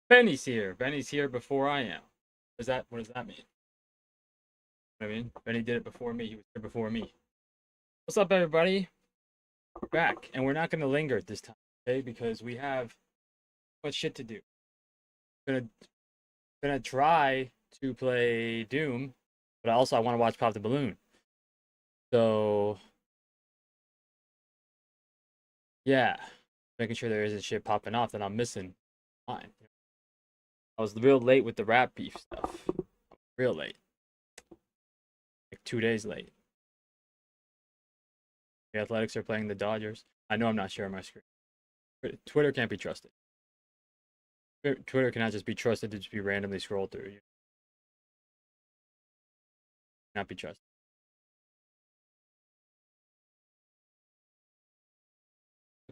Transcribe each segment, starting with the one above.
Benny's here. Benny's here before I am. What does that mean? I mean, Benny did it before me. He was here before me. What's up, everybody? We're back, and we're not going to linger this time, okay? Because we have much shit to do. Gonna gonna try to play Doom, but also I want to watch Pop the Balloon. So yeah, making sure there isn't shit popping off that I'm missing. Fine. I was real late with the rap beef stuff. Real late. Like 2 days late. The Athletics are playing the Dodgers. I know I'm not sharing my screen. Twitter can't be trusted. Twitter cannot just be trusted to just be randomly scrolled through. You cannot be trusted.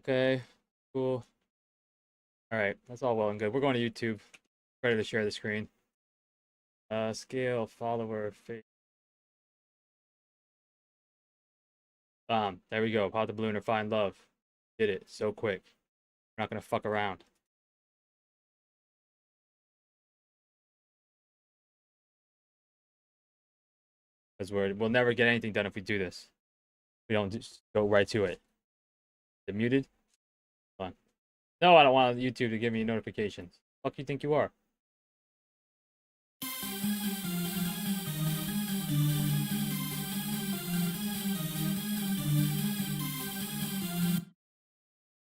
Okay, cool. All right, that's all well and good. We're going to YouTube. Ready to share the screen. Scale, follower, face. There we go. Pop the balloon or find love. Did it so quick. We're not gonna fuck around. Because we'll never get anything done if we do this. We don't just go right to it. Is it muted? Hold on. No, I don't want YouTube to give me notifications. Fuck you think you are?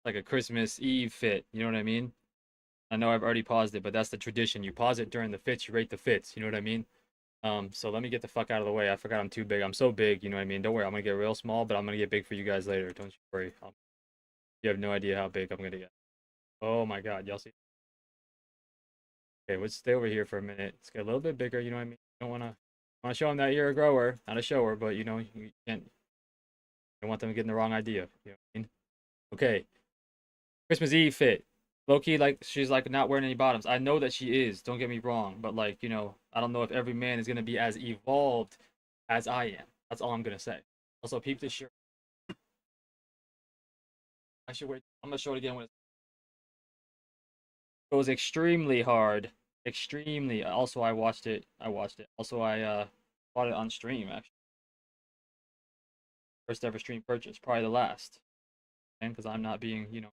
Like a Christmas Eve fit, you know what I mean? I know I've already paused it, but that's the tradition. You pause it during the fits, you rate the fits, you know what I mean? So let me get the fuck out of the way. I forgot I'm too big. I'm so big, you know what I mean? Don't worry, I'm gonna get real small, but I'm gonna get big for you guys later. Don't you worry. You have no idea how big I'm gonna get. Oh my god, y'all see? Okay, let's stay over here for a minute. Let's get a little bit bigger, you know what I mean? You don't wanna show them that you're a grower, not a shower, but you know, you can't you don't want them getting the wrong idea. You know what I mean? Okay. Christmas Eve fit. Low-key, like, she's, like, not wearing any bottoms. I know that she is, don't get me wrong. But, like, you know, I don't know if every man is going to be as evolved as I am. That's all I'm going to say. Also, peep this shirt. I should wait. I'm going to show it again when it was extremely hard. Extremely. Also, I watched it. Also, I bought it on stream, actually. First ever stream purchase. Probably the last. And because I'm not being, you know,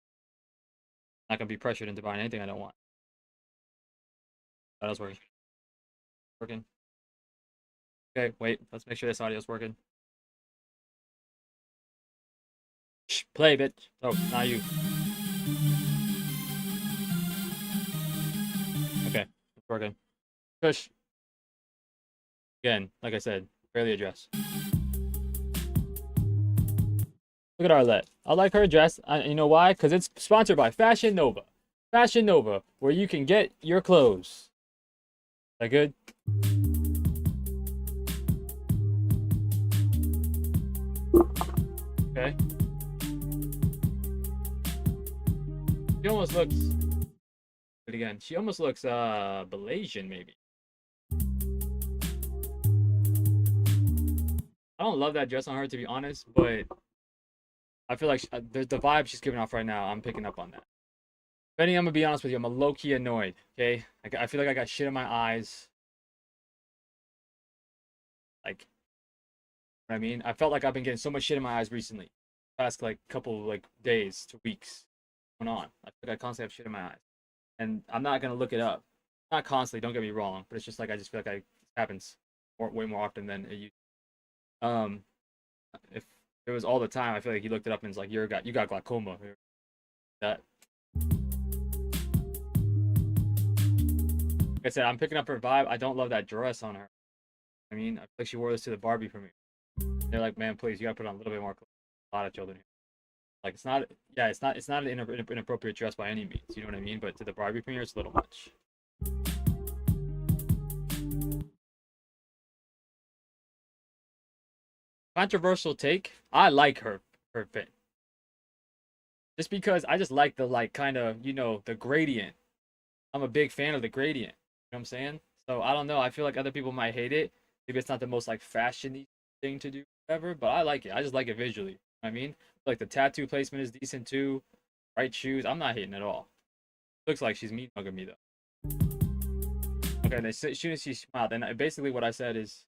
not going to be pressured into buying anything I don't want. That was working. Working. Okay, wait. Let's make sure this audio's working. Shh, play, bitch. Oh, not you. Okay, it's working. Push. Again, like I said, barely a dress. Look at Arlette. I like her dress. You know why? Because it's sponsored by Fashion Nova. Fashion Nova, where you can get your clothes. Is that good? Okay. She almost looks. But again, she almost looks Malaysian maybe. I don't love that dress on her to be honest, but I feel like the vibe she's giving off right now, I'm picking up on that. Benny, I'm gonna be honest with you, I'm a low-key annoyed. Okay, I feel like I got shit in my eyes. Like, you know what I mean, I felt like I've been getting so much shit in my eyes recently. Past like couple like days to weeks going on. I feel like I constantly have shit in my eyes, and I'm not gonna look it up. Not constantly, don't get me wrong, but it's just like I just feel like it happens way more often than it used. If it was all the time, I feel like he looked it up and it's like you got glaucoma. That. Like I said, I'm picking up her vibe. I don't love that dress on her. I mean, I feel like she wore this to the Barbie for me. They're like, man, please, you gotta put on a little bit more clothes. A lot of children here. Like, it's not, yeah, it's not an inappropriate dress by any means. You know what I mean? But to the Barbie premiere, it's a little much. Controversial take. I like her fit. Just because I just like the like kind of, you know, the gradient. I'm a big fan of the gradient. You know what I'm saying? So I don't know. I feel like other people might hate it. Maybe it's not the most like fashiony thing to do ever, but I like it. I just like it visually. You know what I mean? Like the tattoo placement is decent too. Right shoes. I'm not hating at all. Looks like she's mean mugging me though. Okay, as soon as she smiled, and basically what I said is,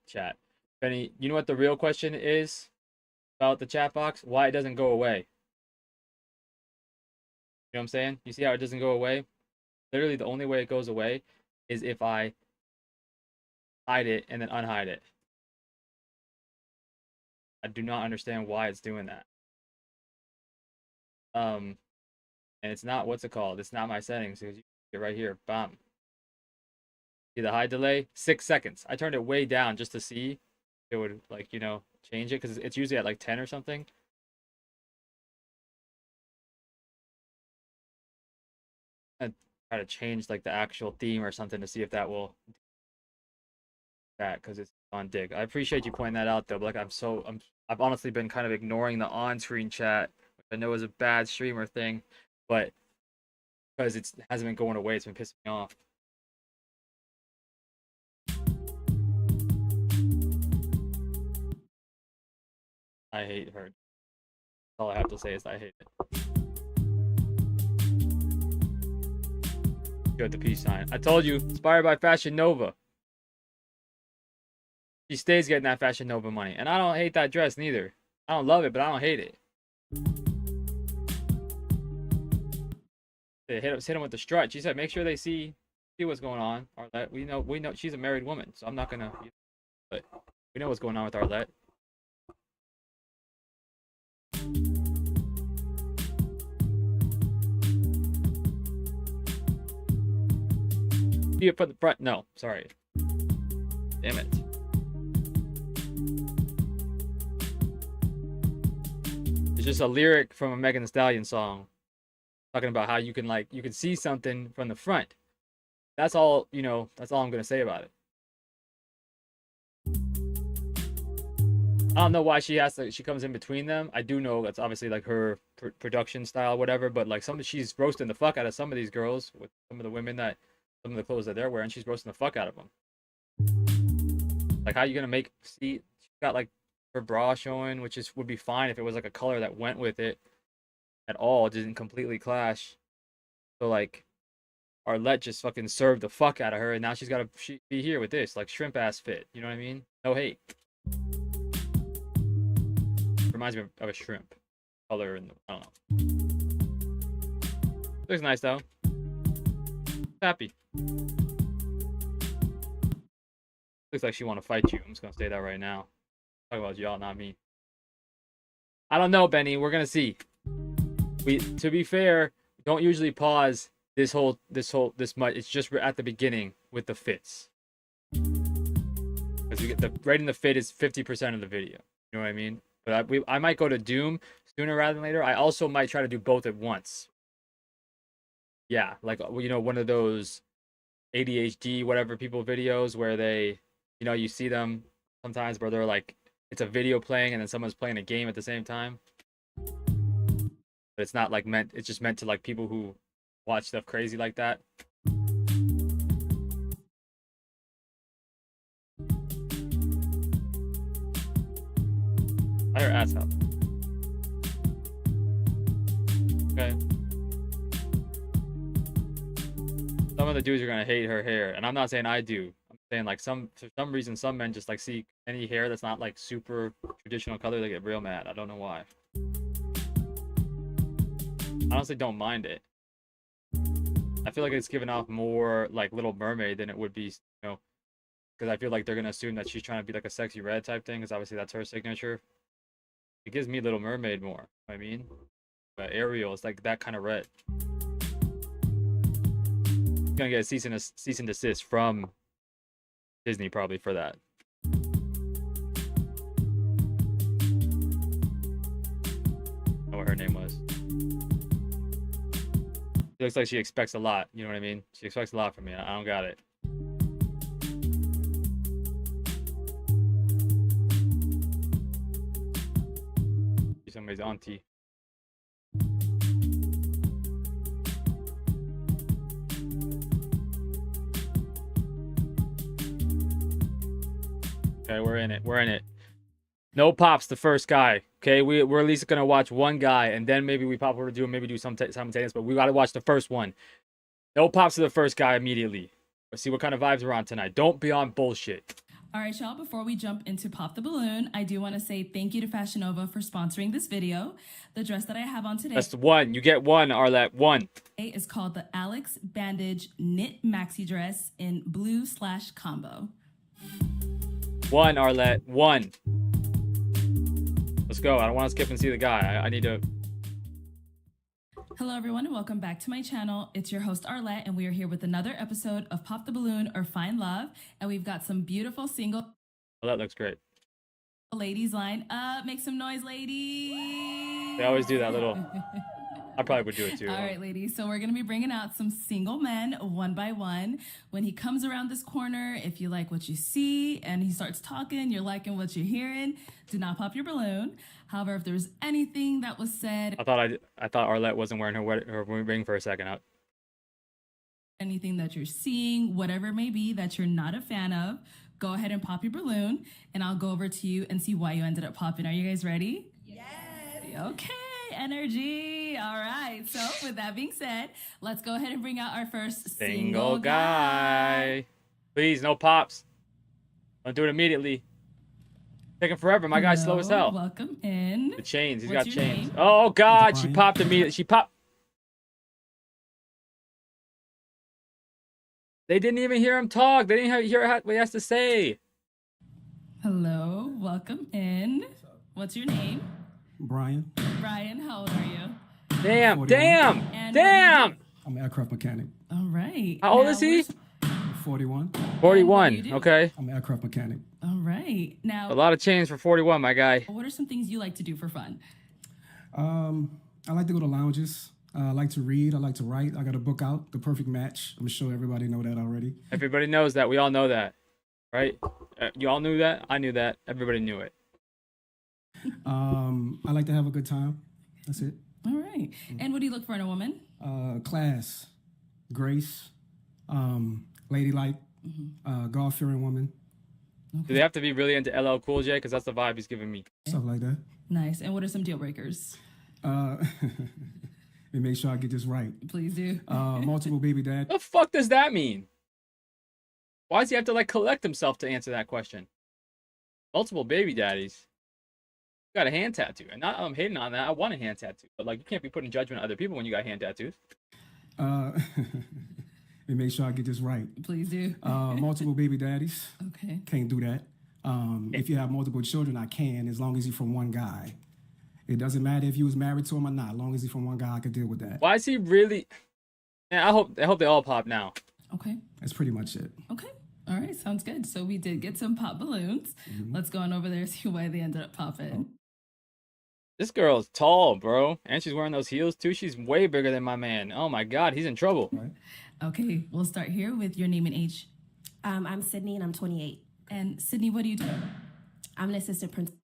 chat. Benny, you know what the real question is about the chat box? Why it doesn't go away? You know what I'm saying? You see how it doesn't go away? Literally, the only way it goes away is if I hide it and then unhide it. I do not understand why it's doing that. And it's not, what's it called? It's not my settings. You get right here, bam. See the hide delay? 6 seconds. I turned it way down just to see if it would, like, you know, change it, because it's usually at like 10 or something. And try to change like the actual theme or something to see if that will that, because it's on dig. I appreciate you pointing that out though, but like I've honestly been kind of ignoring the on-screen chat, which I know is a bad streamer thing, but because it hasn't been going away, it's been pissing me off. I hate her. All I have to say is I hate it. Good, the peace sign. I told you, inspired by Fashion Nova. She stays getting that Fashion Nova money, and I don't hate that dress neither. I don't love it, but I don't hate it. They hit him with the strut. She said, "Make sure they see what's going on." Arlette, we know she's a married woman, so I'm not gonna. But we know what's going on with Arlette. See it from the front. No, sorry. Damn it. It's just a lyric from a Megan Thee Stallion song, talking about how you can see something from the front. That's all, you know, that's all I'm gonna say about it. I don't know why she comes in between them. I do know that's obviously like her production style, whatever. But like she's roasting the fuck out of some of these girls with some of the women some of the clothes that they're wearing. She's roasting the fuck out of them. Like, how are you gonna she's got like her bra showing, which would be fine if it was like a color that went with it at all, it didn't completely clash. So like, Arlette just fucking served the fuck out of her, and now she's gotta be here with this like shrimp ass fit. You know what I mean? No hate. Reminds me of a shrimp color, and I don't know. Looks nice though. Happy. Looks like she want to fight you. I'm just gonna say that right now. Talk about y'all, not me. I don't know, Benny. We're gonna see. To be fair, don't usually pause this much. It's just at the beginning with the fits, because we get the rating the fit is 50% of the video. You know what I mean? But I might go to Doom sooner rather than later. I also might try to do both at once. Yeah, like, you know, one of those ADHD whatever people videos where they, you know, you see them sometimes where they're like, it's a video playing and then someone's playing a game at the same time. But it's not like it's just meant to like people who watch stuff crazy like that. I hear ass up. Okay. Some of the dudes are gonna hate her hair, and I'm not saying I do. I'm saying like for some reason some men just like see any hair that's not like super traditional color, they get real mad. I don't know why. I honestly don't mind it. I feel like it's giving off more like Little Mermaid than it would be, you know, because I feel like they're gonna assume that she's trying to be like a sexy red type thing, because obviously that's her signature. It gives me Little Mermaid more. I mean, but Ariel is like that kind of red. Gonna get a cease and desist from Disney probably for that. I don't know what her name was. It looks like she expects a lot. You know what I mean? She expects a lot from me. I don't got it. She's somebody's auntie. Okay, we're in it. We're in it. No pops, the first guy. Okay, we're at least gonna watch one guy, and then maybe we pop over to do maybe do some simultaneous. But we gotta watch the first one. No pops to the first guy immediately. Let's see what kind of vibes we're on tonight. Don't be on bullshit. All right, y'all, before we jump into Pop the Balloon, I do want to say thank you to Fashion Nova for sponsoring this video. The dress that I have on today That's the one. You get one, Arlette. One. is called the Alex Bandage Knit Maxi Dress in blue/combo. One, Arlette. One. Let's go. I don't want to skip and see the guy. I need to. Hello, everyone, and welcome back to my channel. It's your host, Arlette, and we are here with another episode of Pop the Balloon or Find Love. And we've got some beautiful single Oh, that looks great. ladies lined up. Make some noise, ladies. They always do that little. I probably would do it too. All right, ladies. So we're going to be bringing out some single men one by one. When he comes around this corner, if you like what you see and he starts talking, you're liking what you're hearing, do not pop your balloon. However, if there's anything that was said, I thought Arlette wasn't wearing her ring for a second. Anything that you're seeing, whatever it may be that you're not a fan of, go ahead and pop your balloon, and I'll go over to you and see why you ended up popping. Are you guys ready? Yes. Okay, energy. All right. So with that being said, let's go ahead and bring out our first single guy. Please, no pops. Don't do it immediately. Taking forever. My guy's slow as hell. Welcome in. The chains. He's What's got your chains. name? Oh God, she popped immediately. She popped. They didn't even hear him talk. They didn't hear what he has to say. Hello, welcome in. What's your name? Brian. Brian, how old are you? Damn, 41. damn, And damn. I'm an aircraft mechanic. All right. How old Now, is he? 41. what do you 41. do? Okay. I'm an aircraft mechanic. All right. A Now, lot of chains for 41, my guy. what are some things you like to do for fun? I like to go to lounges. I like to read. I like to write. I got a book out, The Perfect Match. I'm sure everybody know that already. Everybody knows that. We all know that, right? You all knew that. I knew that. Everybody knew it. I like to have a good time. That's it. All right. And what do you look for in a woman? Class, grace, ladylike, God-fearing woman, Do they have to be really into LL Cool J? Because that's the vibe he's giving me. stuff like that. Nice. And what are some deal breakers? Let me make sure I get this right. Please do. Multiple baby dad. The fuck does that mean? Why does he have to like collect himself to answer that question? Multiple baby daddies. Got a hand tattoo, and not I'm hating on that. I want a hand tattoo, but like you can't be putting judgment on other people when you got hand tattoos. Let me make sure I get this right. Please do. Multiple baby daddies. Okay. Can't do that. If you have multiple children, I can, as long as you're from one guy. It doesn't matter if you was married to him or not. As long as he's from one guy, I could deal with that. Why is he really? Man, I hope they all pop now. Okay. That's pretty much it. Okay. All right. Sounds good. So we did get some pop balloons. Let's go on over there and see why they ended up popping. This girl is tall, bro, and she's wearing those heels too. She's way bigger than my man. Oh my God, he's in trouble. Right? Okay. We'll start here with your name and age. I'm Sydney and I'm 28. And Sydney, what do you do? I'm an assistant principal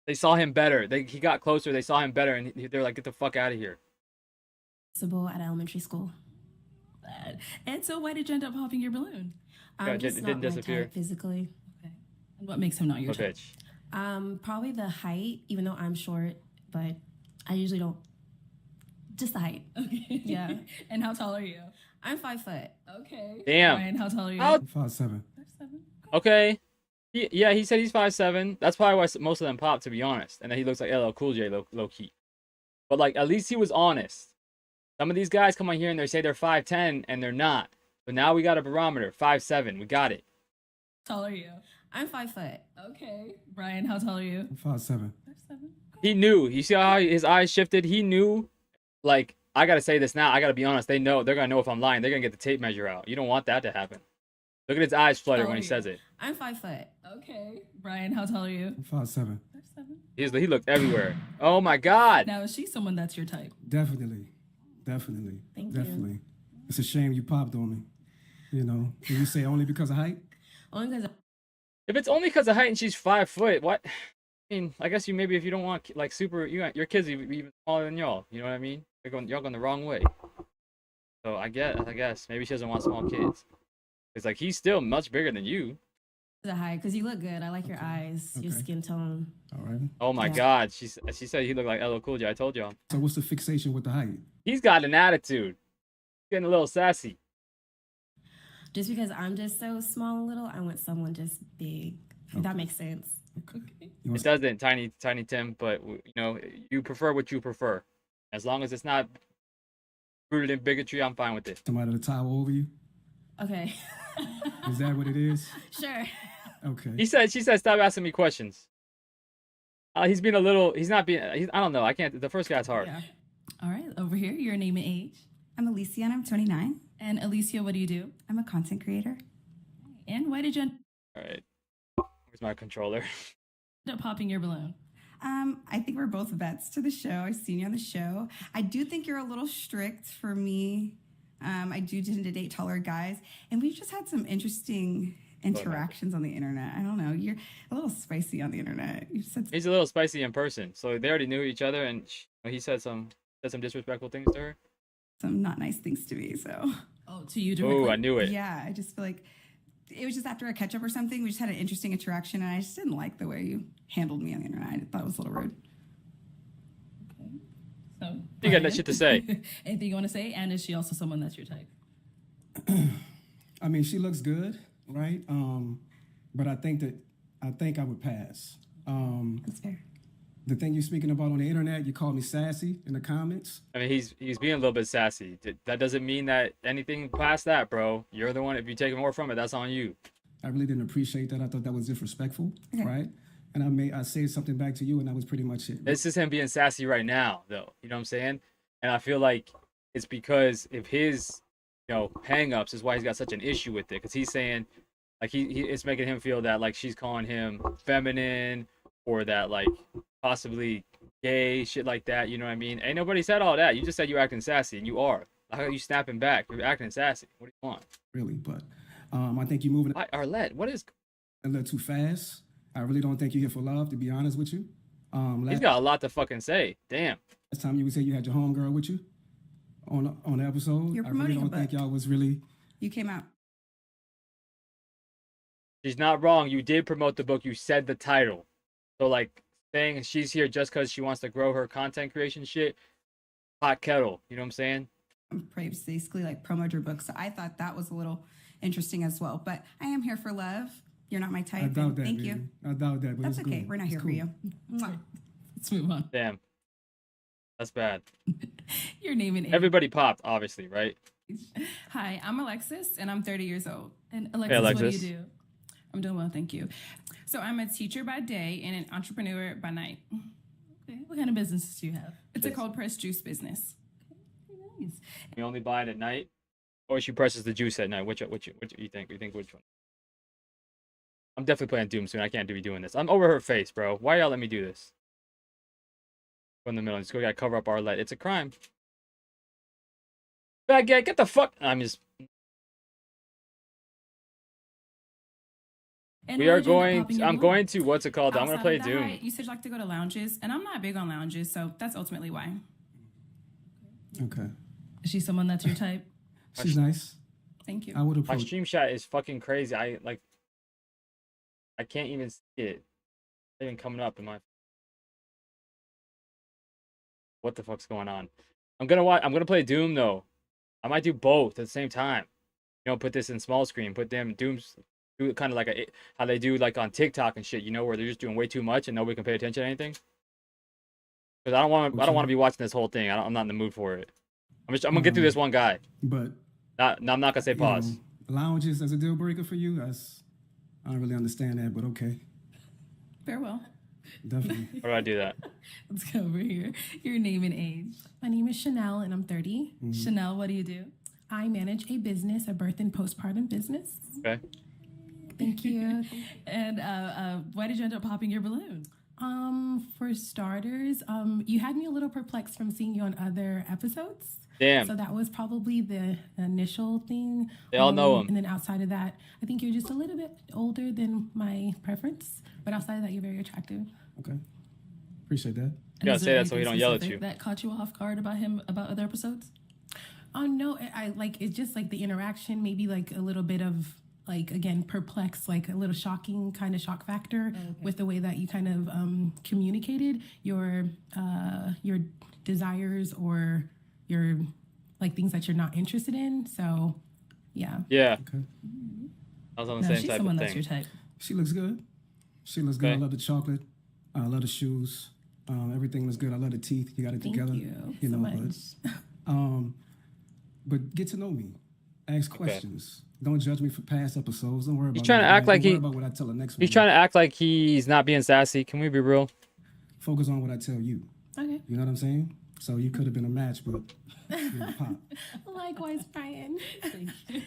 They saw him better. He got closer. They saw him better, and they're like, "Get the fuck out of here." at elementary school. And so why did you end up popping your balloon? Yeah, Just it not didn't my disappear. type physically. Okay. And what makes him not your Oh, type? bitch. Probably the height, even though I'm short, but I usually don't. Just the height. Okay. Yeah. And how tall are you? I'm 5 foot. Okay. Damn. Ryan, how tall are you? How- 5'7". 5'7". Okay. He said he's 5'7". That's probably why most of them pop, to be honest. And then he looks like LL Cool J low key. But like, at least he was honest. Some of these guys come on here and they say they're 5'10" and they're not. But now we got a barometer, 5'7". We got it. How tall are you? I'm 5 foot. Okay. Brian, how tall are you? 5'7". 5'7". He knew. You see how his eyes shifted? He knew. Like, I gotta say this now. I gotta be honest. They know. They're gonna know if I'm lying. They're gonna get the tape measure out. You don't want that to happen. Look at his eyes flutter when he says it. I'm 5 foot. Okay. Brian, how tall are you? 5'7". 5'7". He looked everywhere. Oh my God. Now, is she someone that's your type? Definitely. Thank Definitely. you. It's a shame you popped on me. You know, can you say only because of height? Only because If it's only because of height and she's 5 foot, what? I mean, I guess maybe if you don't want like super, your kids even smaller than y'all. You know what I mean? Y'all going the wrong way. So I guess maybe she doesn't want small kids. It's like he's still much bigger than you. The height, because you look good. I like your eyes, your Okay. skin tone. All right. Oh my Yeah. God, she said he looked like LL Cool J. I told y'all. So what's the fixation with the height? He's got an attitude. Getting a little sassy. Just because I'm just so small and little, I want someone just big. If that makes sense. You want It doesn't, Tiny Tim, but you prefer what you prefer. As long as it's not rooted in bigotry, I'm fine with it. somebody to towel over you? Okay. Is that what it is? Sure. Okay. She said, stop asking me questions. He's being a little. He's not being. I don't know. I can't. The first guy's hard. Yeah. All right, over here, your name and age. I'm Alicia and I'm 29. And Alicia, what do you do? I'm a content creator. And why did you end All right. Where's my controller? up popping your balloon? I think we're both vets to the show. I've seen you on the show. I do think you're a little strict for me. I do tend to date taller guys, and we've just had some interesting interactions on the internet. I don't know. You're a little spicy on the internet. You said He's a little spicy in person. So they already knew each other, and he said some disrespectful things to her. some not nice things to me. So Oh, to you directly. Oh, I knew it. yeah, I just feel like it was just after a catch up or something. We just had an interesting interaction, and I just didn't like the way you handled me on the internet. I thought it was a little rude. So, You got that shit to say. Anything you want to say? And is she also someone that's your type? I mean, she looks good, right? But I think I would pass. That's fair. The thing you're speaking about on the internet, you called me sassy in the comments. I mean, he's being a little bit sassy. That doesn't mean that anything past that, bro. You're the one. If you take more from it, that's on you. I really didn't appreciate that. I thought that was disrespectful, Okay. right? And I said something back to you, and that was pretty much it. This is him being sassy right now, though. You know what I'm saying? And I feel like it's because of his, hang-ups is why he's got such an issue with it. Because he's saying, like, it's making him feel that, like, she's calling him feminine or that, like, possibly gay, shit like that. You know what I mean? Ain't nobody said all that. You just said you're acting sassy, and you are. How are you snapping back? You're acting sassy. What do you want? Really, but I think you're moving Arlette, what is... a little too fast. I really don't think you're here for love, to be honest with you. He's got a lot to fucking say. Damn. Last time you would say you had your homegirl with you on the episode. You're I really promoting a don't think book. y'all was really. You came out. She's not wrong. You did promote the book. You said the title. So, like, saying she's here just because she wants to grow her content creation shit, hot kettle. You know what I'm saying? Basically like promote your book. So I thought that was a little interesting as well. But I am here for love. You're not my type. I doubt and that. Thank baby. you. I doubt that. But That's it's okay. good. We're not It's here for cool. you. Mwah. Let's move on. Damn. That's bad. Your name and age. Everybody popped, obviously, right? Hi, I'm Alexis, and I'm 30 years old. And Alexis, what do you Alexis. do? I'm doing well, thank you. So I'm a teacher by day and an entrepreneur by night. Okay. What kind of businesses do you have? It's a cold pressed juice business. Nice. You only buy it at night? Or she presses the juice at night? Which you think? You think which one? I'm definitely playing Doom soon. I can't be doing this. I'm over her face, bro. Why y'all let me do this? Go in the middle. Just go gotta cover up Arlette. It's a crime. Baguette, get the fuck. I'm just. And We why are did you end up going. popping your I'm balloon? going to. What's it called? I'm gonna Outside play of that, Doom. You said you like to go to lounges, and I'm not big on lounges, so that's ultimately why. Okay. Is she someone that's your type? She's nice. Thank you. I would My approach. stream shot is fucking crazy. I can't even see it. It's not even coming up in my. What the fuck's going on? I'm gonna play Doom though. I might do both at the same time. Put this in small screen. Put them Dooms. Do it kind of like how they do like on TikTok and shit. Where they're just doing way too much and nobody can pay attention to anything. Because I don't want to be watching this whole thing. I'm not in the mood for it. I'm gonna get through this one guy. But I'm not gonna say you pause. know, lounges as a deal breaker for you. I don't really understand that, but okay, Farewell. definitely. How do I do that? Let's go over here. Your name and age. My name is Chanel and I'm 30. Chanel, what do you do? I manage a business, a birth and postpartum business. Okay. Thank you. And why did you end up popping your balloon? For starters, you had me a little perplexed from seeing you on other episodes. Damn. So that was probably the initial thing. They all know him. And then outside of that, I think you're just a little bit older than my preference. But outside of that, you're very attractive. Okay, appreciate that. And gotta is say there that so he anything don't yell at specific you. that caught you off guard about him about other episodes? Oh no, I like it's just like the interaction, maybe like a little bit of like again perplexed, like a little shocking kind of shock factor with the way that you kind of communicated your desires or your like things that you're not interested in. So yeah. Yeah. Okay. I was on the No, same she's type someone of that's thing. your type. She looks good. She looks good. Okay. I love the chocolate. I love the shoes. Everything looks good. I love the teeth. You got it Thank together. you You so know, much. but get to know me. Ask questions. Don't judge me for past episodes. Don't worry about. He's trying to that. act like Don't worry he. about what I tell the next one. He's trying to act like he's not being sassy. Can we be real? Focus on what I tell you. Okay. You know what I'm saying? So you could have been a match, but you're a pop. Likewise, Brian. Thank you.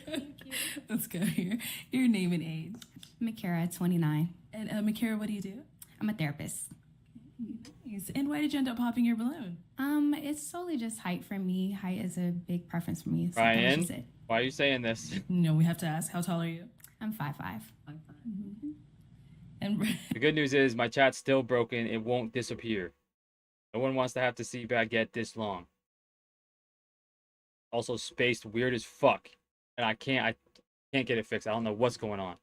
Let's go here. Your name and age. Makara, 29. And Makara, what do you do? I'm a therapist. Nice. And why did you end up popping your balloon? It's solely just height for me. Height is a big preference for me. So that was Ryan, just it. why are you saying this? No, we have to ask. How tall are you? I'm 5'5". And The good news is my chat's still broken. It won't disappear. No one wants to have to see baguette this long. Also spaced weird as fuck. And I can't get it fixed. I don't know what's going on.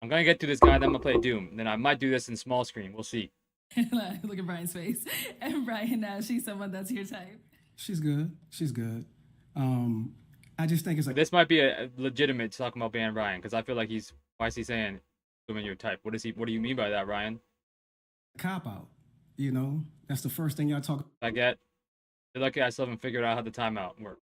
I'm gonna get through this guy, then I'm gonna play Doom. Then I might do this in small screen. We'll see. look at Brian's face. And Brian, now she's someone that's your type. She's good. She's good. I just think it's like This might be a legitimate talking about ban Ryan, because I feel like why is he saying women your type? What do you mean by that, Ryan? a cop out. You know, that's the first thing y'all talk Baguette. You're lucky I still haven't figured out how the timeout works.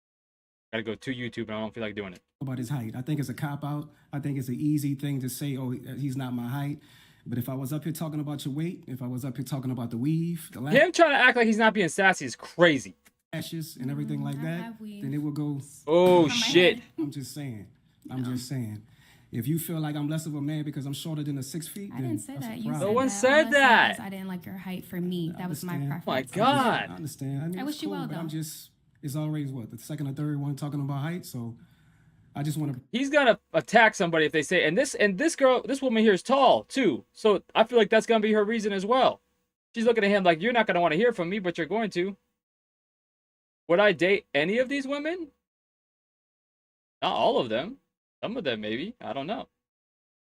Gotta go to YouTube and I don't feel like doing it. about his height. I think it's a cop out. I think it's an easy thing to say, oh, he's not my height. But if I was up here talking about your weight, if I was up here talking about the weave, the Him trying to act like he's not being sassy is crazy. lashes and everything like I that, have weave. then it will go. Oh my shit. head. I'm just saying. I'm just saying. If you feel like I'm less of a man because I'm shorter than the 6 feet, I then didn't say that's a that. You problem. said No one that. said All I that. was I didn't like your height for me. That was my understand. preference. Oh my I God. understand. I mean, I it's wish you cool, well, but I'm though. just, it's always what, the second or third one talking about height. So I just want to, He's gonna attack somebody if they say, and this woman here is tall too. So I feel like that's gonna be her reason as well. She's looking at him like, you're not gonna want to hear from me, but you're going to. Would I date any of these women? Not all of them. Some of them maybe. I don't know.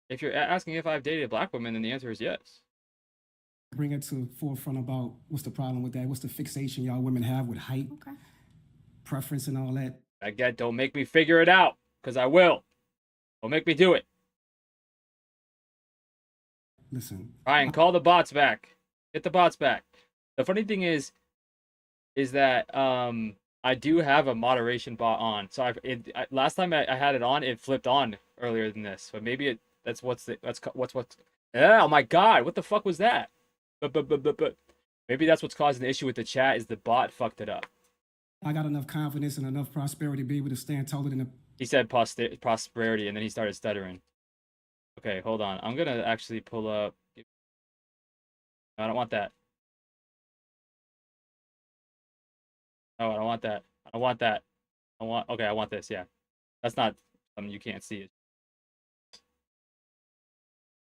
If you're asking if I've dated black women, then the answer is yes. bring it to forefront about what's the problem with that. What's the fixation y'all women have with height, Okay. preference, and all that. Again, don't make me figure it out, because I will. Don't make me do it. Listen, Ryan, call the bots back. Get the bots back. The funny thing is that I do have a moderation bot on. So last time I had it on, it flipped on earlier than this. But maybe what's. Oh my God! What the fuck was that? But maybe that's what's causing the issue with the chat is the bot fucked it up. I got enough confidence and enough prosperity to be able to stand taller than the. He said prosperity, and then he started stuttering. Okay, hold on. I'm gonna actually pull up. No, I don't want that. No, I don't want that. I don't want that. Okay, I want this. Yeah, that's not something you can't see.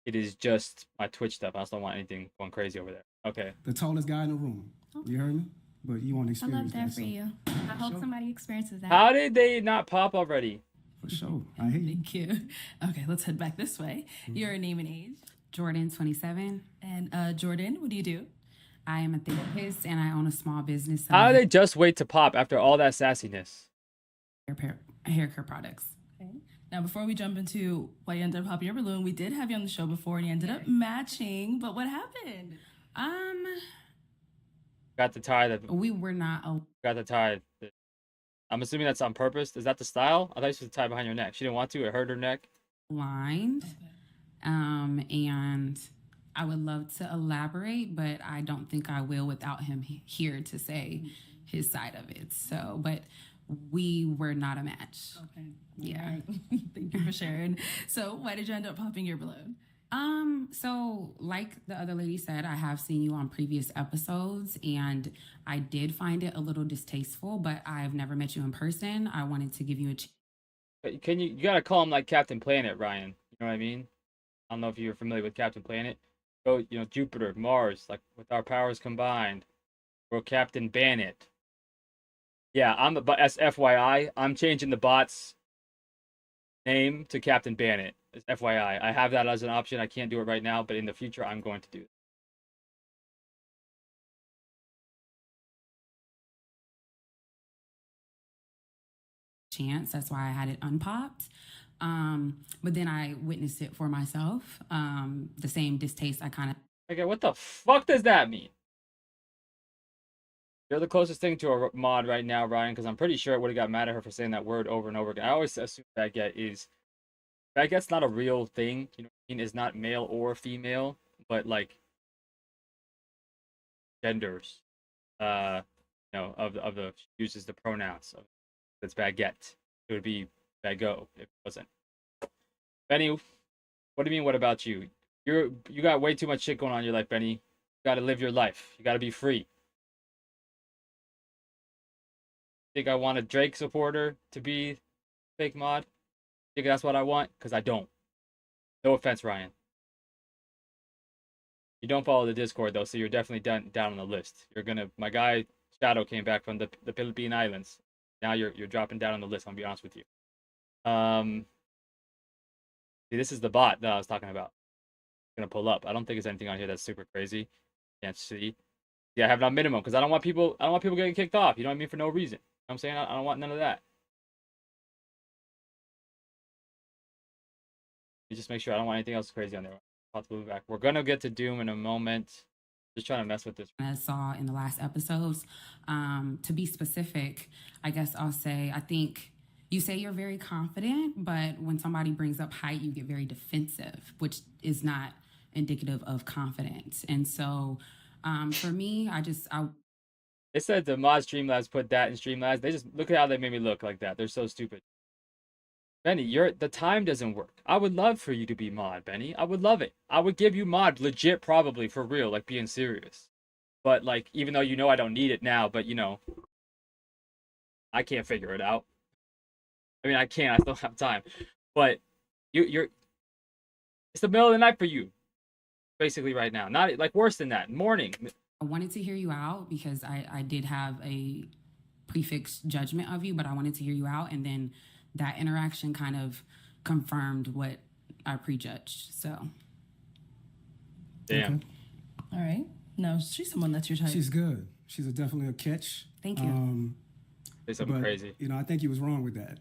It is just my Twitch stuff. I also don't want anything going crazy over there. Okay. The tallest guy in the room. You heard me? But you want to I love experience that that. for you. I hope somebody experiences that. How did they not pop already? For sure. I hear you. Thank you. Okay, let's head back this way. Your name and age. Jordan, 27. And Jordan, what do you do? I am a therapist and I own a small business. How did they just wait to pop after all that sassiness? hair care products. Okay. Now, before we jump into why you ended up popping your balloon, we did have you on the show before and you ended up matching. But what happened? Got the tie that We were not got the tie. I'm assuming that's on purpose. Is that the style? I thought you should tie behind your neck. She didn't want to. It hurt her neck. aligned. And I would love to elaborate, but I don't think I will without him here to say his side of it. So, but we were not a match. Okay. Yeah. All right. Thank you for sharing. So, why did you end up popping your balloon? So like the other lady said, I have seen you on previous episodes and I did find it a little distasteful, but I've never met you in person. I wanted to give you a chance. Can you gotta call him like Captain Planet, Ryan. You know what I mean? I don't know if you're familiar with Captain Planet. Go, Jupiter, Mars, like with our powers combined, we're Captain Bannet. Yeah, but as FYI, I'm changing the bots name to Captain Bannet. FYI, I have that as an option. I can't do it right now, but in the future, I'm going to do it. Chance. That's why I had it unpopped. But then I witnessed it for myself. The same distaste I kind of. Okay, what the fuck does that mean? You're the closest thing to a mod right now, Ryan, because I'm pretty sure it would have got mad at her for saying that word over and over again. I always assume baguette's not a real thing. You know what I mean? It's not male or female, but like genders. Of the uses the pronouns. That's baguette. It would be bago if it wasn't. Benny, what do you mean? What about you? You got way too much shit going on in your life, Benny. You got to live your life. You got to be free. Think I want a Drake supporter to be fake mod? Think that's what I want? Because I don't. No offense, Ryan. You don't follow the Discord though, so you're definitely down on the list. My guy Shadow came back from the Philippine Islands. Now you're dropping down on the list. I'll be honest with you. See, this is the bot that I was talking about. I'm gonna pull up. I don't think there's anything on here that's super crazy. Can't see. Yeah, I have it on minimum because I don't want people getting kicked off. You know what I mean? For no reason. You know what I'm saying? I don't want none of that. You just make sure I don't want anything else crazy on there. I'll have to move back. We're gonna get to Doom in a moment. Just trying to mess with this. I saw in the last episodes. To be specific, I guess I'll say I think you say you're very confident, but when somebody brings up height, you get very defensive, which is not indicative of confidence. And so, for me, It said the mod Streamlabs put that in Streamlabs. They just look at how they made me look like that. They're so stupid. Benny, the time doesn't work. I would love for you to be mod, Benny. I would love it. I would give you mod legit, probably for real, like being serious. But like, even though I don't need it now, but I can't figure it out. I mean, I can. I still have time. But you're. It's the middle of the night for you, basically right now. Not like worse than that. Morning. I wanted to hear you out because I did have a prefixed judgment of you, but I wanted to hear you out, and then that interaction kind of confirmed what I prejudged. So, damn. Okay. All right. No, she's someone that's your type. She's good. She's definitely a catch. Thank you. Say something crazy. I think he was wrong with that.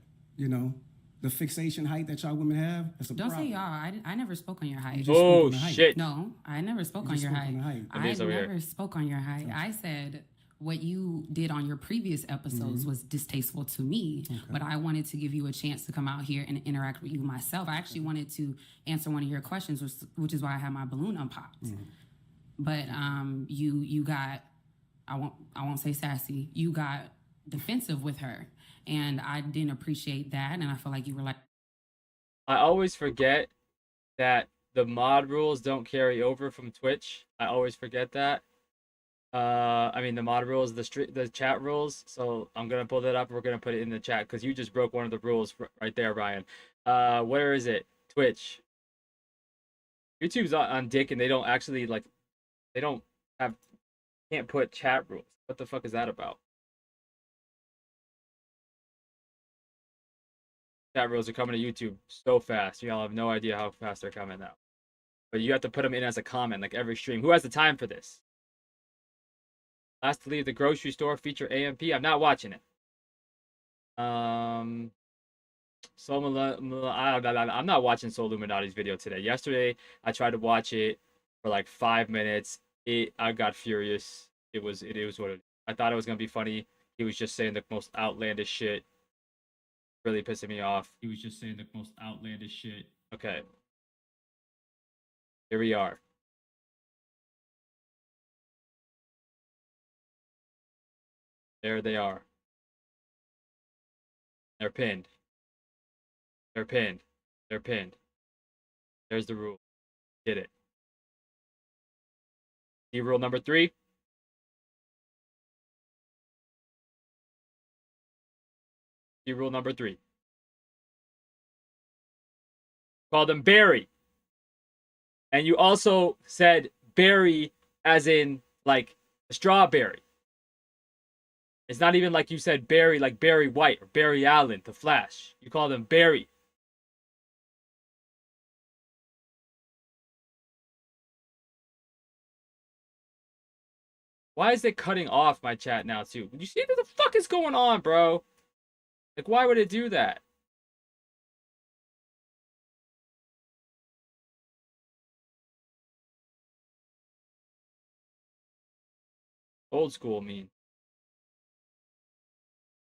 The fixation height that y'all women have, that's a Don't problem. say y'all. I never spoke on your height. Oh, shit. No, I never spoke on your height. I never spoke on your height. I said what you did on your previous episodes was distasteful to me, but I wanted to give you a chance to come out here and interact with you myself. I actually wanted to answer one of your questions, which is why I had my balloon unpopped. But you got, I won't say sassy. You got defensive with her, and I didn't appreciate that. And I feel like you were like, I always forget that the mod rules don't carry over from Twitch. I always forget that. The mod rules, the chat rules. So I'm gonna pull that up. We're gonna put it in the chat because you just broke one of the rules right there, Ryan. Where is it? Twitch. YouTube's on dick, and they don't actually can't put chat rules. What the fuck is that about? Chat rules are coming to YouTube so fast. Y'all have no idea how fast they're coming now. But you have to put them in as a comment, like every stream. Who has the time for this? Last to leave the grocery store feature AMP. I'm not watching it. I'm not watching Soul Illuminati's video today. Yesterday, I tried to watch it for like 5 minutes. I got furious. It was what it. I thought it was gonna be funny. He was just saying the most outlandish shit. Really pissing me off. He was just saying the most outlandish shit. Okay. Here we are. There they are. They're pinned. They're pinned. They're pinned. There's the rule. Did it. See rule number 3? See rule number 3. Called him Barry. And you also said berry as in like a strawberry. It's not even like you said Barry like Barry White or Barry Allen, The Flash. You called him Barry. Why is it cutting off my chat now too? You see what the fuck is going on, bro? Like, why would it do that? Old school mean.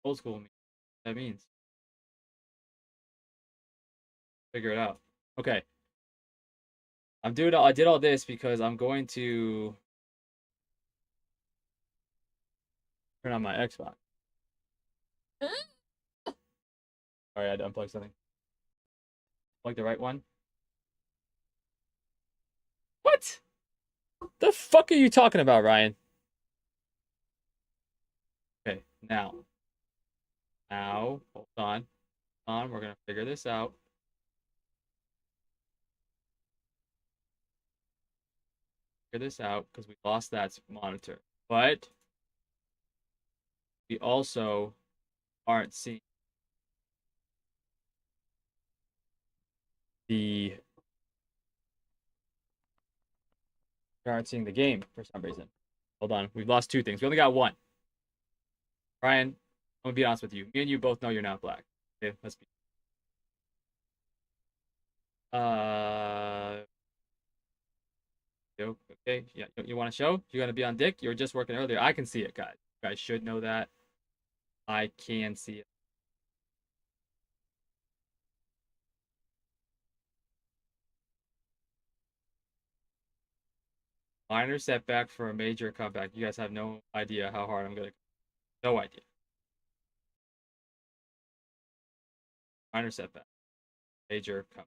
Old school mean. That means. Figure it out. Okay. I did all this because I'm going to turn on my Xbox. Sorry, I had to unplug something. Plug the right one. What? The fuck are you talking about, Ryan? Okay, now. Now, hold on. We're gonna figure this out. Figure this out because we lost that monitor. But we also aren't seeing the the game for some reason. Hold on, we've lost two things. We only got one. Ryan, I'm gonna be honest with you. Me and you both know you're not black. Okay, let's be. Okay, yeah. You want to show? You're gonna be on Dick. You were just working earlier. I can see it, guys. You guys should know that. I can see it. Minor setback for a major comeback. You guys have no idea how hard I'm gonna. No idea. Minor setback. Major comeback.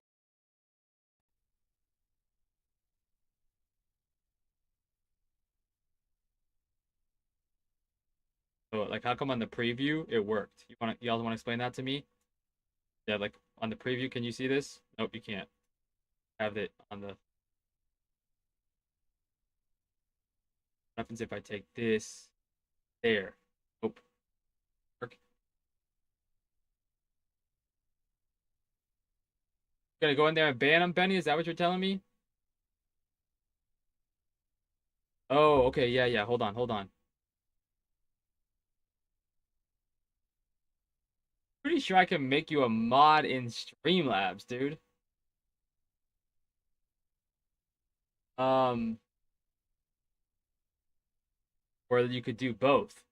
So, like, how come on the preview it worked? You all want to explain that to me? Yeah, like on the preview, can you see this? Nope, you can't. Have it on the. What happens if I take this there? Nope. Work. Gonna go in there and ban him, Benny? Is that what you're telling me? Oh, okay, yeah. Hold on. Pretty sure I can make you a mod in Streamlabs, dude. Or you could do both.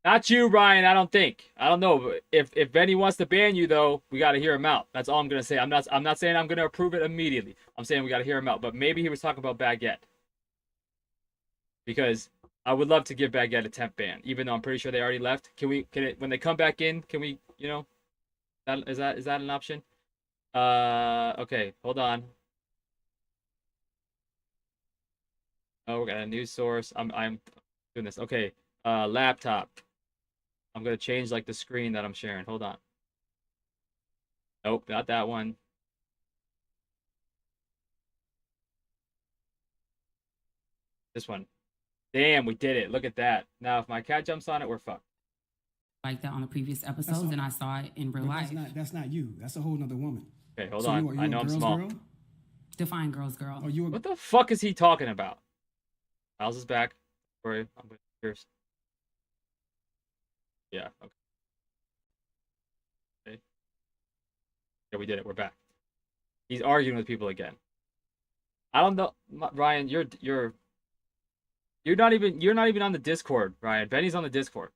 Not you, Ryan. I don't think. I don't know. If Benny wants to ban you, though, we got to hear him out. That's all I'm gonna say. I'm not saying I'm gonna approve it immediately. I'm saying we got to hear him out. But maybe he was talking about Baguette, because I would love to give Baguette a temp ban, even though I'm pretty sure they already left. When they come back in? Can we? Is that an option? Okay. Hold on. Oh, we got a news source. I'm doing this. Okay. Laptop. I'm gonna change like the screen that I'm sharing. Hold on. Nope, not that one. This one. Damn, we did it. Look at that. Now, if my cat jumps on it, we're fucked. Like that on the previous episodes, and I saw it in real life. That's not you. That's a whole nother woman. Okay, hold on. I know I'm small. Girl? Define girls, girl. What the fuck is he talking about? Miles is back. Sorry, I'm with yours. Yeah, okay. Yeah, we did it. We're back. He's arguing with people again. I don't know, Ryan. You're not even on the Discord, Ryan. Benny's on the Discord.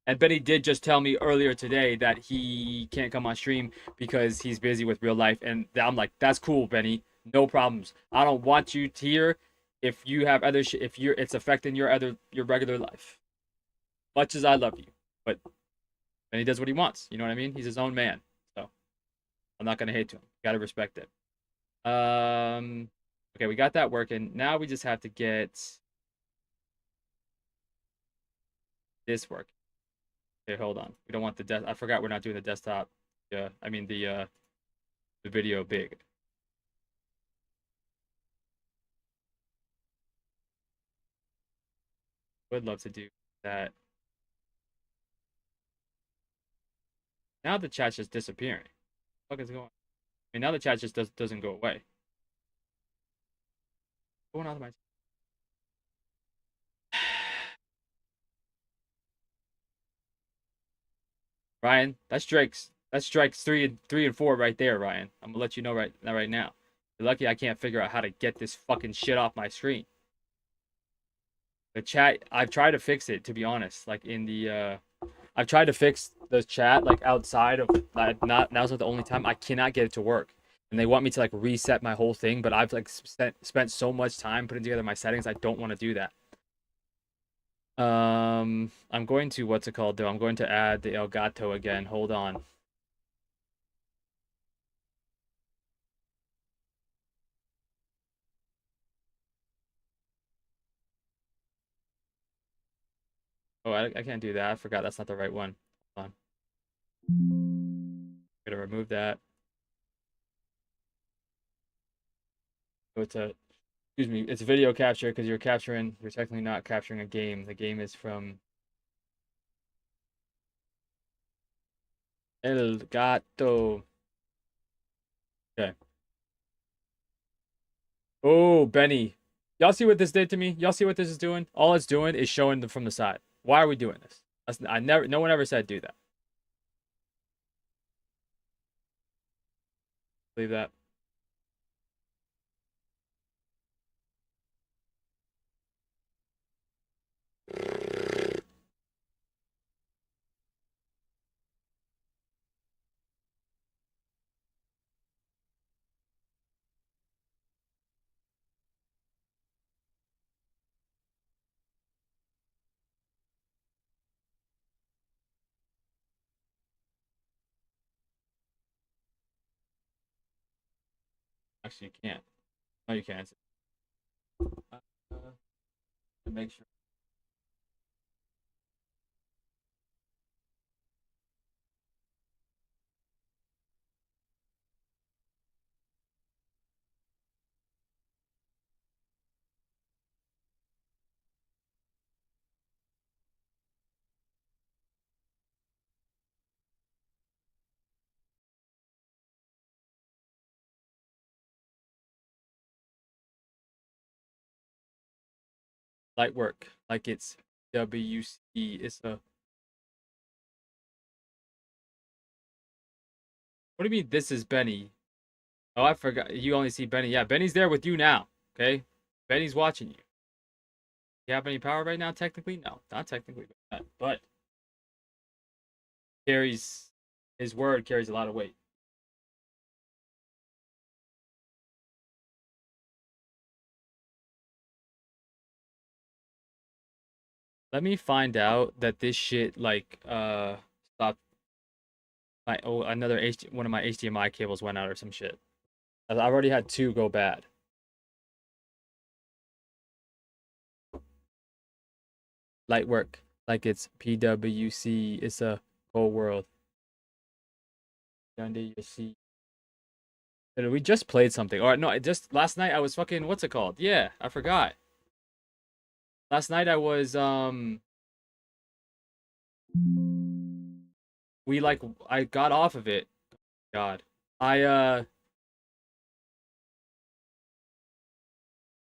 And Benny did just tell me earlier today that he can't come on stream because he's busy with real life. And I'm like, that's cool, Benny. No problems. I don't want you here if you have other it's affecting your regular life. Much as I love you, but Benny does what he wants. You know what I mean? He's his own man. So I'm not gonna hate to him. Gotta respect it. Okay, we got that working. Now we just have to get this working. Okay, hold on. We don't want I forgot we're not doing the desktop. Yeah, I mean the video big. Would love to do that. Now the chat's just disappearing. What the fuck is going on? I mean, now the chat just doesn't go away. What's going on with my Ryan, that's strikes three and four right there, Ryan. I'm gonna let you know right now. You're lucky I can't figure out how to get this fucking shit off my screen. The chat, I've tried to fix it, to be honest. Like in the I've tried to fix the chat like outside of that. Not now's not the only time. I cannot get it to work, and they want me to like reset my whole thing. But I've like spent so much time putting together my settings. I don't want to do that. I'm going to what's it called though? I'm going to add the El Gato again. Hold on. Oh, I can't do that. I forgot that's not the right one. Hold on. I'm gonna remove that. Go to, excuse me, it's video capture because you're technically not capturing a game. The game is from El Gato. Okay. Oh, Benny. Y'all see what this did to me? Y'all see what this is doing? All it's doing is showing them from the side. Why are we doing this? No one ever said do that. Leave that. Actually, you can't. No, you can't. To make sure. Light work. Like it's WC. It's a. What do you mean this is Benny? Oh, I forgot. You only see Benny. Yeah, Benny's there with you now. Okay? Benny's watching you. You have any power right now, technically? No, not technically. But carries his word carries a lot of weight. Let me find out that this shit like stopped my another one of my HDMI cables went out or some shit. I've already had two go bad. Light work like it's PWC. It's a whole world. Under your seat. We just played something. Or no, just last night I was fucking what's it called? Yeah, I forgot. Last night I was we like I got off of it. God. I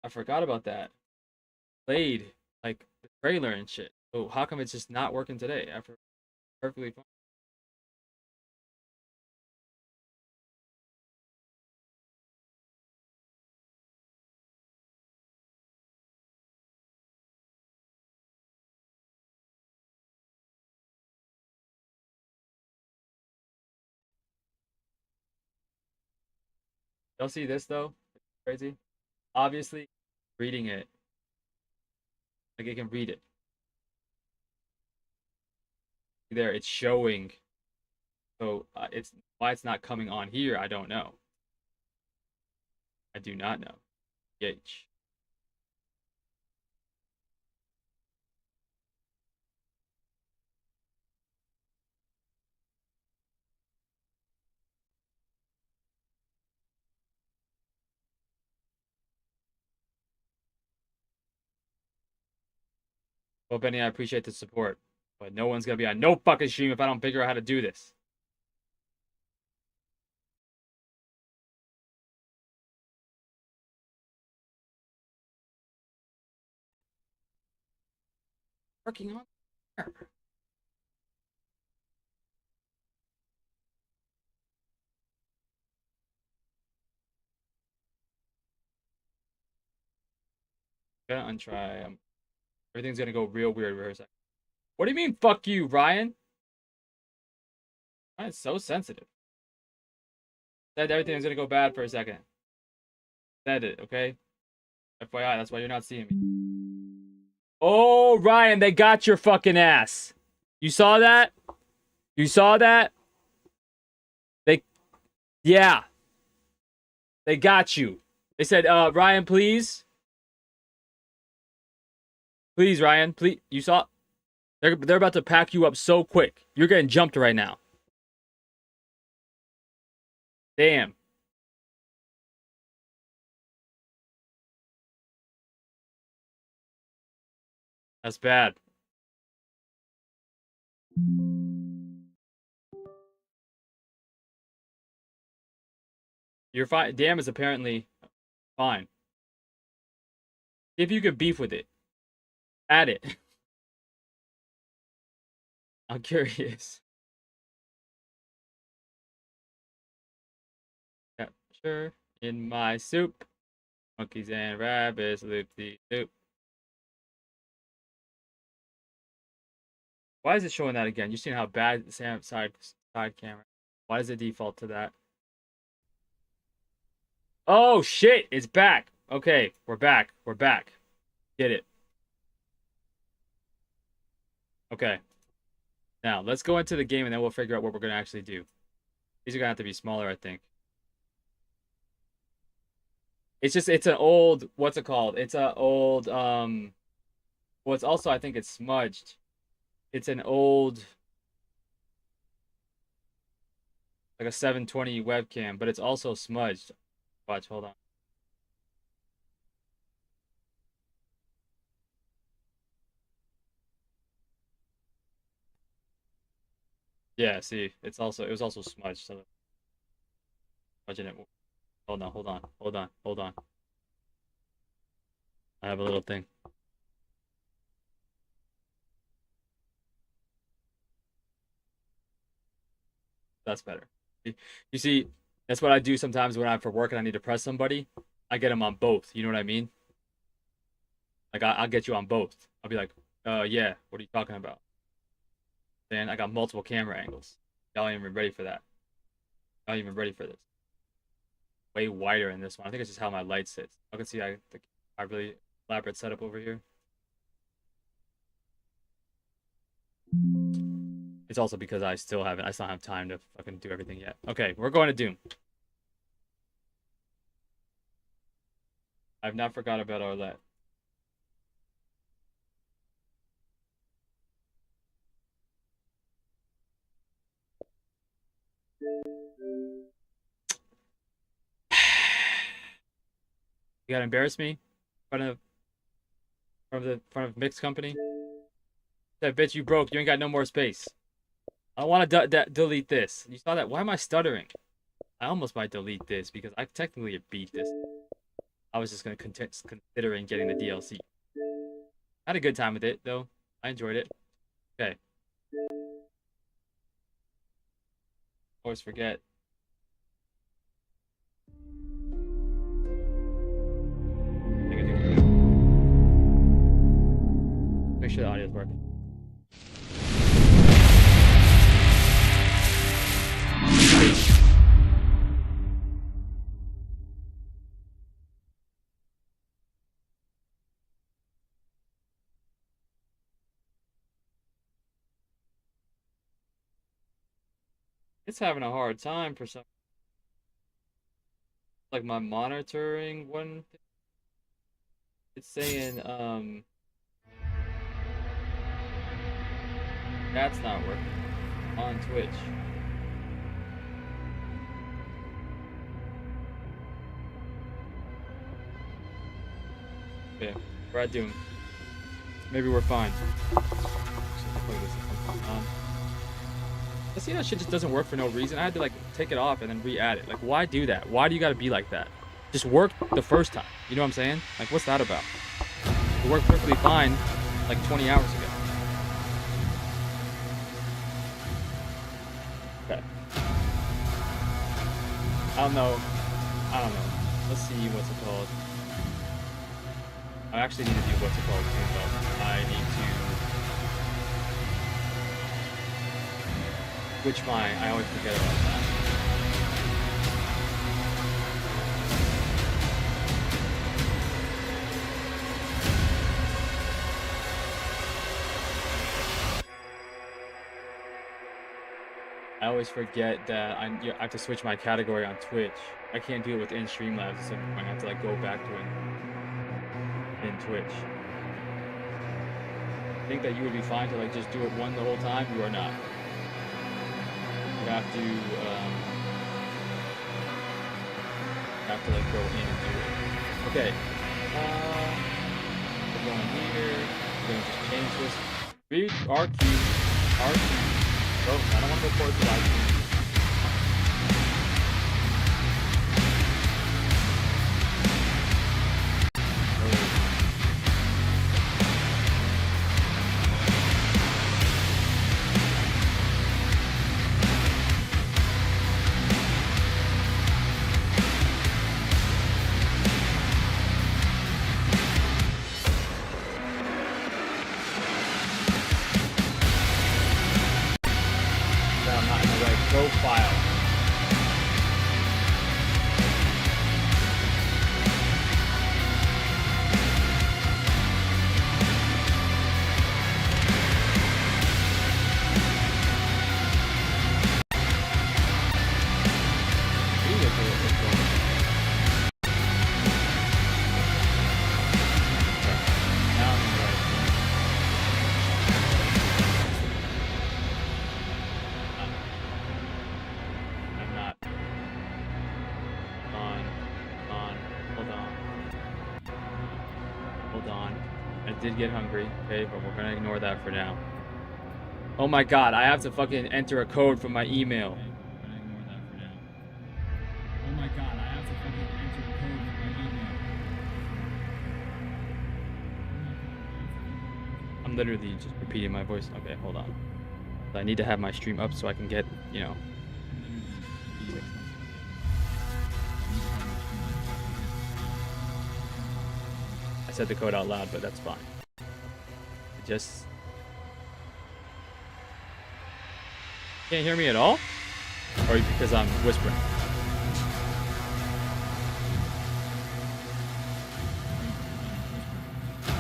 forgot about that. Played like the trailer and shit. So how come it's just not working today after perfectly fine? Y'all see this though? It's crazy. Obviously, reading it. Like it can read it. There, it's showing. So it's why it's not coming on here. I don't know. I do not know. H. Well, Benny, I appreciate the support, but no one's gonna be on no fucking stream if I don't figure out how to do this. Working on. Gonna untry. Everything's gonna go real weird for a second. What do you mean, fuck you, Ryan? Ryan's so sensitive. Said everything's gonna go bad for a second. Said it, okay? FYI, that's why you're not seeing me. Oh, Ryan, they got your fucking ass. You saw that? You saw that? Yeah. They got you. They said, Ryan, please. Please, Ryan, please. You saw? They're about to pack you up so quick. You're getting jumped right now. Damn. That's bad. You're fine. Damn is apparently fine. If you could beef with it, add it. I'm curious. Capture in my soup. Monkeys and rabbits, loop the loop. Why is it showing that again? You've seen how bad the side camera. Why does it default to that? Oh shit, it's back. Okay, we're back. We're back. Get it. Okay. Now, let's go into the game and then we'll figure out what we're going to actually do. These are going to have to be smaller, I think. It's an old, what's it called? It's an old, well, it's also, I think it's smudged. It's an old, like a 720 webcam, but it's also smudged. Watch, hold on. Yeah, see, it was also smudged. So smudging it. Hold on. I have a little thing. That's better. You see, that's what I do sometimes when I'm for work and I need to press somebody. I get them on both. You know what I mean? Like I'll get you on both. I'll be like, yeah, what are you talking about? Then I got multiple camera angles. Y'all ain't even ready for that. Y'all ain't even ready for this. Way wider in this one. I think it's just how my light sits. I can see I really elaborate setup over here. It's also because I still don't have time to fucking do everything yet. Okay, we're going to Doom. I've not forgot about Arlette. You gotta embarrass me in front of mixed company. That bitch, you broke. You ain't got no more space. I want to delete this. You saw that? Why am I stuttering? I almost might delete this because I technically beat this. I was just considering getting the DLC. I had a good time with it though. I enjoyed it. Okay. Always forget. Make sure the audio is working. It's having a hard time for some. Like my monitoring one. It's saying that's not working on Twitch. Okay, we're at Doom. Maybe we're fine. See, that shit just doesn't work for no reason. I had to like take it off and then re-add it. Like, why do that? Why do you gotta be like that? Just work the first time. You know what I'm saying? Like, what's that about? It worked perfectly fine like 20 hours ago. Okay. I don't know. Let's see what's it called. I actually need to do what's it called too, though. I need to switch my. I always forget about that. I always forget that I have to switch my category on Twitch. I can't do it within Streamlabs, so I have to like go back to it in Twitch. I think that you would be fine to like just do it one the whole time. You are not. You have to like go in and do it. Okay. We're going here. We're gonna just change this. Read RQ. Oh, I don't want to record the live stream. I'm not in the right profile. Now I'm in the right. I'm not. Hold on. I did get hungry, okay, but we're gonna ignore that for now. Oh my god, I have to fucking enter a code from my email. Okay, we're gonna ignore that for now. Oh my god, I have to fucking enter a code from my email. I'm literally just repeating my voice. Okay, hold on. I need to have my stream up so I can get, you know. I said the code out loud, but that's fine. Just can't hear me at all? Or because I'm whispering?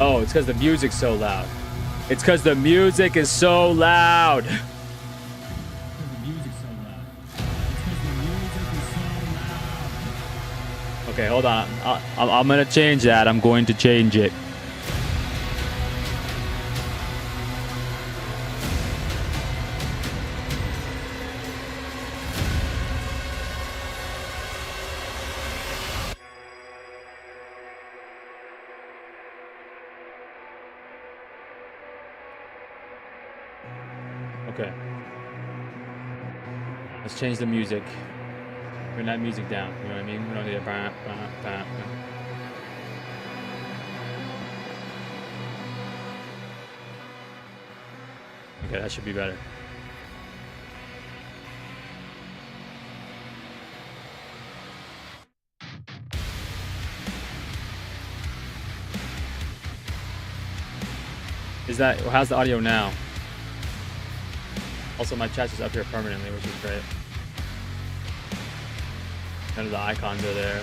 Oh, it's because the music's so loud. It's because the music is so loud. Okay, hold on. I'm gonna change that. I'm going to change it. Okay. Let's change the music. Turn that music down. You know what I mean? We don't need a bah, bah, bah, bah. Okay, that should be better. Is that, how's the audio now? Also, my chat is up here permanently, which is great. None of the icons are there.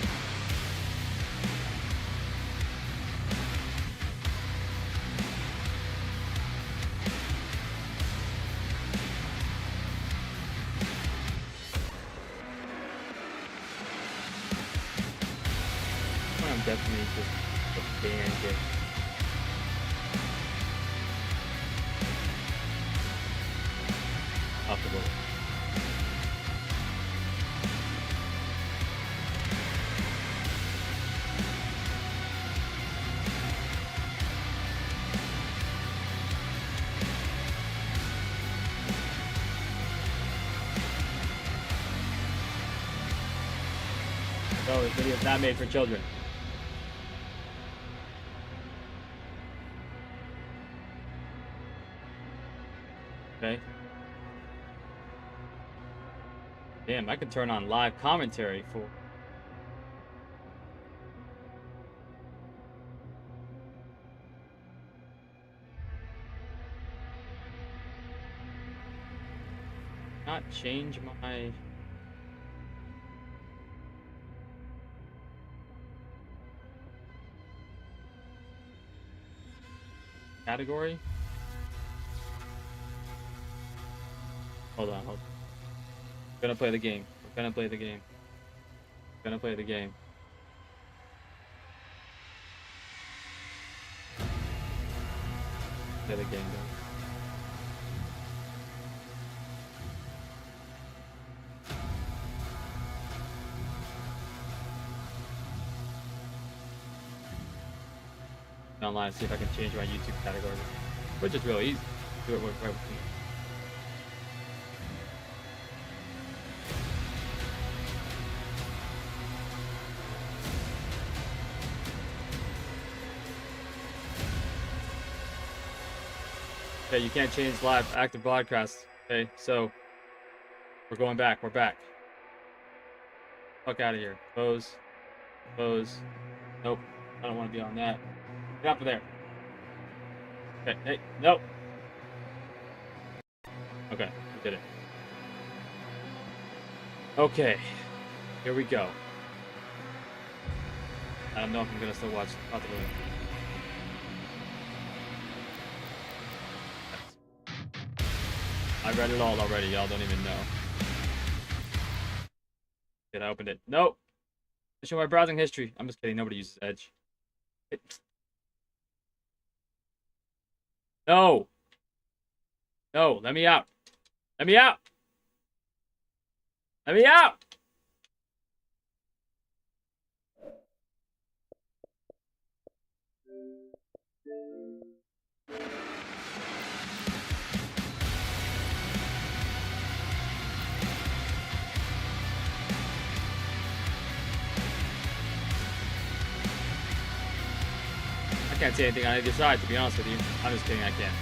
I'm definitely just a bandit. Off the boat. Oh, this video is not made for children. Okay. Damn, I could turn on live commentary for... not change my category? Hold on. We're gonna play the game. We're gonna play the game. We're gonna play the game. Play the game, guys. Online, see if I can change my YouTube category, which is really easy. Do it right with me. Okay, you can't change live active broadcasts. Okay, so we're going back. We're back. Fuck out of here. Close. Close. Nope. I don't want to be on that. Get up there. Okay, hey, nope. Okay, we did it. Okay, here we go. I don't know if I'm gonna still watch Out the Balloon. I read it all already, y'all don't even know. Did I opened it? Nope. Show my browsing history. I'm just kidding, nobody uses Edge. No. No, let me out. Let me out. Let me out. I can't say anything on either side, to be honest with you. I'm just kidding, I can't.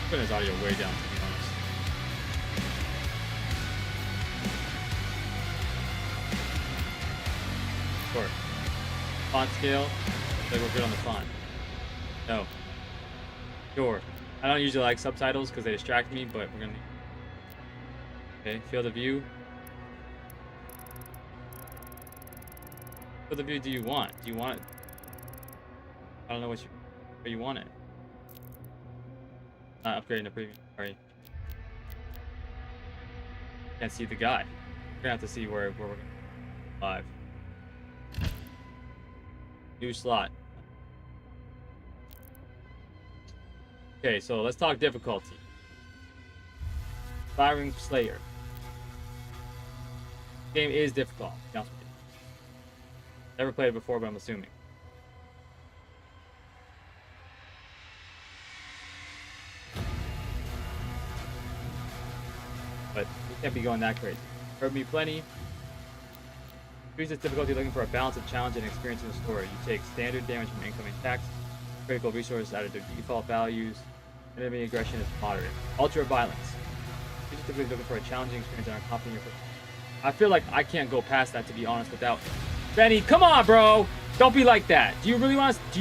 Put his audio way down, to be honest. Sure. Font scale. Like we're good on the font. No. Sure. I don't usually like subtitles because they distract me, but we're gonna. Okay, field of view. What view do you want? Do you want it? I don't know where you want it. Not upgrading the preview. Sorry. Can't see the guy. We're gonna have to see where we're going. Live. New slot. Okay, so let's talk difficulty. Firing Slayer. Game is difficult. To be honest with you. Never played it before, but I'm assuming. But we can't be going that crazy. Heard me plenty. Increase its difficulty looking for a balance of challenge and experience in the story. You take standard damage from incoming attacks. Critical resources added to default values. Enemy aggression is moderate. Ultra violence. Increase its difficulty looking for a challenging experience and are confident in your. I feel like I can't go past that, to be honest, without. Benny, come on, bro! Don't be like that. Do you really want to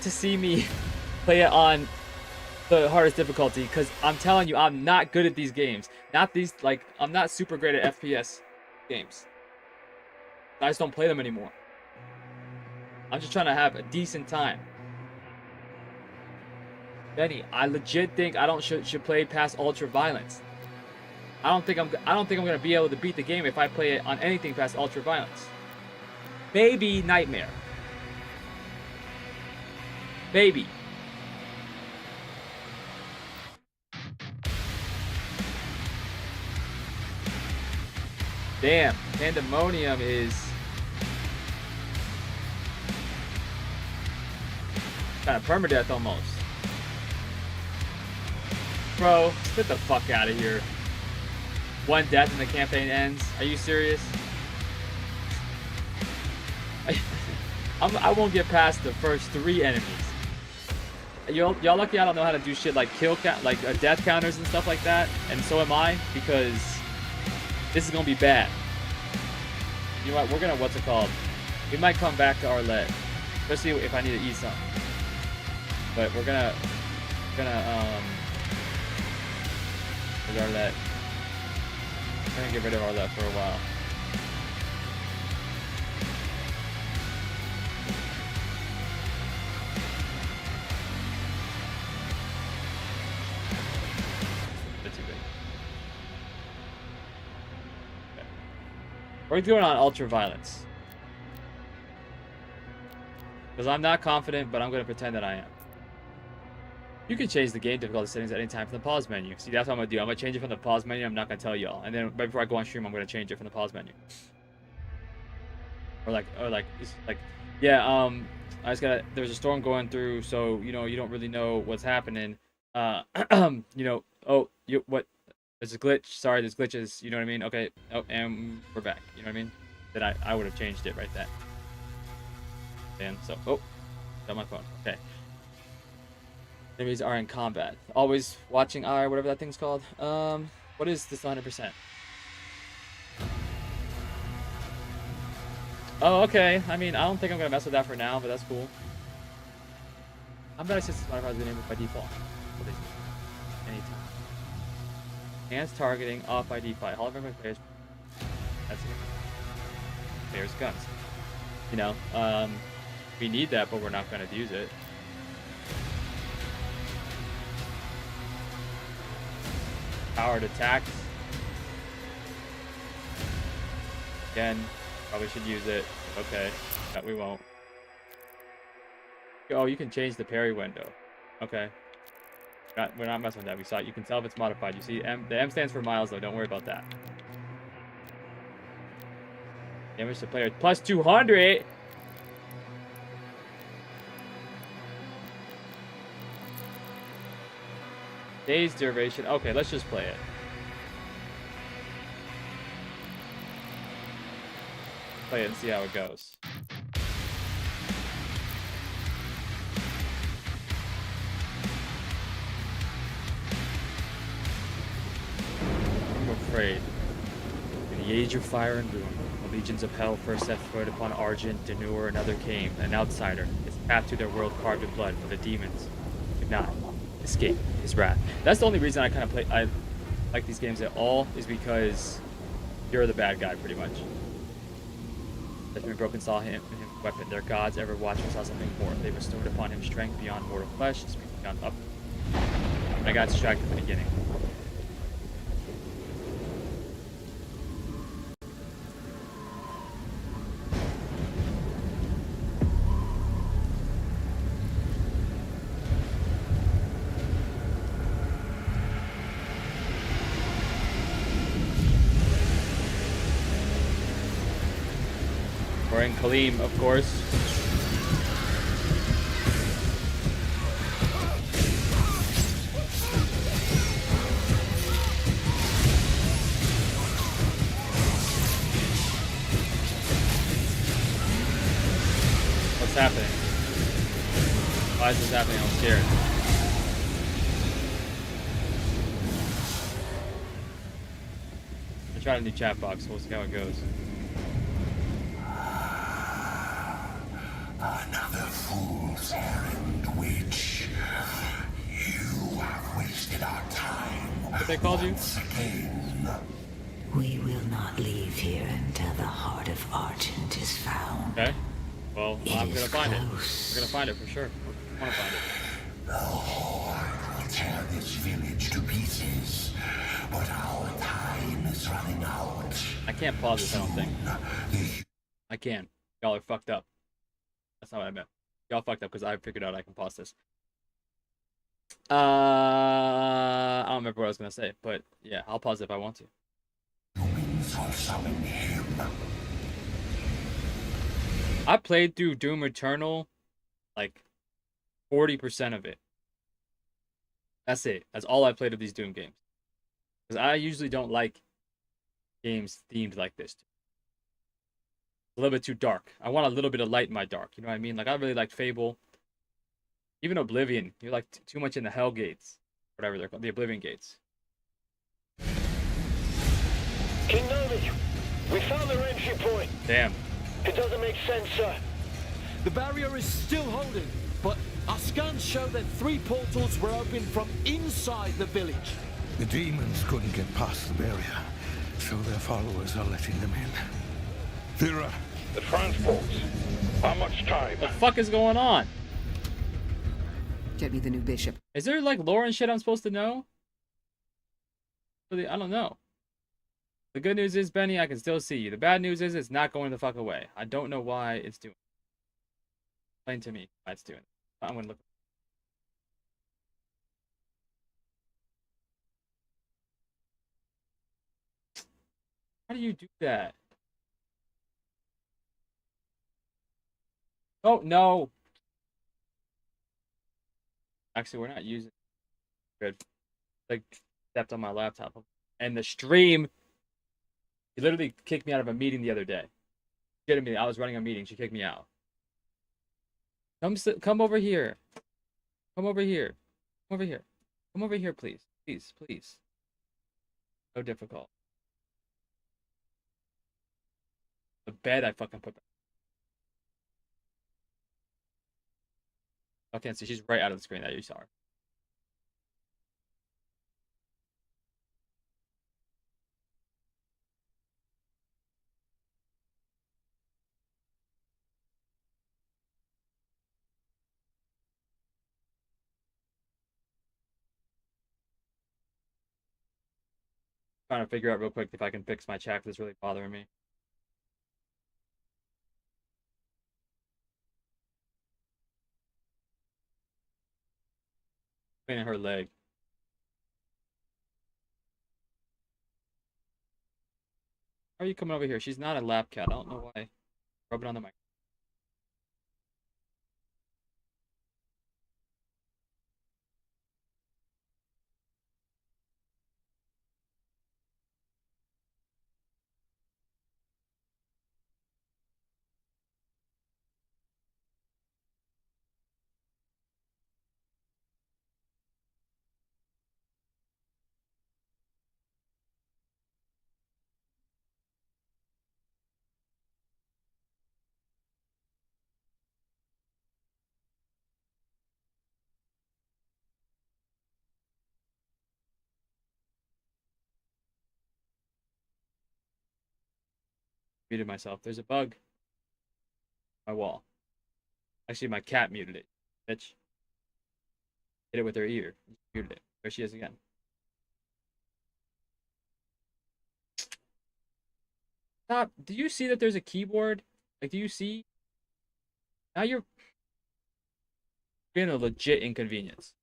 see me play it on the hardest difficulty? Because I'm telling you, I'm not good at these games. I'm not super great at FPS games. I just don't play them anymore. I'm just trying to have a decent time. Benny, I legit think I don't should play past ultra violence. I don't think I'm gonna be able to beat the game if I play it on anything past ultra violence. Maybe Nightmare. Maybe. Damn, Pandemonium is kind of permadeath almost. Bro, get the fuck out of here. One death and the campaign ends. Are you serious? I won't get past the first 3 enemies. Y'all lucky I don't know how to do shit like kill count, like death counters and stuff like that. And so am I, because this is gonna be bad. You know what? We're gonna We might come back to Arlette. especially if I need to eat something. But we're gonna with Arlette. We're gonna get rid of Arlette for a while. Bit too big. Okay. We're doing on ultraviolence. Because I'm not confident, but I'm gonna pretend that I am. You can change the game difficulty settings at any time from the pause menu. See, that's what I'm gonna do. I'm gonna change it from the pause menu. I'm not gonna tell y'all. And then right before I go on stream, I'm gonna change it from the pause menu. Yeah. I just gotta. There's a storm going through, so you don't really know what's happening. What? There's a glitch. Sorry, there's glitches. You know what I mean? Okay. Oh, and we're back. You know what I mean? Then I would have changed it right then. And so, got my phone. Okay. Enemies are in combat. Always watching eye, whatever that thing's called. What is this 100%? Oh, okay. I mean, I don't think I'm gonna mess with that for now, but that's cool. I'm gonna assist modifiers enabled by default. Anytime. Enhanced targeting off by default. Hologram players. That's it. Players guns. We need that, but we're not gonna use it. Powered attacks. Again, probably should use it. Okay, but we won't. Oh, you can change the parry window. Okay. We're not messing with that. We saw it. You can tell if it's modified. You see, the M stands for miles, though. Don't worry about that. Damage to player plus 200. Days duration. Okay, let's just play it. Play it and see how it goes. I'm afraid. In the age of fire and ruin, the legions of hell first set foot upon Argent, Denur, and other came, an outsider, his path to their world carved in blood, for the demons could not escape his wrath. That's the only reason I like these games at all, is because you're the bad guy, pretty much. Judgment broken saw him weapon. Their gods ever watched and saw something more. They bestowed upon him strength beyond mortal flesh, speaking beyond up. I got distracted at the beginning. And Kaleem, of course. What's happening? Why is this happening? I'm scared. I tried a new chat box. We'll see how it goes. Another fool's errand, witch. You have wasted our time. What they called you? Again. We will not leave here until the heart of Argent is found. Okay. Well, I'm gonna find it. We're gonna find it for sure. I wanna find it. The Horde will tear this village to pieces, but our time is running out. I can't pause this, I don't think. I can. Y'all are fucked up. That's not what I meant. Y'all fucked up because I figured out I can pause this. I don't remember what I was gonna say, but yeah, I'll pause it if I want to. Humans will summon him. I played through Doom Eternal, like 40% of it. That's it. That's all I played of these Doom games. Because I usually don't like games themed like this. A little bit too dark. I want a little bit of light in my dark. You know what I mean? Like, I really liked Fable. Even Oblivion. You're like too much in the Hell Gates. Whatever they're called. The Oblivion Gates. King Nami, we found their entry point. Damn. It doesn't make sense, sir. The barrier is still holding, but our scans show that 3 portals were opened from inside the village. The demons couldn't get past the barrier, so their followers are letting them in. Thera, The transports. How much time? The fuck is going on? Get me the new bishop. Is there like lore and shit I'm supposed to know? Really, I don't know. The good news is, Benny, I can still see you. The bad news is it's not going the fuck away. I don't know why it's doing it. Explain to me why it's doing it. I'm gonna look. How do you do that? Oh, no. Actually, we're not using it. Good. Like, stepped on my laptop. And the stream, he literally kicked me out of a meeting the other day. Kidding me? I was running a meeting. She kicked me out. Come over here. Come over here. Come over here. Come over here, please. Please, please. So difficult. The bed I fucking put back. I can't see. She's right out of the screen that you saw her. Trying to figure out real quick if I can fix my chat that's really bothering me. Cleaning her leg. How are you coming over here? She's not a lap cat. I don't know why. Rub it on the mic. Muted myself. There's a bug. My wall. Actually, my cat muted it. Bitch. Hit it with her ear. Muted it. There she is again. Stop. Do you see that there's a keyboard? Like, do you see? Now you're being a legit inconvenience.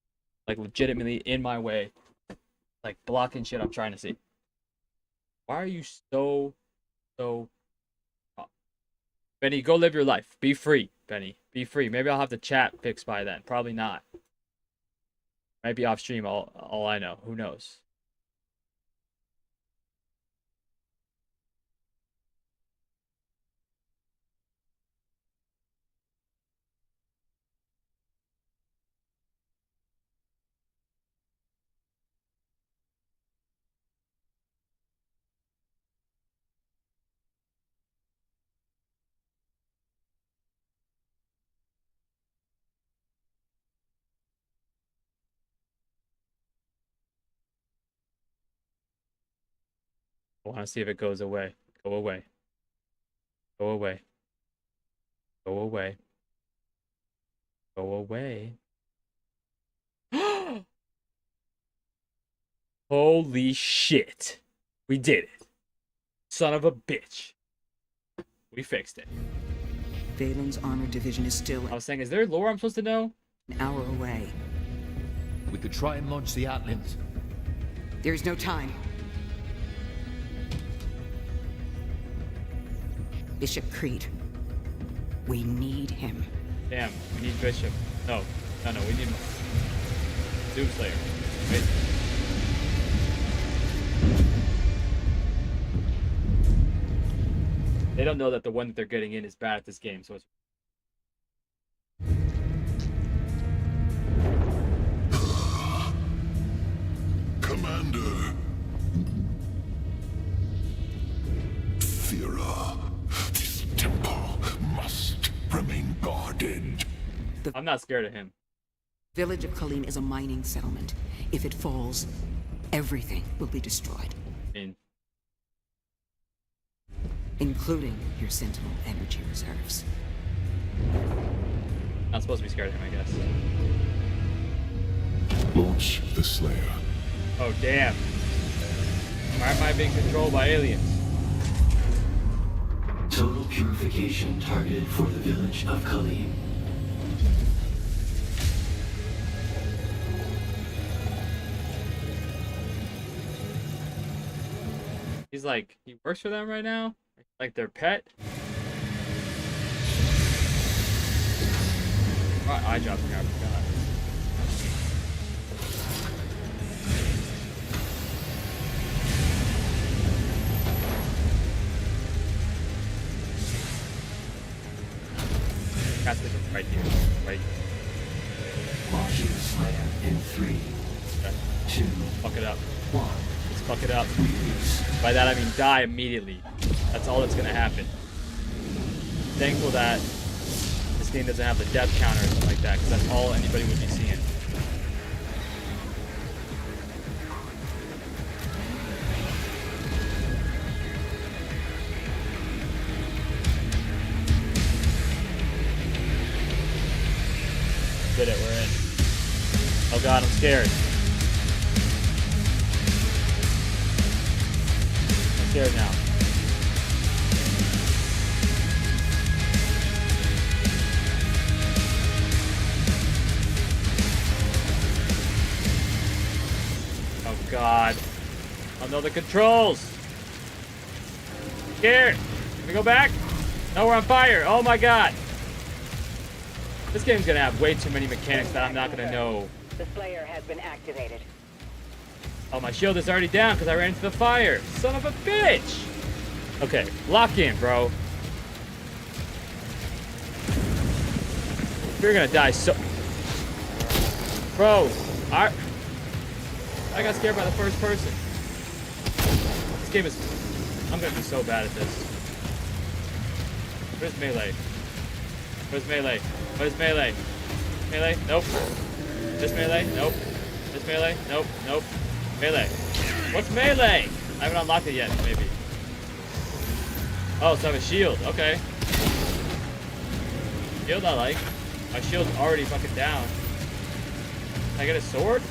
Like, legitimately in my way. Like, blocking shit I'm trying to see. Why are you so... Benny, go live your life. Be free, Benny. Be free. Maybe I'll have the chat fixed by then. Probably not. Might be off stream, all I know. Who knows? I want to see if it goes away. Go away. Go away. Go away. Go away. Holy shit. We did it. Son of a bitch. We fixed it. Valen's armored division is still I was saying, is there lore I'm supposed to know? an hour away. We could try and launch the Atlands. There's no time. Bishop Creed. We need him. Damn, we need Bishop. No, we need Doomslayer. Wait. They don't know that the one that they're getting in is bad at this game, so it's... Commander. Thera, this temple must remain guarded. hardened. I'm not scared of him. Village of Kalim is a mining settlement. If it falls, everything will be destroyed. I mean, including your Sentinel energy reserves. not supposed to be scared of him, I guess. Launch the Slayer. Oh, damn. Why am I being controlled by aliens? Total purification targeted for the village of Kalim. He's like, he works for them right now? Like their pet? My eye dropped here, I forgot. That's right here. Right here. Launching the Slayer in 3, Okay. 2, Fuck it up. 1. Let's fuck it up. Release. By that I mean die immediately. That's all that's gonna happen. Thankful that this game doesn't have the death counter or something like that, because that's all anybody would be seeing. Did it, we're in. Oh god, I'm scared. I'm scared now. Oh god. I know the controls. Scared. Can we go back? No, we're on fire. Oh my god. This game's gonna have way too many mechanics that I'm not gonna know. The Slayer has been activated. Oh, my shield is already down because I ran into the fire. Son of a bitch! Okay, lock in, bro. You're gonna die so... Bro, I got scared by the first person. This game is... I'm gonna be so bad at this. Where's melee? Where's melee? Where's melee? Melee? Nope. This melee? Nope. This melee? Nope. Nope. Melee. What's melee? I haven't unlocked it yet, maybe. Oh, so I have a shield. Okay. Shield I like. My shield's already fucking down. Can I get a sword?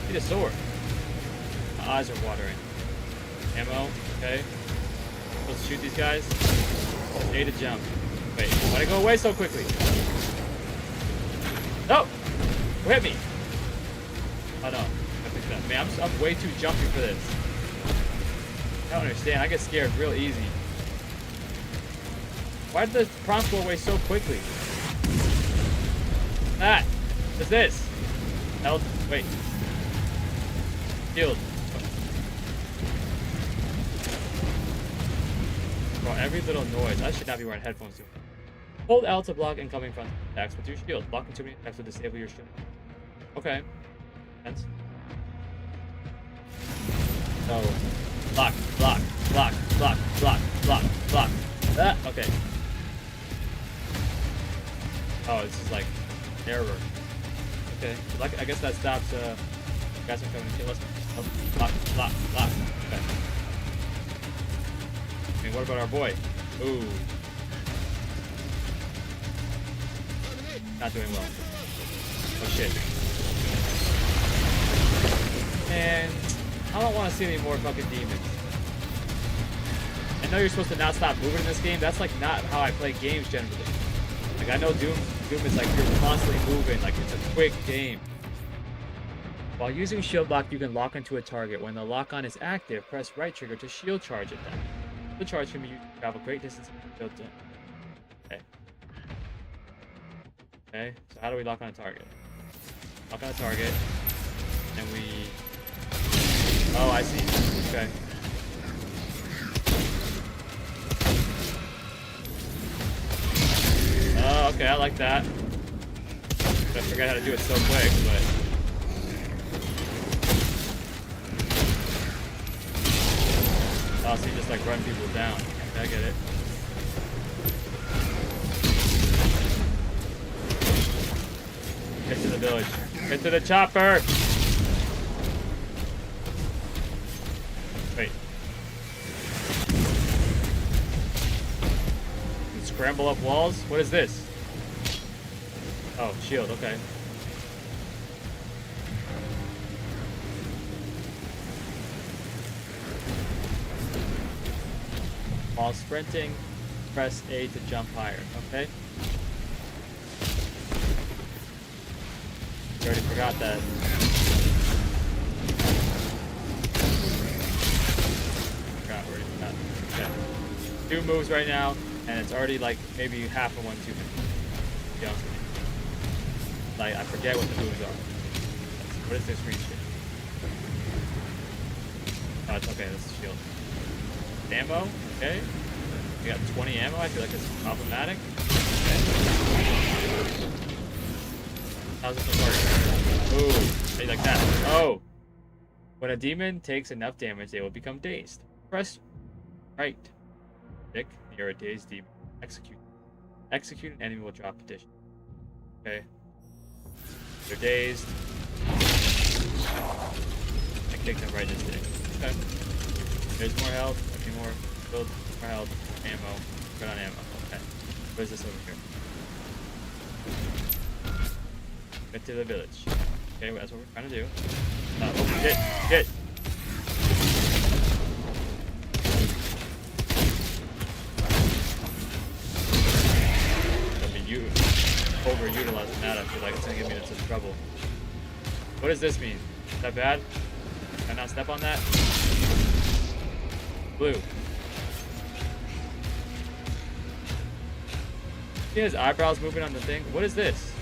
I need a sword. My eyes are watering. Ammo. Okay. Let's shoot these guys. A to jump. Wait, why'd I go away so quickly? No! Who hit me? Oh no. I picked it up. Man, I'm way too jumpy for this. I don't understand. I get scared real easy. Why did the prompts go away so quickly? That. What's this? Health. Wait. Shield. Bro, every little noise. I should not be wearing headphones too. Hold L to block incoming front attacks with your shield. Blocking too many attacks will disable your shield. Okay. Sense. So, block, block, block, block, block, block, block. Ah, okay. Oh, it's just like error. Okay. Like, I guess that stops guys from coming to kill us. Oh, block, block, block. Okay. I mean, what about our boy? Ooh. Not doing well. Oh shit. And I don't want to see any more fucking demons. I know you're supposed to not stop moving in this game. That's like not how I play games generally. Like I know Doom is like you're constantly moving. Like it's a quick game. While using shield lock, you can lock onto a target. When the lock-on is active, press right trigger to shield charge it then. The charge can be used to travel great distances with shield. Okay. Okay, so how do we lock on a target? Lock on a target, and we... Oh, I see. Okay. Oh, okay, I like that. I forgot how to do it so quick, but... Oh, so you just like run people down. Okay, I get it. the village. Get to the chopper! Wait. Scramble up walls? What is this? Oh, shield, okay. While sprinting, press A to jump higher, okay? I already forgot that. Okay. 2 moves right now, and it's already like maybe half of 1 too many. To be honest with you. Like, I forget what the moves are. What is this green shit? Oh, it's okay, this is shield. Ammo, okay. We got 20 ammo, I feel like it's problematic. Okay. How's this work? Ooh, how you like that? Oh! When a demon takes enough damage, they will become dazed. Press right. Stick near a dazed demon. Execute. Execute an enemy will drop addition. Okay. They're dazed. I kicked them right in the stick. Okay. There's more health. Okay, more. Build more health. Ammo. Put on ammo. Okay. What is this over here? Get to the village. Okay, well, that's what we're trying to do. Get! Overutilizing that, I feel like it's gonna get me into some trouble. What does this mean? Is that bad? Can I not step on that? Blue. See his eyebrows moving on the thing? What is this?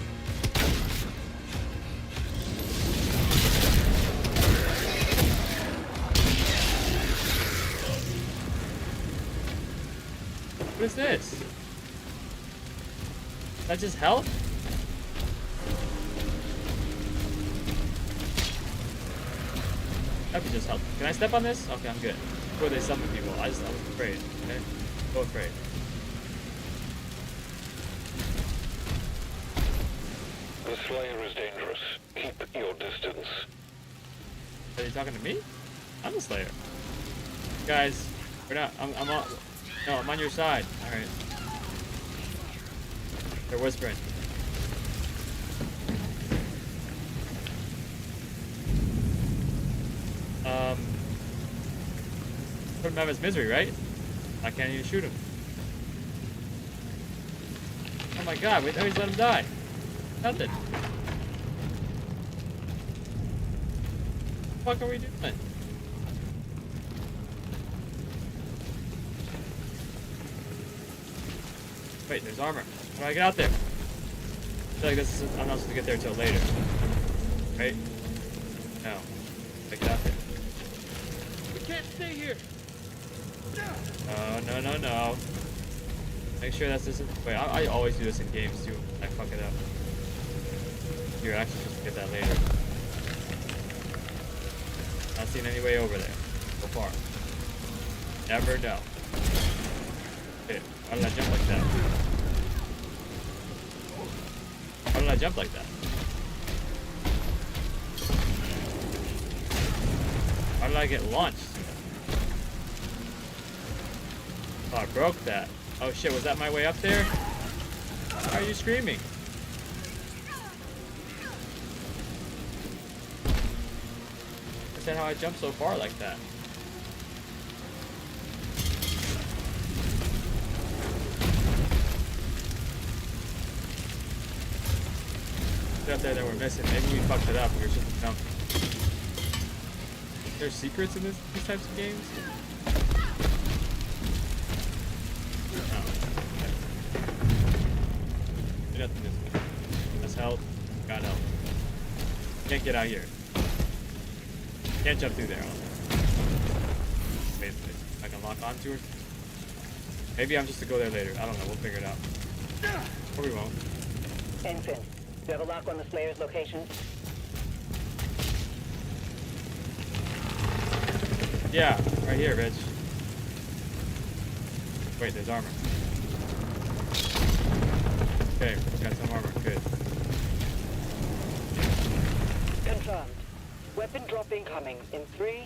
What is this? Is that just health? That'd be just health. Can I step on this? Okay, I'm good. Before they summon people, I was afraid. Okay? So afraid. The Slayer is dangerous. Keep your distance. Are you talking to me? I'm the Slayer. Guys, we're not. I'm on. No, I'm on your side. All right. They're whispering. Put him out of his misery, right? I can't even shoot him. Oh my god, wait, always let him die. Nothing. What the fuck are we doing? Wait, there's armor. How do I get out there? I feel like this is, I'm not supposed to get there until later. Right? No. I get out there. We can't stay here. No. Make sure that's this. Wait, I always do this in games too. I fuck it up. You're actually supposed to get that later. Not seen any way over there so far. Never know. Okay, why did I jump like that? Why did I jump like that? How did I get launched? Oh, I broke that. Oh shit, was that my way up there? Why are you screaming? Is that how I jumped so far like that? Up there that we're missing. Maybe we fucked it up. We were supposed to jump. Is there secrets in these types of games? No. Okay. Nothing this way. That's health. Got health. Can't get out here. Can't jump through there. Wait, I can lock onto her. Maybe I'm just to go there later. I don't know. We'll figure it out. Or we won't. Infant. Do you have a lock on the Slayer's location? Yeah, right here, Rich. Wait, there's armor. Okay, got some armor. Good. confirmed. Weapon drop incoming in 3,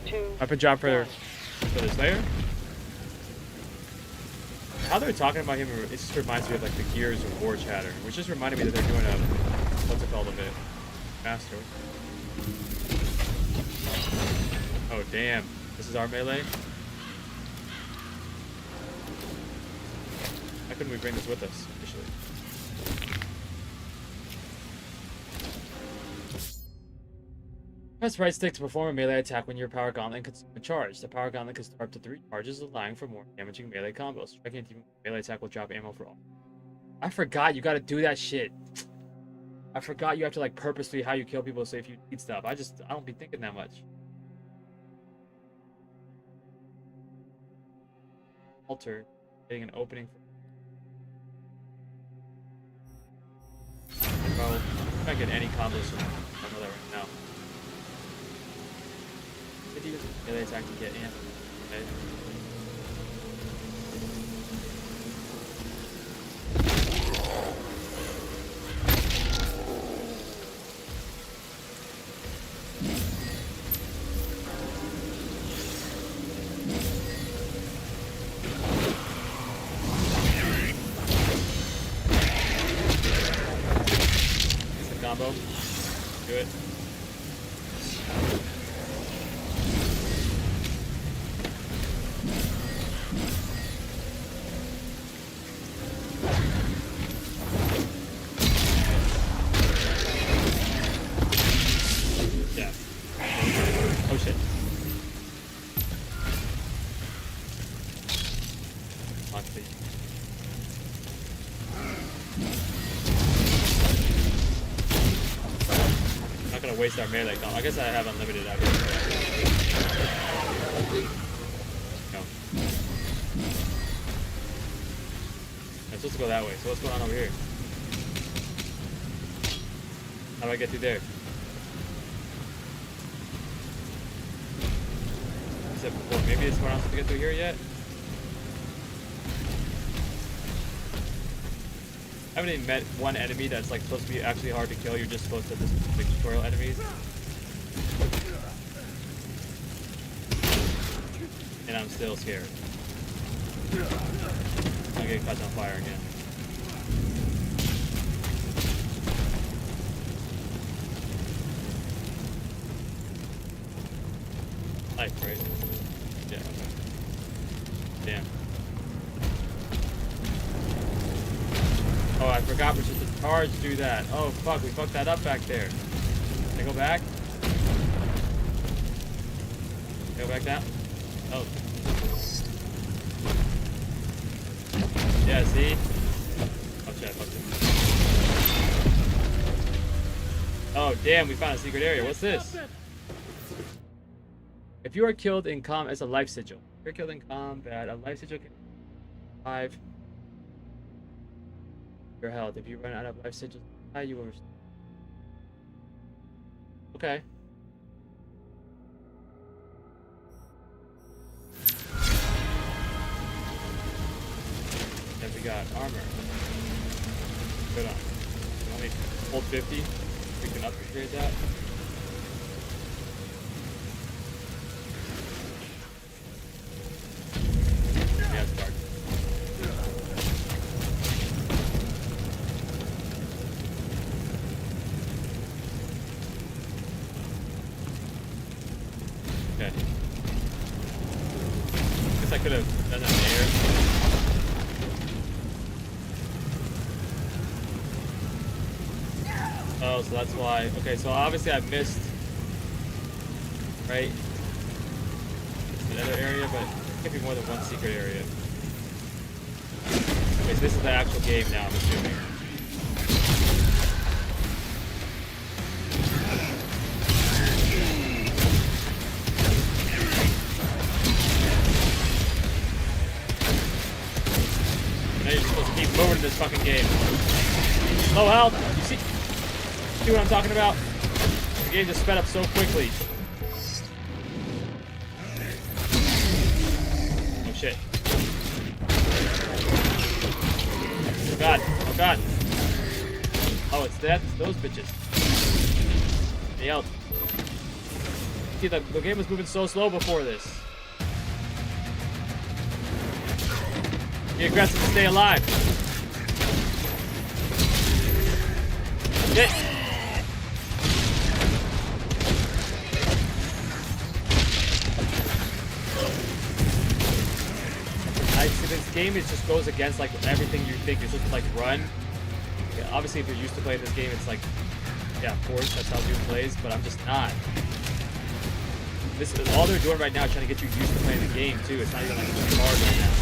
2. Weapon drop for the Slayer. How they're talking about him, it just reminds me of like the Gears of War chatter, which just reminded me that they're doing a what's it called of it faster. Oh damn! This is our melee. Why couldn't we bring this with us initially? Press right stick to perform a melee attack when your power gauntlet consumes a charge. The power gauntlet can store up to 3 charges, allowing for more damaging melee combos. Striking a team with a melee attack will drop ammo for all. I forgot you gotta do that shit. I forgot you have to like purposely how you kill people so if you need stuff. I don't be thinking that much. Alter, getting an opening for bro, I'm not getting any combos from another right now. Did use melee attack to get ammo. Okay. It's a combo. Do it. Oh shit. I'm not gonna waste our melee gun. I guess I have unlimited out here. No. I'm supposed to go that way. So what's going on over here? How do I get through there? Before. Maybe it's not supposed to get through here yet. I haven't even met one enemy that's like supposed to be actually hard to kill. You're just supposed to just like tutorial enemies. And I'm still scared. I'm getting caught on fire again. Life, right? Yeah, okay. Damn. Oh, I forgot we're supposed to charge do that. Oh, fuck, we fucked that up back there. Can I go back? Go back down? Oh. Yeah, see? Oh, shit, I fucked it. Oh, damn, we found a secret area. What's this? If you are killed in combat, it's a life sigil. If you're killed in combat, a life sigil can survive your health. If you run out of life sigils, you will. Okay. Then we got armor. Good on. Only hold 50. We can upgrade that. Yeah, it's dark. Okay. Guess I could have done that in the air. Oh, so that's why. Okay, so obviously I missed, right? Another area, but it could be more than one secret area. Okay, so this is the actual game now, I'm assuming. Now you're supposed to keep moving this fucking game. Low health! You see what I'm talking about? The game just sped up so quickly. Oh shit. Oh god. Oh god. Oh, it's that. It's those bitches. Any help? See, the game was moving so slow before this. Be aggressive to stay alive. Hit. This game just goes against like everything you think. You're supposed to like run. Yeah, obviously, if you're used to playing this game, it's like, yeah, of course, that's how dude plays. But I'm just not. This is all they're doing right now, trying to get you used to playing the game too. It's not even like hard right now.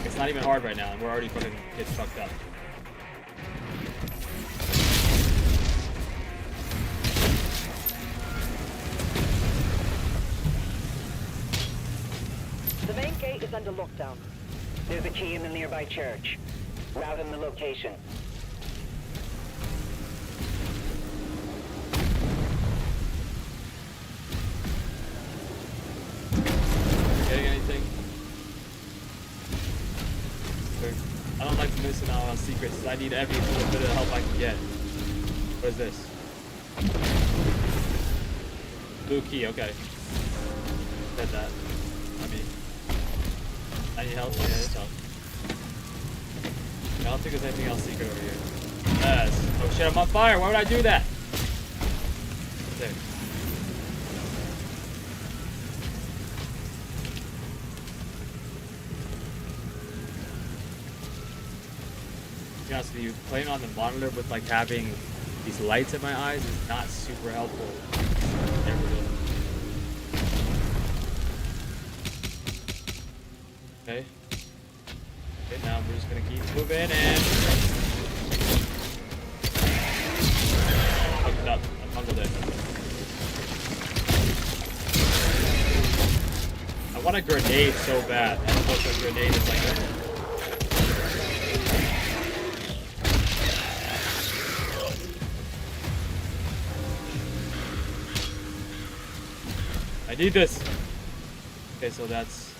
It's not even hard right now, and we're already fucking getting fucked up. The main gate is under lockdown. There's a key in the nearby church. Route in the location. Getting anything? I don't like missing out on secrets. I need every little bit of help I can get. What is this? Blue key, okay. Said that. I need help. Yeah, there's help. I don't think there's anything else secret over here. Yes. Oh shit, I'm on fire. Why would I do that? There. To be honest with you, playing on the monitor with like having these lights in my eyes is not super helpful. There we go. Okay. Okay, now we're just gonna keep moving and fucked it up. I bungled it. I want a grenade so bad. I don't know if a grenade is like that. I need this. Okay, so that's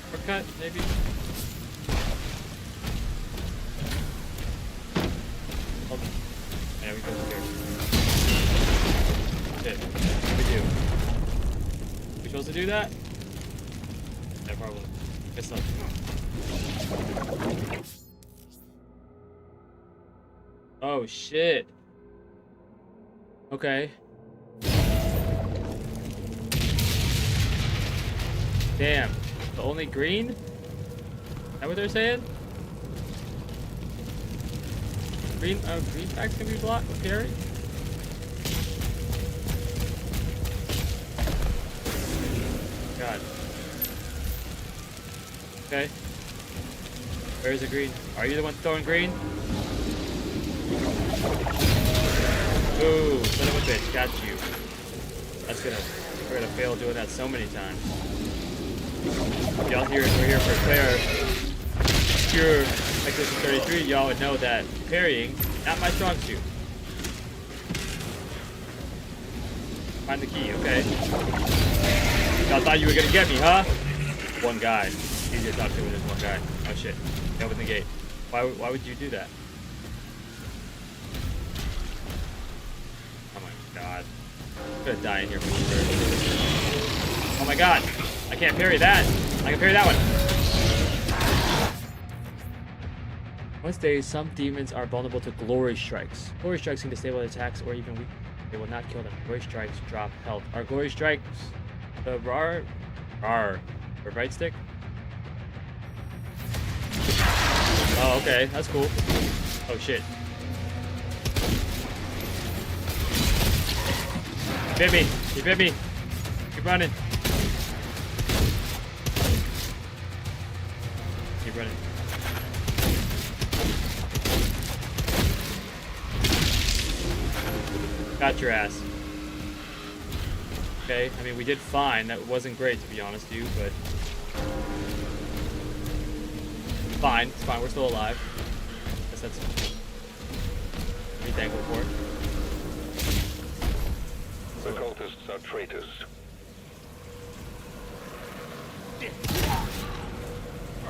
shortcut, maybe? Hold on. Yeah, we go here. Shit. What do we do? We supposed to do that? Yeah, probably. Guess not. Oh, shit. Okay. Damn. The only green? Is that what they're saying? Green packs can be blocked with parry? God. Okay. Where's the green? Are you the one throwing green? Ooh, son of a bitch, got you. We're gonna fail doing that so many times. Y'all here, we're here for Claire. Pure Xbox 33, y'all would know that parrying, not my strong suit. Find the key, okay. Y'all thought you were gonna get me, huh? One guy. Easier to talk to when there's one guy. Oh shit. Open the gate. Why would you do that? Oh my god. I'm gonna die in here for sure. Oh my god. I can't parry that. I can parry that one. Most days, some demons are vulnerable to glory strikes. Glory strikes can disable attacks or even weaken. They will not kill them. Glory strikes drop health. Are glory strikes the rar? The right stick? Oh, okay. That's cool. Oh, shit. You bit me. You bit me. Keep running. Keep running. Got your ass. Okay, I mean, we did fine. That wasn't great, to be honest with you, but... Fine, it's fine. We're still alive. I guess that's... Be thankful for it. The cultists are traitors.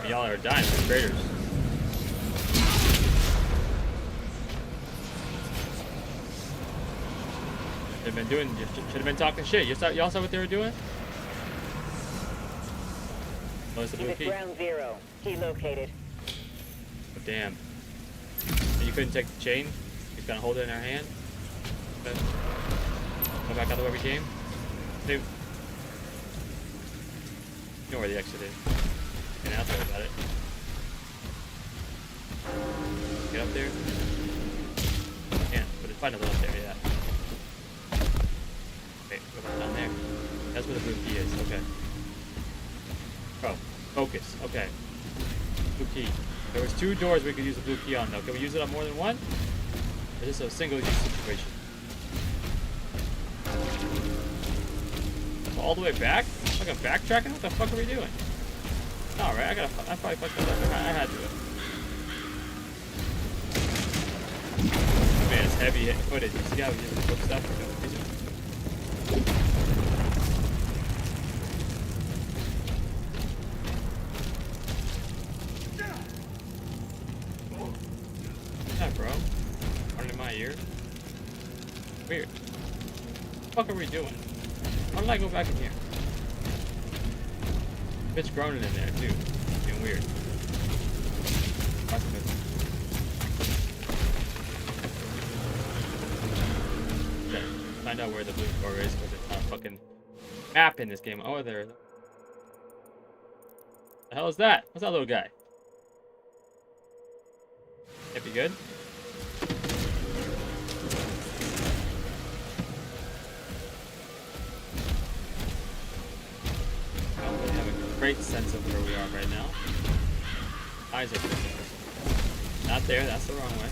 Y'all are dying. They're traitors. Should have been doing. You should have been talking shit. Y'all saw what they were doing? Oh, it's the blue Unit key. ground zero. Key located. Oh, damn. And you couldn't take the chain? He's gonna hold it in our hand? Okay. Go back out the way we came? Dude. You know where the exit is. And I'll worry about it. Get up there. Yeah, but it's fine to look up there, yeah. Okay, go back down there. That's where the blue key is, okay. Bro, focus, okay. Blue key. There was 2 doors we could use the blue key on though. Can we use it on more than one? Or is this a single use situation? All the way back? Fucking backtracking? What the fuck are we doing? Alright, I probably fucked that up. I had to do it. Man, it's heavy hitting footage. You see how we just put stuff? Yeah, bro. Running in my ear. Weird. What the fuck are we doing? How did I go back in here? Bitch groaning in there too. Being weird. That's good. Okay. Find out where the blue door is because it's not a fucking map in this game. Oh, there. The hell is that? What's that little guy? Can't be good. I don't really have a great sense of where we are right now. Eyes are not there. That's the wrong way.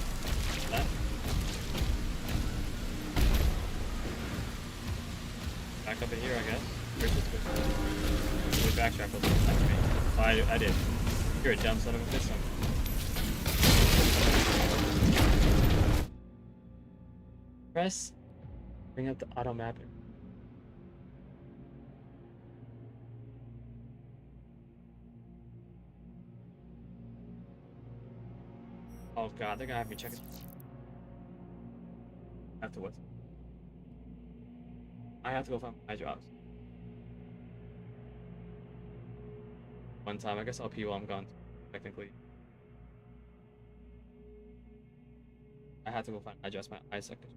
That. Back up in here, I guess. Where's this good? We backtrack a little bit. That's me. Oh, I did. You're a dumb son of a bitch. Press. Bring up the auto mapper. Oh god, they're gonna have me check it. After what? I have to go find my jobs. One time, I guess I'll pee while I'm gone. Technically. I have to go find adjust my eye sector.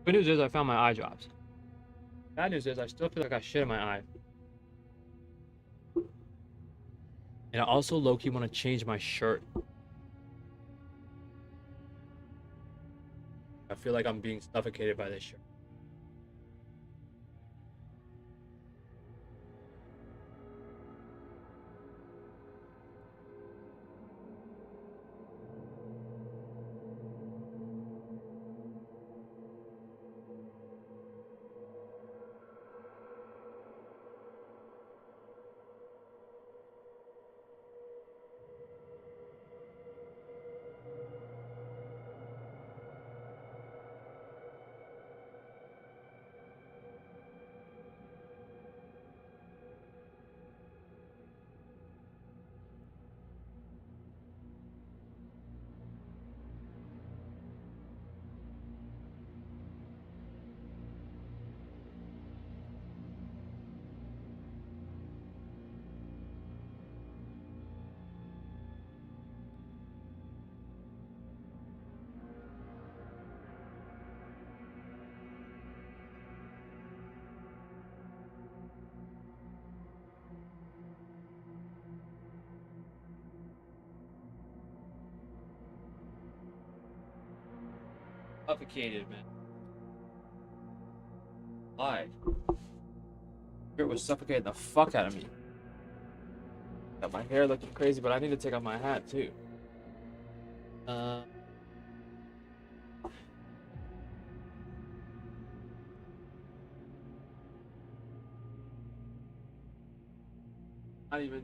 Good news is I found my eye drops. Bad news is I still feel like I shit in my eye. And I also low-key want to change my shirt. I feel like I'm being suffocated by this shirt. Suffocated, man. Why? It was suffocating the fuck out of me. Got my hair looking crazy, but I need to take off my hat too. Not even.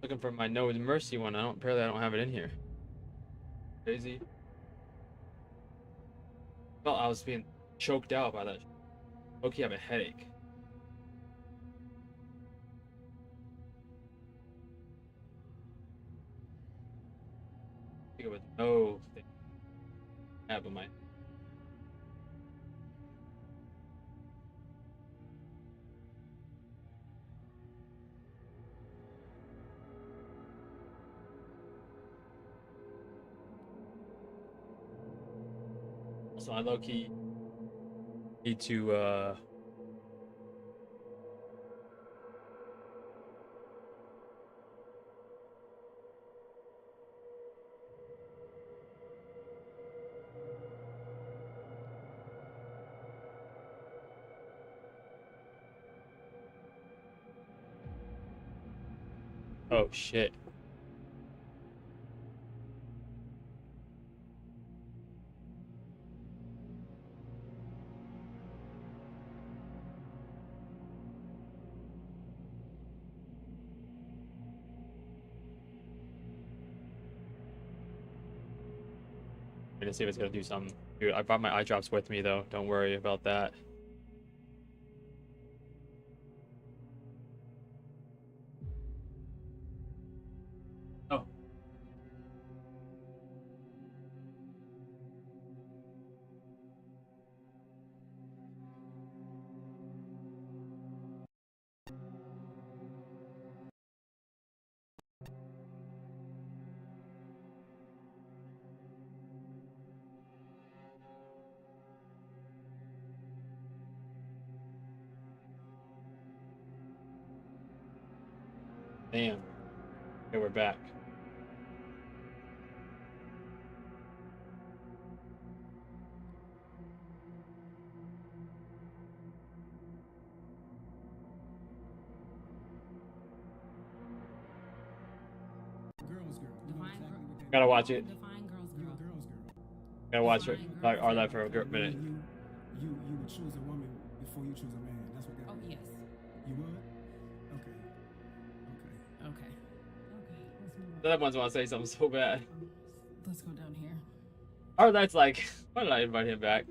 Looking for my No Mercy one. Apparently I don't have it in here. Crazy. Well, I was being choked out by that. Okay, I have a headache. I think it was no thing. Yeah, but my. So I low-key need to oh shit. Gonna see if it's gonna do something. Dude, I brought my eye drops with me though. Don't worry about that. Oh. Damn. Okay, we're back. Gotta watch it. Gotta watch it. Like our life for a good minute. You would choose a woman before you choose a man. That's what that means. Yes. You would? Okay. The other ones want to say something so bad. Let's go down here. Our life's like, why did I invite him back?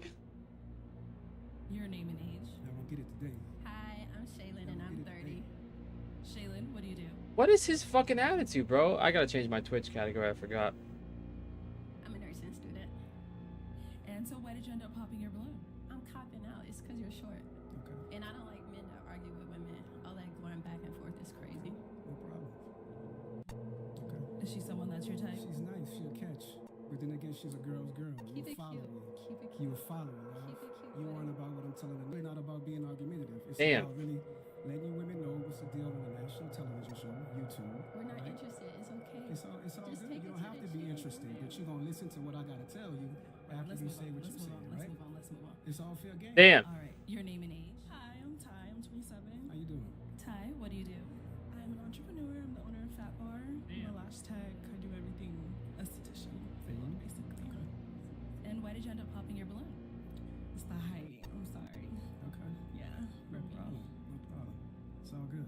Your name and age. I won't get it today. Hi, I'm Shaylin and I'm 30. Shaylin, what do you do? What is his fucking attitude, bro? I gotta change my Twitch category. I forgot. And so why did you end up popping your balloon? I'm copping out. It's because you're short. Okay. And I don't like men that argue with women. All that going back and forth is crazy. No problem. Okay. Is she someone that's your type? She's nice. She'll catch. But then again, she's a girl's girl. Keep You it follow cute. me. Keep it You cute. follow me. Right? Keep it cute. You weren't about what I'm telling them. It's not about being argumentative. It's Damn. about really letting you women know what's the deal on the national television show, YouTube. We're not right? interested. It's okay. It's all Just good. take You it don't to have the to be chin. interested, but you're going to listen to what I got to tell you after you say what you say, right? Let's move on. It's all fair game. Damn. All right. Your name and age. Hi, I'm Ty. I'm 27. How you doing? Ty, what do you do? I'm an entrepreneur. I'm the owner of Fat Bar. I'm a lash tech. I do everything esthetician, basically. And why did you end up popping your balloon? It's the height. I'm sorry. Okay. Yeah. No problem. No problem. It's all good.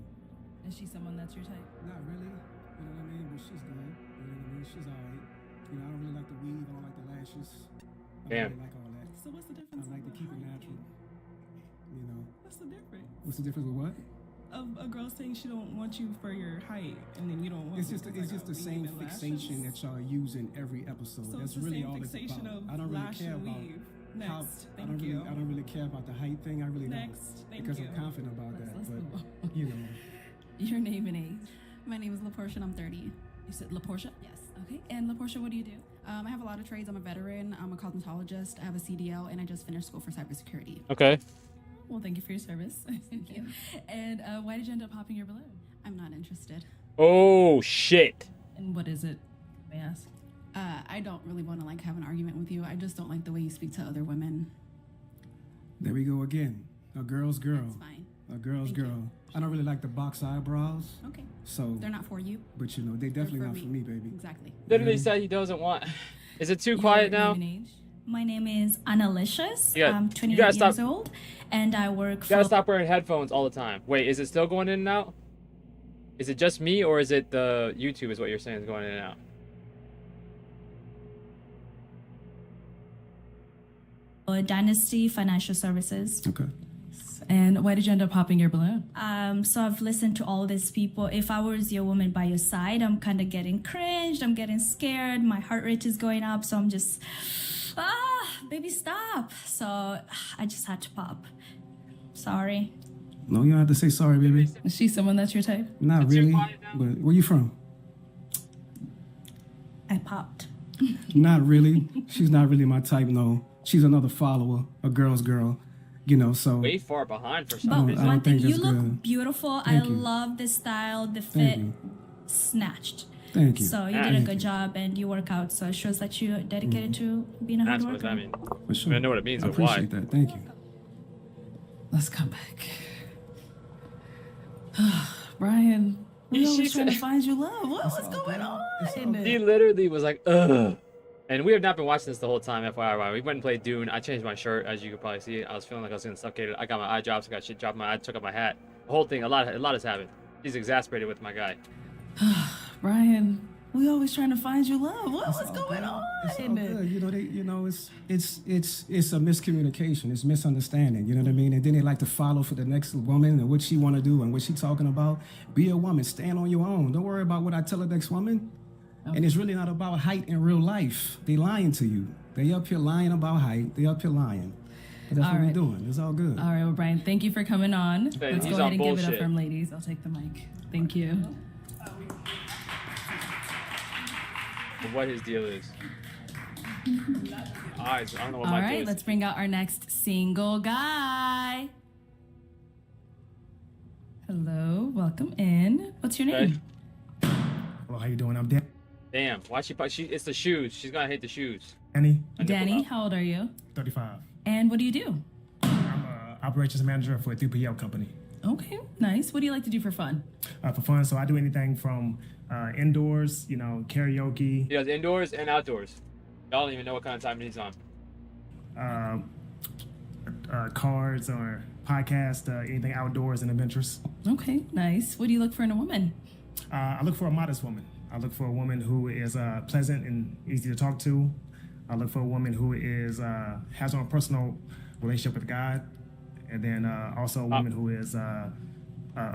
Is she someone that's your type? Not really. You know what I mean? But she's good. You know what I mean? She's all right. You know, I don't really like the weave. I don't like the lashes. I don't Damn. really like all that. So what's the difference? I like to keep it natural. You know. What's the difference? What's the difference with what? Of a girl saying she don't want you for your height, and then you don't want. It's just the same fixation that y'all use in every episode. So That's it's the really same all it's fixation about. of I don't really lash care and about weave. how. Next. I don't really care about the height thing. I really Next. don't. Thank Because you. I'm confident about that. Let's But move on. you know. Your name and age. My name is LaPortia and I'm 30. You said LaPortia? Yes. Okay. And LaPortia, what do you do? I have a lot of trades. I'm a veteran. I'm a cosmetologist. I have a CDL and I just finished school for cybersecurity. Okay. Well, thank you for your service. Thank you. And why did you end up popping your balloon? I'm not interested. Oh shit. And what is it? May I ask? I don't really want to like have an argument with you. I just don't like the way you speak to other women. There we go again. A girl's girl. That's fine. A girl's Thank girl. you. I don't really like the box eyebrows. Okay. So They're not for you. But you know, they definitely for not me. for me, baby. Exactly. Literally said he doesn't want. Is it too quiet now? My name is Annalicious. Yeah, I'm you 28 gotta stop. years old, and I work You gotta for. stop wearing headphones all the time. Wait, is it still going in and out? Is it just me, or is it the YouTube is what you're saying is going in and out? Dynasty Financial Services. Okay. And why did you end up popping your balloon? So I've listened to all these people. If I was your woman by your side, I'm kind of getting cringed. I'm getting scared. My heart rate is going up. So I'm just, baby, stop. So I just had to pop. Sorry. No, you don't have to say sorry, baby. Is she someone that's your type? Not really. But where you from? I popped. Not really. She's not really my type, no. She's another follower, a girl's girl. You know, so Way far behind for some But reason. one thing, you that's look good. beautiful. Thank I you. love the style, the Thank fit, you. snatched. Thank you. So you did a Thank good job and you work out. So it shows that you're dedicated to being a hard That's what worker. does that mean? For sure. I know what it means, I but why? appreciate that. Thank you. Let's come back. Brian, we always trying to find you love. What's going on? He literally was like, ugh. And we have not been watching this the whole time, FYI. We went and played Dune. I changed my shirt, as you could probably see. I was feeling like I was getting suffocated. I got my eye drops. I got shit dropped in my eye. Took off my hat. The whole thing. A lot has happened. He's exasperated with my guy. Brian, we always trying to find you love. What's going on? It's all good. You know, it's a miscommunication. It's misunderstanding. You know what I mean? And then they like to follow for the next woman and what she want to do and what she talking about. Be a woman. Stand on your own. Don't worry about what I tell the next woman. And it's really not about height in real life. They lying to you. They up here lying about height. They up here lying. But that's All what right. we're doing. It's all good. All right, well, Brian, thank you for coming on. Let's he's go ahead on and give it up bullshit. for him, ladies. I'll take the mic. Thank you. What his deal is. Eyes. I don't know what All my deal right, is. let's bring out our next single guy. Hello, welcome in. What's your name? Hello, how you doing? I'm Damn. Why she? It's the shoes. She's gonna hate the shoes. Danny. Danny, how old are you? 35. And what do you do? I'm a operations manager for a 3PL company. Okay, nice. What do you like to do for fun? For fun, so I do anything from indoors, you know, karaoke, He does indoors and outdoors. Y'all don't even know what kind of time he's on. cards or podcast, anything outdoors and adventures. Okay, nice. What do you look for in a woman? I look for a modest woman. I look for a woman who is pleasant and easy to talk to. I look for a woman who is has her own personal relationship with God, and then also a woman who is a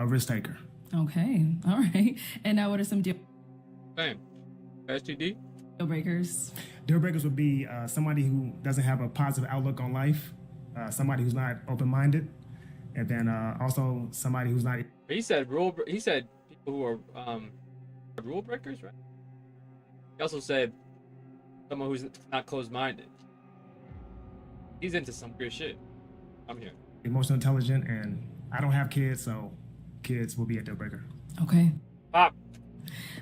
risk taker. Okay, all right. And now what are some deal? Same. STD? Deal breakers. Deal breakers would be somebody who doesn't have a positive outlook on life, somebody who's not open-minded, and then also somebody who's not. He said He said people who are rule breakers, right? He also said someone who's not closed-minded. He's into some weird shit. I'm here. Emotional intelligent, and I don't have kids, so kids will be a deal breaker. Okay. Pop.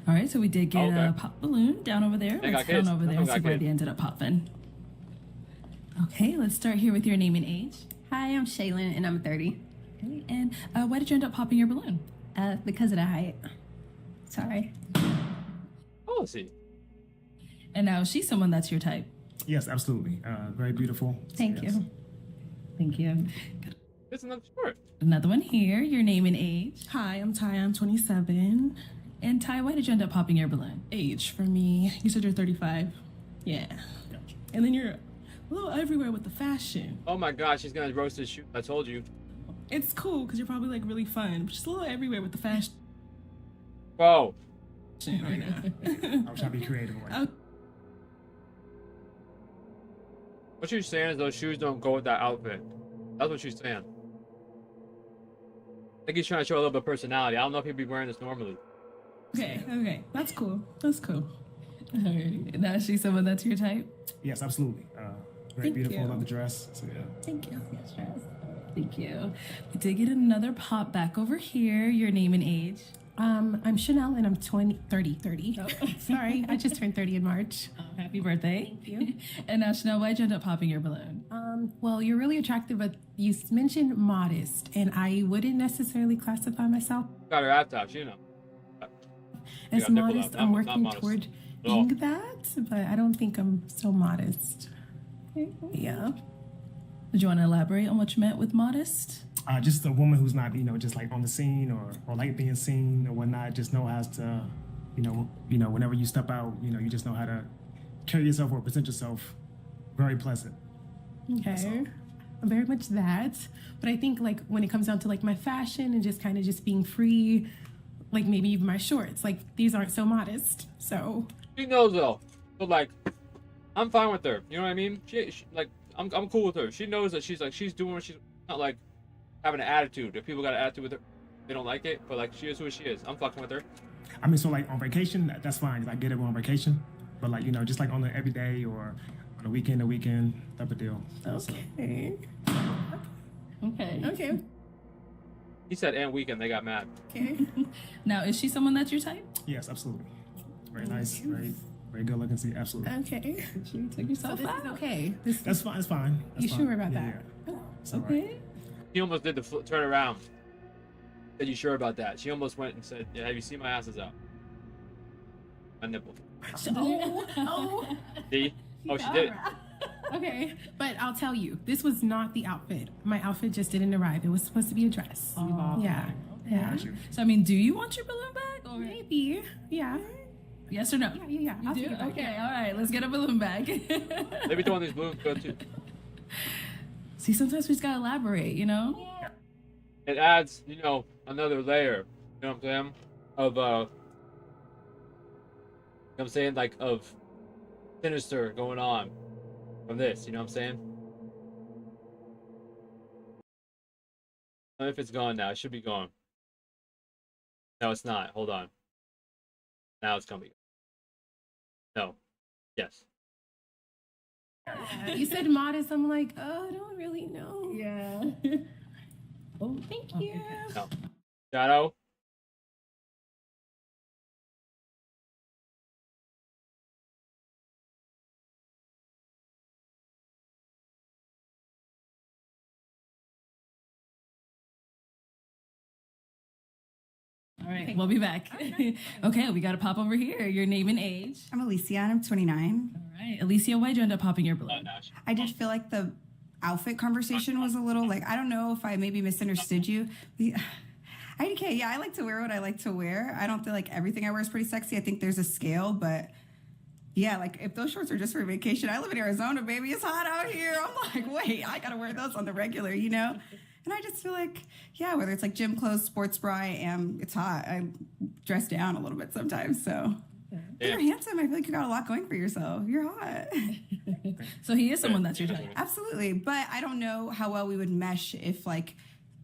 All right, so we did get a pop balloon down over there. They got Let's head on kids. over there and see where they ended up popping. Okay, let's start here with your name and age. Hi, I'm Shaylin, and I'm 30. Okay, and why did you end up popping your balloon? Because of the height. Sorry. Oh, see. And now she's someone that's your type. Yes, absolutely. Very beautiful. Thank you. Thank you. It's another short. Another one here. Your name and age. Hi, I'm Ty. I'm 27. And Ty, why did you end up popping your balloon? Age for me. You said you're 35. Yeah. And then you're a little everywhere with the fashion. Oh my God, she's gonna roast his shoe. I told you. It's cool because you're probably like really fun, but just a little everywhere with the fashion. Whoa. Right now. I'm trying to be creative. Right? What she's saying is those shoes don't go with that outfit. That's what she's saying. I think he's trying to show a little bit of personality. I don't know if he'd be wearing this normally. Okay. That's cool. That's cool. All right. Now she's someone that's your type? Yes, absolutely. Very Thank beautiful. you. Love the dress. So yeah. Thank you. Thank you. We did get another pop back over here. Your name and age. I'm Chanel and I'm 30. Oh. Sorry, I just turned 30 in March. Happy birthday. Thank you. And now, Chanel, why'd you end up popping your balloon? Well, you're really attractive, but you mentioned modest, and I wouldn't necessarily classify myself Got her ass out, you know. as got nipple modest. out. I'm Not working modest. toward At all. being that, but I don't think I'm so modest. Yeah. Did you want to elaborate on what you meant with modest? Just a woman who's not, just like on the scene or like being seen or whatnot. Just know how to, whenever you step out, you just know how to carry yourself or present yourself. Very pleasant. Okay. Very much that. But I think like when it comes down to like my fashion and just kind of just being free, like maybe even my shorts, like these aren't so modest. So She knows though. But like, I'm fine with her. You know what I mean? She like, I'm cool with her. She knows that she's doing what she's not like having an attitude. If people got an attitude with her, they don't like it. But like, she is who she is. I'm fucking with her. I mean, so like on vacation, that's fine. I get it on vacation. But like, just like on the everyday or on a weekend type of deal. okay. Okay. He said, and weekend, they got mad. Okay. Now, is she someone that's your type? Yes, absolutely. Very nice. Very good looking. See, absolutely. Okay. You took yourself So this out. is okay. That's fine. It's fine. That's You fine. sure about Yeah, that? yeah. It's all right. Okay. She almost did the turn around. Said, you sure about that? She almost went and said, yeah, have you seen my asses out? My nipple. Oh. See? Oh, she did it. Okay, but I'll tell you, this was not the outfit. My outfit just didn't arrive. It was supposed to be a dress. Yeah. So, I mean, do you want your balloon back? Or Maybe. Yeah. yes or no? Yeah. You I'll do? take it back. Okay, all right. Let's get a balloon back. They be throwing these balloons good too. See, sometimes we just gotta elaborate, It adds, another layer. You know what I'm saying? Of I'm saying, like, of sinister going on from this, you know what I'm saying? I don't know if it's gone now. It should be gone. No, it's not. Hold on. Now it's gonna be gone. No. Yes. You said modest. I'm like, oh, I don't really know. Yeah. Oh, thank you. No. Shadow. All right, we'll be back. Okay, we got to pop over here. Your name and age. I'm Alicia, and I'm 29. All right, Alicia, why'd you end up popping your balloon? I did feel like the outfit conversation was a little like, I don't know if I maybe misunderstood you. I like to wear what I like to wear. I don't feel like everything I wear is pretty sexy. I think there's a scale, but yeah, like if those shorts are just for vacation, I live in Arizona, baby. It's hot out here. I'm like, wait, I gotta wear those on the regular, And I just feel like, yeah, whether it's like gym clothes, sports bra, it's hot. I dress down a little bit sometimes, so You're handsome. I feel like you got a lot going for yourself. You're hot. So he is someone that's your type. Absolutely. But I don't know how well we would mesh if like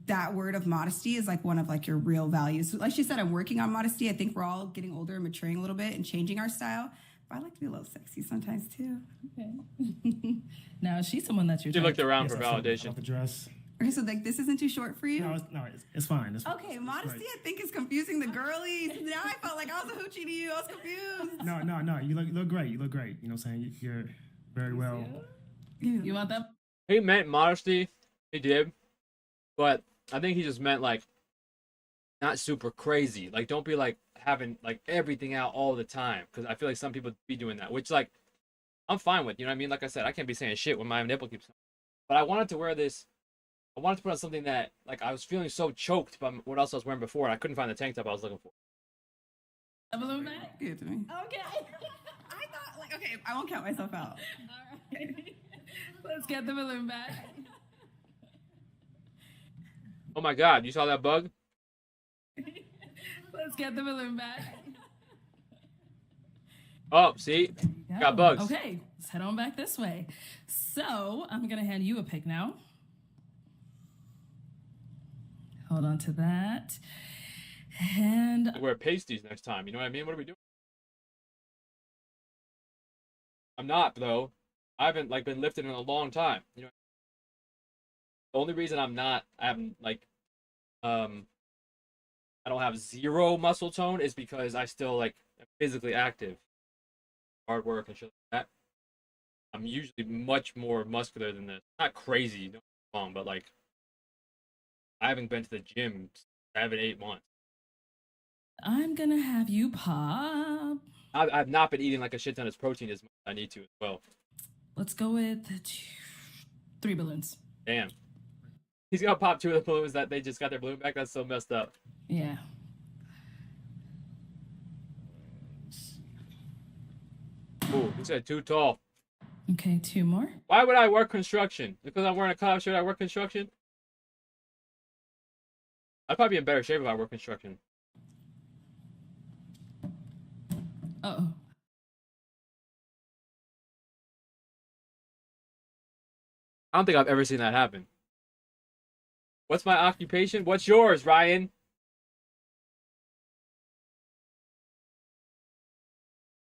that word of modesty is like one of like your real values. Like she said, I'm working on modesty. I think we're all getting older and maturing a little bit and changing our style. But I like to be a little sexy sometimes too. Okay. Now she's someone that's your She type. looked around for validation. The dress. Okay, so like this isn't too short for you? It's fine. It's Okay, modesty I think is confusing the girlies. Now I felt like I was a hoochie to you. I was confused. No. You look great. You look great. You know what I'm saying? You're very well. You want that? He meant modesty. He did. But I think he just meant like not super crazy. Like don't be like having like everything out all the time. Because I feel like some people be doing that. Which like I'm fine with. You know what I mean? Like I said, I can't be saying shit when my nipple keeps. But I wanted to wear this. I wanted to put on something that, like, I was feeling so choked by what else I was wearing before, and I couldn't find the tank top I was looking for. A balloon back? Give it to me. Okay. I thought, like, okay, I won't count myself out. All right. Let's get the balloon back. Oh my god, you saw that bug? Let's get the balloon back. Oh, see? Got bugs. Okay, let's head on back this way. So, I'm going to hand you a pick now. Hold on to that. And Wear pasties next time. You know what I mean? What are we doing? I'm not, though. I haven't like been lifting in a long time. You know. The only reason I don't have zero muscle tone is because I still like am physically active, hard work and shit like that. I'm usually much more muscular than this. Not crazy, don't get me wrong, but like. I haven't been to the gym 7-8 months. I'm going to have you pop. I've not been eating like a shit ton of protein as much as I need to as well. Let's go with 3 balloons. Damn. He's gonna pop 2 of the balloons that they just got their balloon back. That's so messed up. Yeah. Ooh, he said too tall. Okay, 2 more. Why would I work construction? Because I'm wearing a college shirt, I work construction? I'd probably be in better shape if I work construction. Uh-oh. I don't think I've ever seen that happen. What's my occupation? What's yours, Ryan?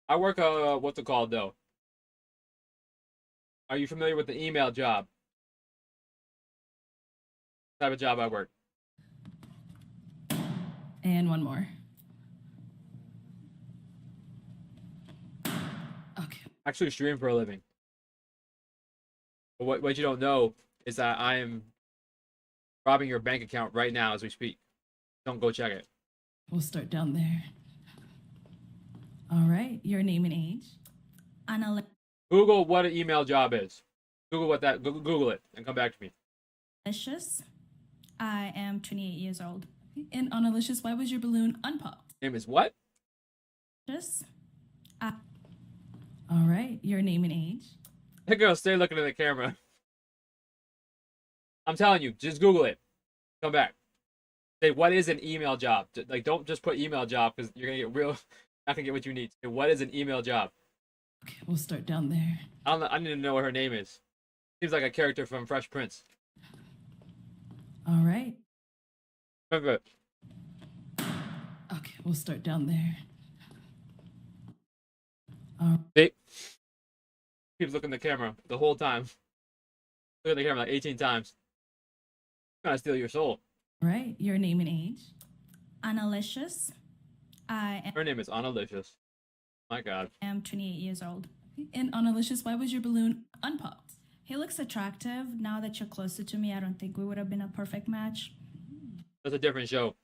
I work what's it called though? Are you familiar with the email job? What type of job I work? And 1 more. Okay. I actually stream for a living. But what you don't know is that I am robbing your bank account right now as we speak. Don't go check it. We'll start down there. All right, your name and age. Google what an email job is. Google it and come back to me. Analicious. I am 28 years old. And Analicious, why was your balloon unpopped? Name is what? All right, your name and age. That girl, stay looking at the camera. I'm telling you, just Google it. Come back. Say, what is an email job? Like, don't just put email job because you're gonna get not gonna get what you need. Say, what is an email job? Okay, we'll start down there. I need to know what her name is. Seems like a character from Fresh Prince. All right. Remember. Okay, we'll start down there. See? Keeps looking at the camera the whole time. Look at the camera like 18 times. I'm trying to steal your soul. All right, your name and age. Analicious. Her name is Analicious. My God. I am 28 years old. And Analicious, why was your balloon unpopped? He looks attractive. Now that you're closer to me, I don't think we would have been a perfect match. That's a different show.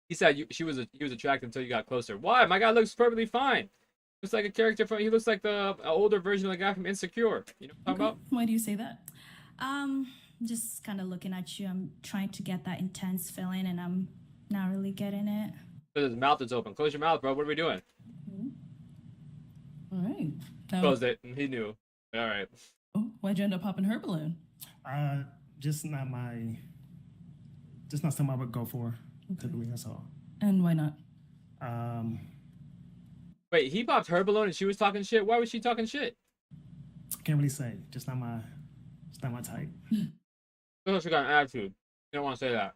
He said he was attractive until you got closer. Why? My guy looks perfectly fine. Looks like a character from. He looks like the older version of the guy from Insecure. You know what I'm talking about? Why do you say that? Just kind of looking at you. I'm trying to get that intense feeling, and I'm not really getting it. Because his mouth is open. Close your mouth, bro. What are we doing? All right. Closed it. He knew. All right. Oh, why'd you end up popping her balloon? Just not something I would go for. Typically, that's all. And why not? Wait, he popped her balloon and she was talking shit? Why was she talking shit? Can't really say. Just not my type. She got an attitude. You don't want to say that.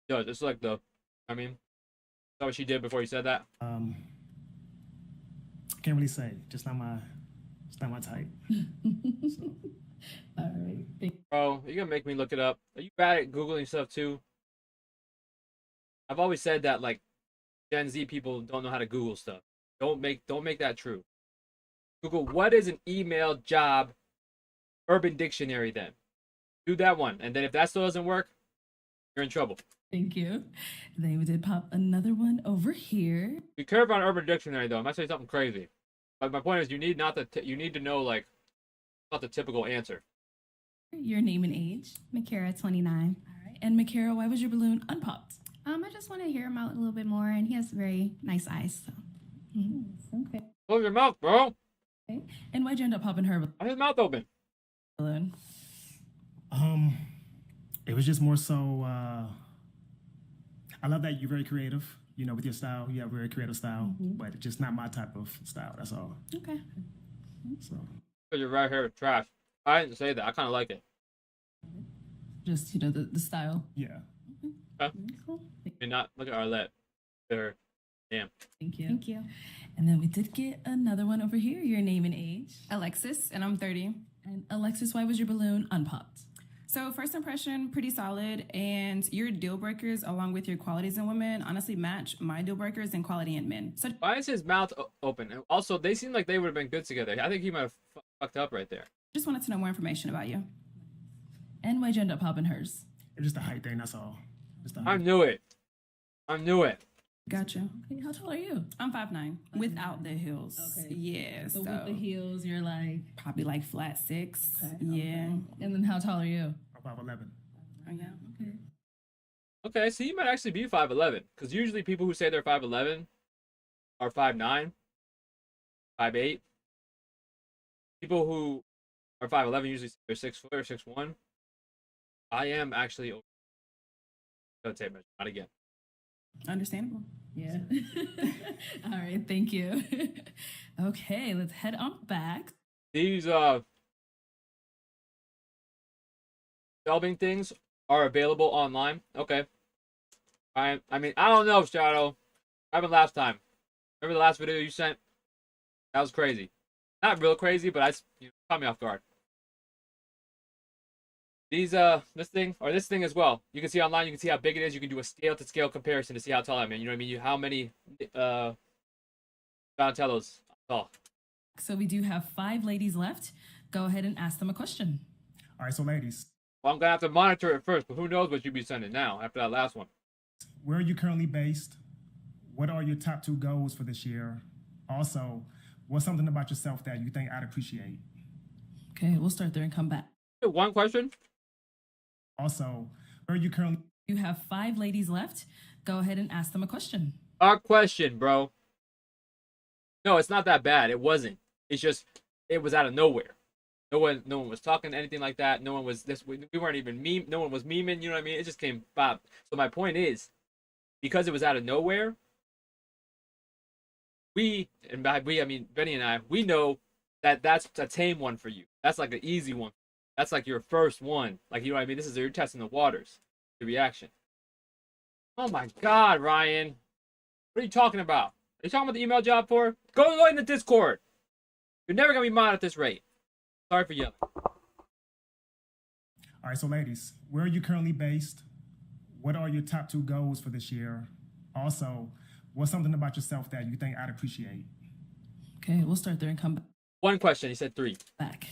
Yo, it's like the, I mean, is that what she did before you said that? Can't really say. Just not my type. So. All right. Bro, you're gonna make me look it up. Are you bad at Googling stuff too? I've always said that like Gen Z people don't know how to Google stuff. Don't make that true. Google what is an email job Urban Dictionary then. Do that one. And then if that still doesn't work, you're in trouble. Thank you. Then we did pop another one over here. Be careful on Urban Dictionary though. I might say something crazy. But my point is you need you need to know like not the typical answer. Your name and age. Makara, 29. All right. And Makara, why was your balloon unpopped? I just want to hear him out a little bit more, and he has very nice eyes. So. Okay. Close your mouth, bro. Okay. And why'd you end up popping her balloon? His mouth open. Balloon. It was just more so. I love that you're very creative. You know, with your style, you have a very creative style, but it's just not my type of style. That's all. Okay. So. Your right hair is trash. I didn't say that. I kind of like it. Just the style. Yeah. Okay. Cool. And not look at Arlette. There. Damn. Thank you. Thank you. And then we did get another one over here. Your name and age. Alexis, and I'm 30. And Alexis, why was your balloon unpopped? So first impression, pretty solid, and your deal breakers along with your qualities in women honestly match my deal breakers and quality in men. So why is his mouth open? And also, they seem like they would have been good together. I think he might have fucked up right there. Just wanted to know more information about you. And why'd you end up popping hers? It's just a height thing, that's all. I knew it. Gotcha. Okay, how tall are you? I'm 5'9", without the heels. Okay. Yeah. So with the heels, you're like probably like flat 6. Okay, yeah. Okay. And then how tall are you? I'm 5'11". Oh yeah. Okay. Okay, so you might actually be 5'11", because usually people who say they're 5'11" are 5'9", 5'8". People who are 5'11" usually say they're 6 foot or 6'1". I am actually over. Don't take much. Not again. Understandable. Yeah. All right. Thank you. Okay, let's head on back. These shelving things are available online. Okay. I mean, I don't know, Shadow. What happened last time? Remember the last video you sent? That was crazy. Not real crazy, but caught me off guard. These this thing as well. You can see online. You can see how big it is. You can do a scale to scale comparison to see how tall I am. You know what I mean? How many Donatellos tall? So we do have 5 ladies left. Go ahead and ask them a question. All right, so ladies. Well, I'm gonna have to monitor it first, but who knows what you'll be sending now after that last one. Where are you currently based? What are your top 2 goals for this year? Also, what's something about yourself that you think I'd appreciate? Okay, we'll start there and come back. One question. Also, where are you currently? You have 5 ladies left. Go ahead and ask them a question. Our question, bro. No, it's not that bad. It wasn't. It's just it was out of nowhere. No one was talking anything like that. No one was this. We weren't even meme. No one was memeing. You know what I mean? It just came pop. So my point is, because it was out of nowhere, I mean Benny and I, we know that that's a tame one for you. That's like an easy one. That's like your first one. Like, you know what I mean? This is, you're testing the waters. The reaction. Oh my God, Ryan. What are you talking about? Are you talking about the email job for? Go in the Discord. You're never going to be mod at this rate. Sorry for yelling. All right, so ladies, where are you currently based? What are your top 2 goals for this year? Also, what's something about yourself that you think I'd appreciate? Okay, we'll start there and come back. One question. He said 3. Back.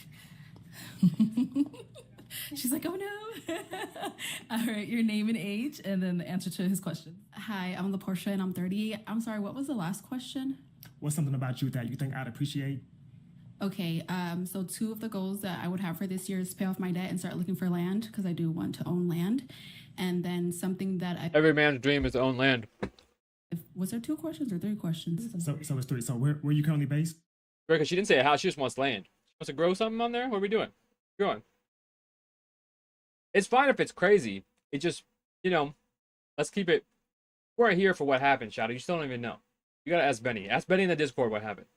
She's like, oh no. All right, your name and age, and then the answer to his question. Hi, I'm LaPortia, and I'm 30. I'm sorry, what was the last question? What's something about you that you think I'd appreciate? Okay, so 2 of the goals that I would have for this year is pay off my debt and start looking for land, because I do want to own land. And then something that every man's dream is to own land. Was there 2 questions or 3 questions? So it's 3. So where are you currently based? Because she didn't say a house. She just wants land. She wants to grow something on there. What are we doing? Growing. It's fine if it's crazy. It just, let's keep it. We're here for what happened, Shadow. You still don't even know. You gotta ask Benny. Ask Benny in the Discord what happened.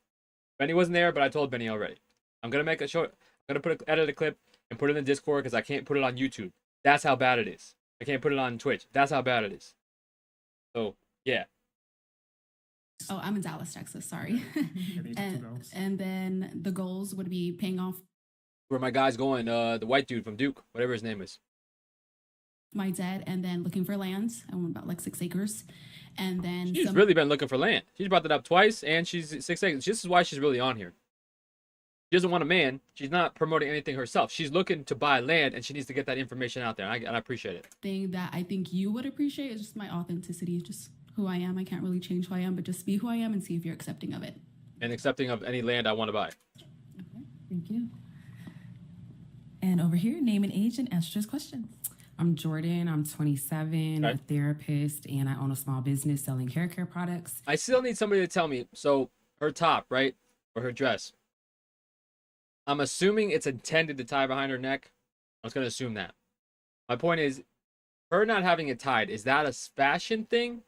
Benny wasn't there, but I told Benny already. I'm gonna make a show. I'm gonna edit a clip and put it in the Discord because I can't put it on YouTube. That's how bad it is. I can't put it on Twitch. That's how bad it is. So yeah. Oh, I'm in Dallas, Texas. Sorry. and then the goals would be paying off Where my guy's going, the white dude from Duke, whatever his name is. my debt, and then looking for land. I want about like 6 acres, and then She's really been looking for land. She's brought that up twice, and she's 6 acres. This is why she's really on here. She doesn't want a man. She's not promoting anything herself. She's looking to buy land, and she needs to get that information out there. And I appreciate it. thing that I think you would appreciate is just my authenticity, just who I am. I can't really change who I am, but just be who I am and see if you're accepting of it. And accepting of any land I want to buy. Thank you. And over here, name and age and answer his questions. I'm Jordan. I'm 27, a therapist, and I own a small business selling hair care products. I still need somebody to tell me. So her top, right, or her dress. I'm assuming it's intended to tie behind her neck. I was gonna assume that. My point is, her not having it tied, is that a fashion thing?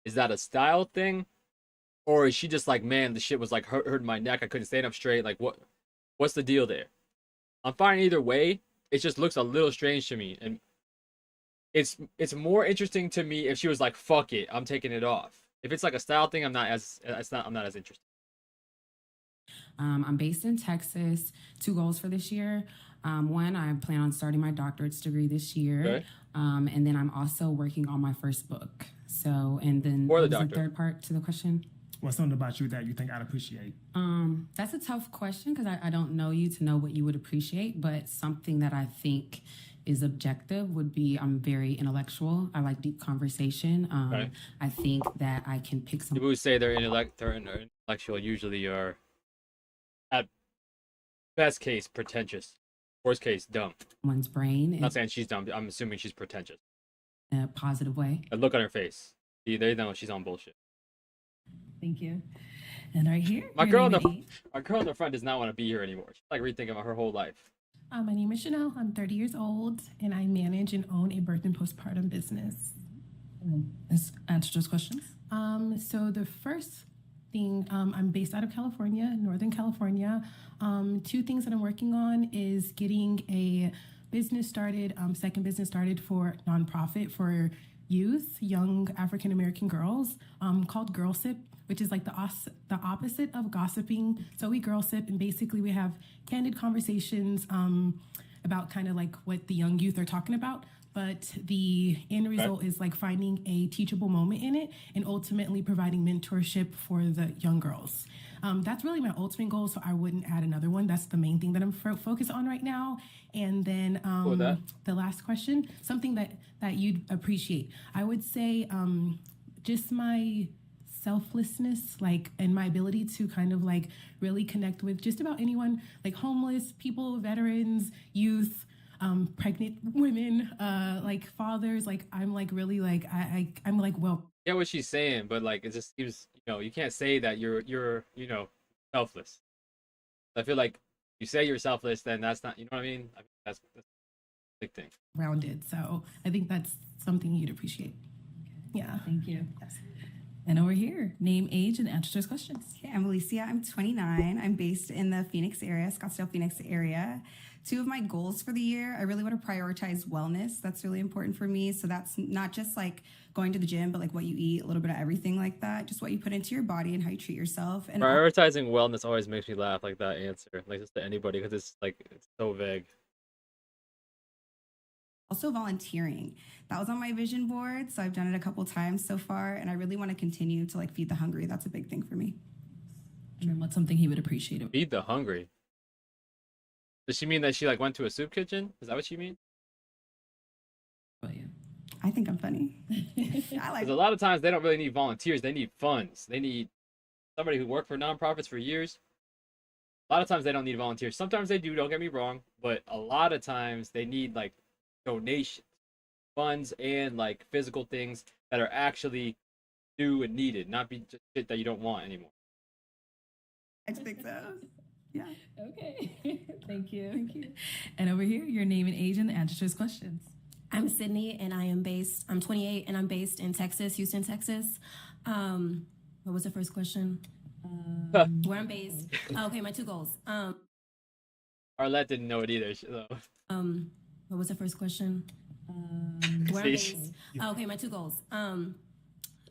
Is that a style thing? Or is she just like, man, the shit was like hurting my neck. I couldn't stand up straight. Like, what's the deal there? I'm fine either way. It just looks a little strange to me. And it's more interesting to me if she was like, fuck it, I'm taking it off. If it's like a style thing, I'm not as interested. I'm based in Texas. 2 goals for this year. One, I plan on starting my doctorate's degree this year. Okay. And then I'm also working on my first book. So, and then For the what was doctor. third part to the question? What's something about you that you think I'd appreciate? That's a tough question because I don't know you to know what you would appreciate, but something that I think is objective would be I'm very intellectual. I like deep conversation. Okay. I think that I can pick some. People who say they're intellectual usually are, at best case, pretentious. Worst case, dumb. One's brain. I'm not saying she's dumb. I'm assuming she's pretentious. In a positive way. A look on her face. They know she's on bullshit. Thank you. And right here, My your girl name and age. in the front does not want to be here anymore. She's like rethinking about her whole life. My name is Chanel. I'm 30 years old, and I manage and own a birth and postpartum business. Let's answer those questions. So the first thing, I'm based out of California, Northern California. 2 things that I'm working on is getting a business started, second business started for nonprofit for youth, young African American girls, called Girl Sip, which is like the opposite of gossiping. So we girl sip, and basically we have candid conversations about kind of like what the young youth are talking about. But the end result is like finding a teachable moment in it and ultimately providing mentorship for the young girls. That's really my ultimate goal, so I wouldn't add another one. That's the main thing that I'm focused on right now. And then the last question, something that you'd appreciate. I would say just my selflessness, like, and my ability to kind of like really connect with just about anyone, like homeless people, veterans, youth, pregnant women, like fathers. Like I'm like really like I'm like, well, I get what she's saying, but like it just seems, you can't say that you're selfless. I feel like you say you're selfless, then that's not, you know what I mean? That's a big thing. rounded. So I think that's something you'd appreciate. Yeah. Thank you. Yes. And over here, name, age, and answer those questions. Okay, I'm Alicia. I'm 29. I'm based in the Phoenix area, Scottsdale, Phoenix area. 2 of my goals for the year, I really want to prioritize wellness. That's really important for me. So that's not just like going to the gym, but like what you eat, a little bit of everything like that. Just what you put into your body and how you treat yourself. And Prioritizing wellness always makes me laugh, like that answer, like just to anybody, because it's so vague. also volunteering. That was on my vision board, so I've done it a couple times so far, and I really want to continue to like feed the hungry. That's a big thing for me. And then what's something he would appreciate? Feed the hungry. Does she mean that she like went to a soup kitchen? Is that what she means? Oh yeah. I think I'm funny. I like. Because a lot of times they don't really need volunteers. They need funds. They need somebody who worked for nonprofits for years. A lot of times they don't need volunteers. Sometimes they do. Don't get me wrong, but a lot of times they need like donations, funds, and like physical things that are actually due and needed, not be just shit that you don't want anymore. I think so. Yeah. Okay. Thank you. Thank you. And over here, your name and age and the answer to his questions. I'm Sydney, and I'm 28, and I'm based in Texas, Houston, Texas. What was the first question? Where I'm based. Okay, my 2 goals. Arlette didn't know it either. What was the first question? Where I'm based. Okay, my 2 goals.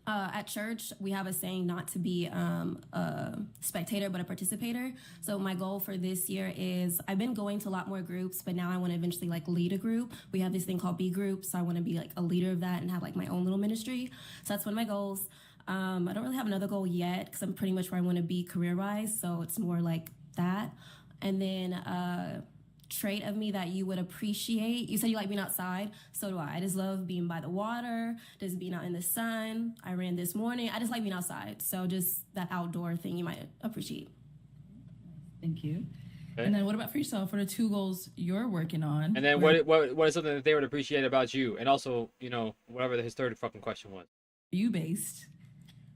At church, we have a saying not to be a spectator, but a participator. So my goal for this year is I've been going to a lot more groups, but now I want to eventually like lead a group. We have this thing called B groups. So I want to be like a leader of that and have like my own little ministry. So that's one of my goals. I don't really have another goal yet because I'm pretty much where I want to be career-wise. So it's more like that. And then trait of me that you would appreciate. You said you like being outside. So do I. I just love being by the water, just being out in the sun. I ran this morning. I just like being outside. So just that outdoor thing you might appreciate. Thank you. Okay. And then what about for yourself? What are 2 goals you're working on? And then what is something that they would appreciate about you? And also, you know, whatever his third fucking question was. Are you based?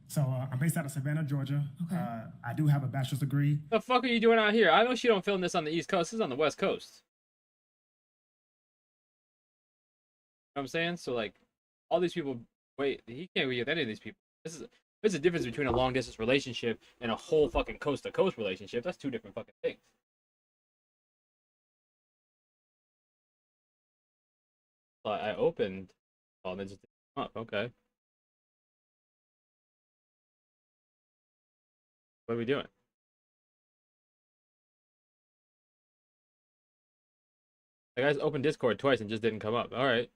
So I'm based out of Savannah, Georgia. Okay. I do have a bachelor's degree. The fuck are you doing out here? I know she don't film this on the East Coast. This is on the West Coast. You know what I'm saying? So like, all these people. Wait, he can't be with any of these people. There's a difference between a long distance relationship and a whole fucking coast to coast relationship. That's 2 different fucking things. I opened. Oh, then just up. Okay. What are we doing? The guys opened Discord twice and just didn't come up. All right.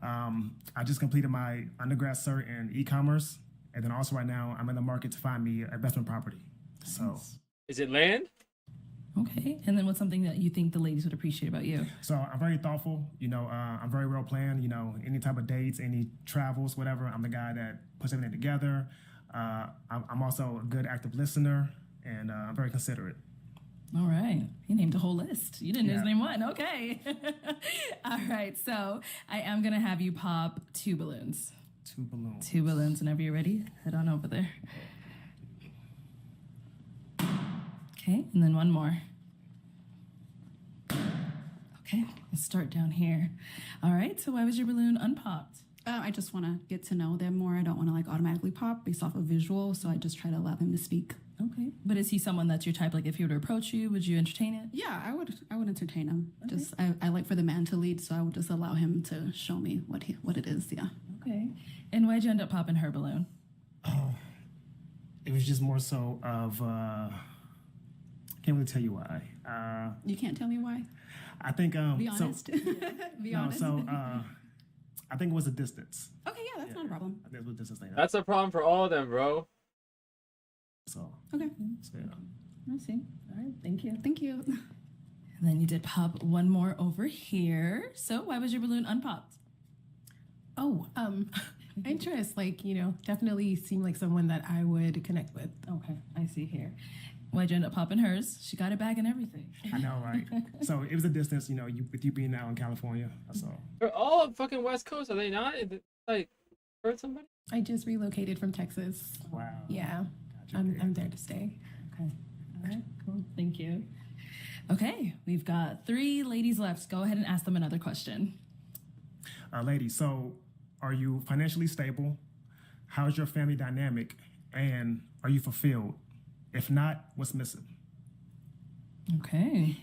I just completed my undergrad cert in e-commerce, and then also right now I'm in the market to find me an investment property. So, is it land? Okay. And then what's something that you think the ladies would appreciate about you? So I'm very thoughtful. You know, I'm very well planned. You know, any type of dates, any travels, whatever. I'm the guy that puts everything together. I'm also a good active listener, and I'm very considerate. All right. He named a whole list. You didn't just name one. Okay. All right. So I am going to have you pop 2 balloons. 2 balloons. 2 balloons. Whenever you're ready, head on over there. Okay. And then 1 more. Okay. Let's start down here. All right. So why was your balloon unpopped? I just want to get to know them more. I don't want to like automatically pop based off of visual, so I just try to allow them to speak. Okay. But is he someone that's your type? Like if he were to approach you, would you entertain it? Yeah, I would entertain him. Okay. Just I like for the man to lead, so I would just allow him to show me what it is. Yeah. Okay. And why'd you end up popping her balloon? It was just more so of I can't really tell you why. You can't tell me why? I think be honest. Be honest. I think it was a distance. Okay, yeah, that's not a problem. I think it was a distance thing. That's a problem for all of them, bro. So okay. So, yeah. I see. All right. Thank you. Thank you. And then you did pop 1 more over here. So why was your balloon unpopped? Oh, interest. Like, you know, definitely seemed like someone that I would connect with. Okay, I see here. Why'd you end up popping hers? She got it back and everything. I know, right? So it was a distance, you know, with you being out in California. That's all. They're all fucking West Coast, are they not? Like, heard somebody? I just relocated from Texas. Wow. Yeah, I'm there to stay. Okay. All right. Cool. Thank you. Okay, we've got 3 ladies left. Go ahead and ask them another question. Ladies, so are you financially stable? How's your family dynamic? And are you fulfilled? If not, what's missing? Okay.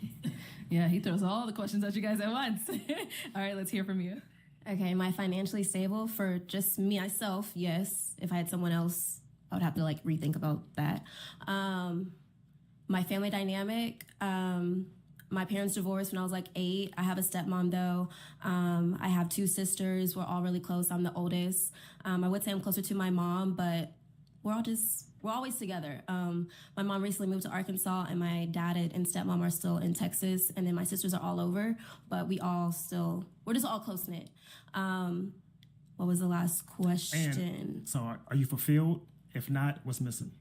Yeah, he throws all the questions at you guys at once. All right, let's hear from you. Okay, am I financially stable? For just me, myself, yes. If I had someone else, I would have to like rethink about that. My family dynamic, my parents divorced when I was like 8. I have a stepmom though. I have 2 sisters. We're all really close. I'm the oldest. I would say I'm closer to my mom, but we're always together. My mom recently moved to Arkansas, and my dad and stepmom are still in Texas, and then my sisters are all over, but we're just all close-knit. What was the last question? And so are you fulfilled? If not, what's missing?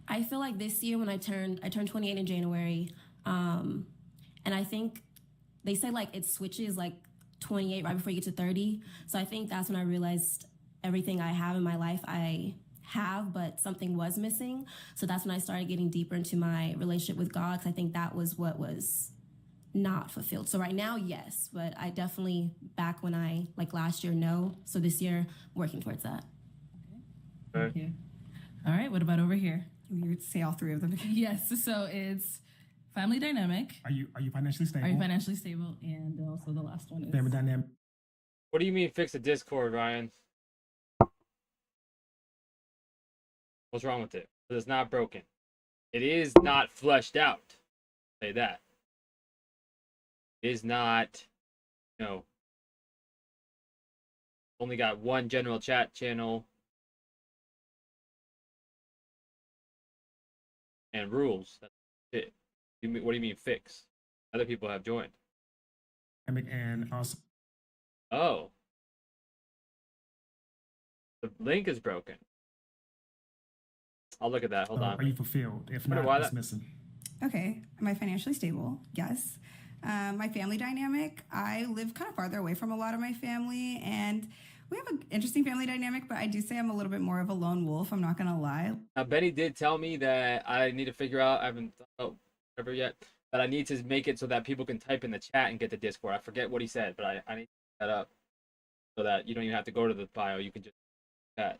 I feel like this year when I turned 28 in January, and I think they say like it switches like 28 right before you get to 30. So I think that's when I realized everything I have in my life I have, but something was missing. So that's when I started getting deeper into my relationship with God, because I think that was what was not fulfilled. So right now, yes, but I definitely back when I like last year, no. So this year, working towards that. Thank you. All right, what about over here? You would say all three of them. Yes, so it's family dynamic. Are you financially stable? Are you financially stable? And also the last one is family dynamic? What do you mean fix the Discord, Ryan? What's wrong with it? It's not broken. It is not fleshed out. Say that. It is not, you know, only got one general chat channel and rules. That's it. What do you mean fix? Other people have joined. And also, oh, the link is broken. I'll look at that. Hold on. Are you fulfilled? If not, what's missing? Okay. Am I financially stable? Yes. My family dynamic, I live kind of farther away from a lot of my family, and we have an interesting family dynamic, but I do say I'm a little bit more of a lone wolf. I'm not going to lie. Now, Benny did tell me that I need to figure out, I haven't thought about whatever yet, that I need to make it so that people can type in the chat and get the Discord. I forget what he said, but I need to set that up so that you don't even have to go to the bio. You can just chat.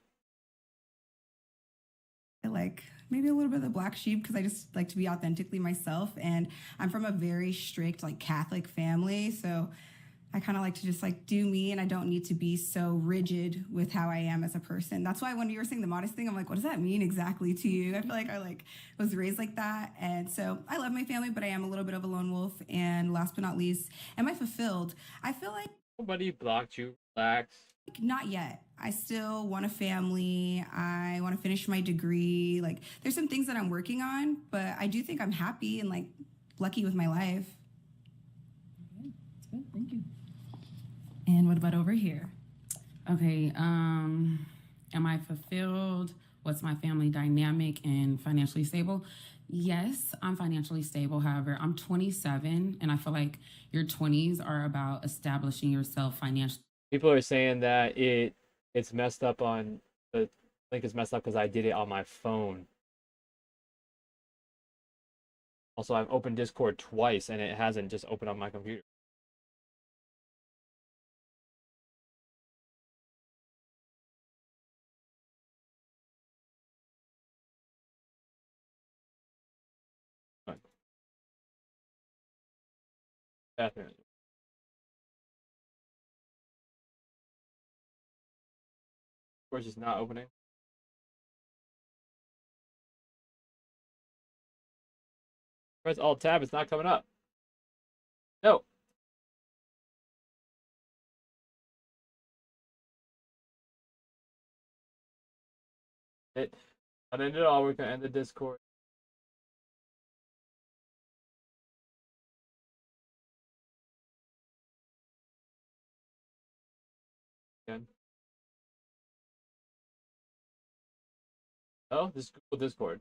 Like maybe a little bit of the black sheep because I just like to be authentically myself, and I'm from a very strict like Catholic family, so I kind of like to just like do me, and I don't need to be so rigid with how I am as a person. That's why when you were saying the modest thing, I'm like, what does that mean exactly to you? I feel like I was raised like that, and so I love my family, but I am a little bit of a lone wolf. And last but not least, am I fulfilled? I feel like nobody blocked you. Relax. Not yet. I still want a family. I want to finish my degree. Like, there's some things that I'm working on, but I do think I'm happy and like lucky with my life. Okay, that's good. Thank you. And what about over here? Okay. Am I fulfilled? What's my family dynamic and financially stable? Yes, I'm financially stable. However, I'm 27, and I feel like your 20s are about establishing yourself financially. People are saying that it's messed up on the link is messed up because I did it on my phone. Also, I've opened Discord twice and it hasn't just opened on my computer. Definitely. Discord's just not opening. Press Alt Tab, it's not coming up. No. I ended it all. We're gonna end the Discord. Again. Oh, this is Google Discord.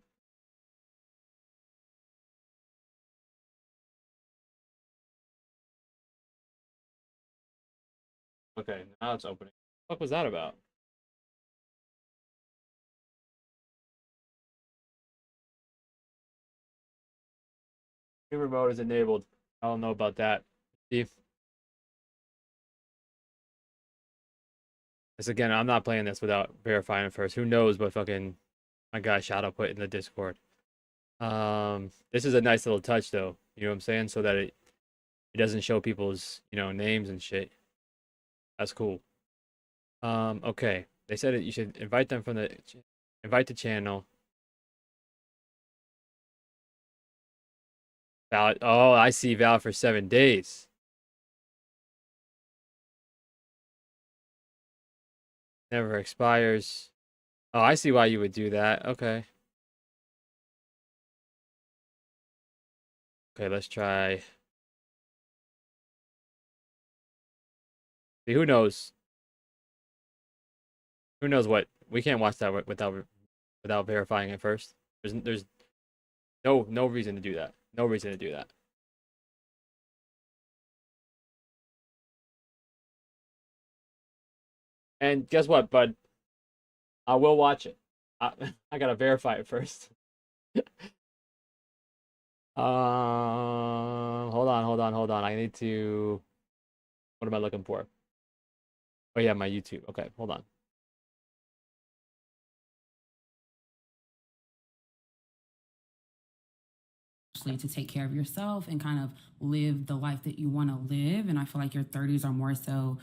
Okay, now it's opening. What was that about? Streamer mode is enabled. I don't know about that. Steve. This again, I'm not playing this without verifying it first. Who knows what fucking my guy Shadow put in the Discord. This is a nice little touch though. You know what I'm saying? So that it doesn't show people's, names and shit. That's cool. Okay. They said you should invite them from invite the channel. Valid. Oh, I see. Valid for 7 days. Never expires. Oh, I see why you would do that. Okay. Okay, let's try. See, who knows? Who knows what? We can't watch that without verifying it first. There's no reason to do that. No reason to do that. And guess what, bud? I will watch it. I gotta verify it first. Hold on. I need to. What am I looking for? Oh yeah, my YouTube. Okay, hold on. to take care of yourself and kind of live the life that you want to live. And I feel like your 30s are more so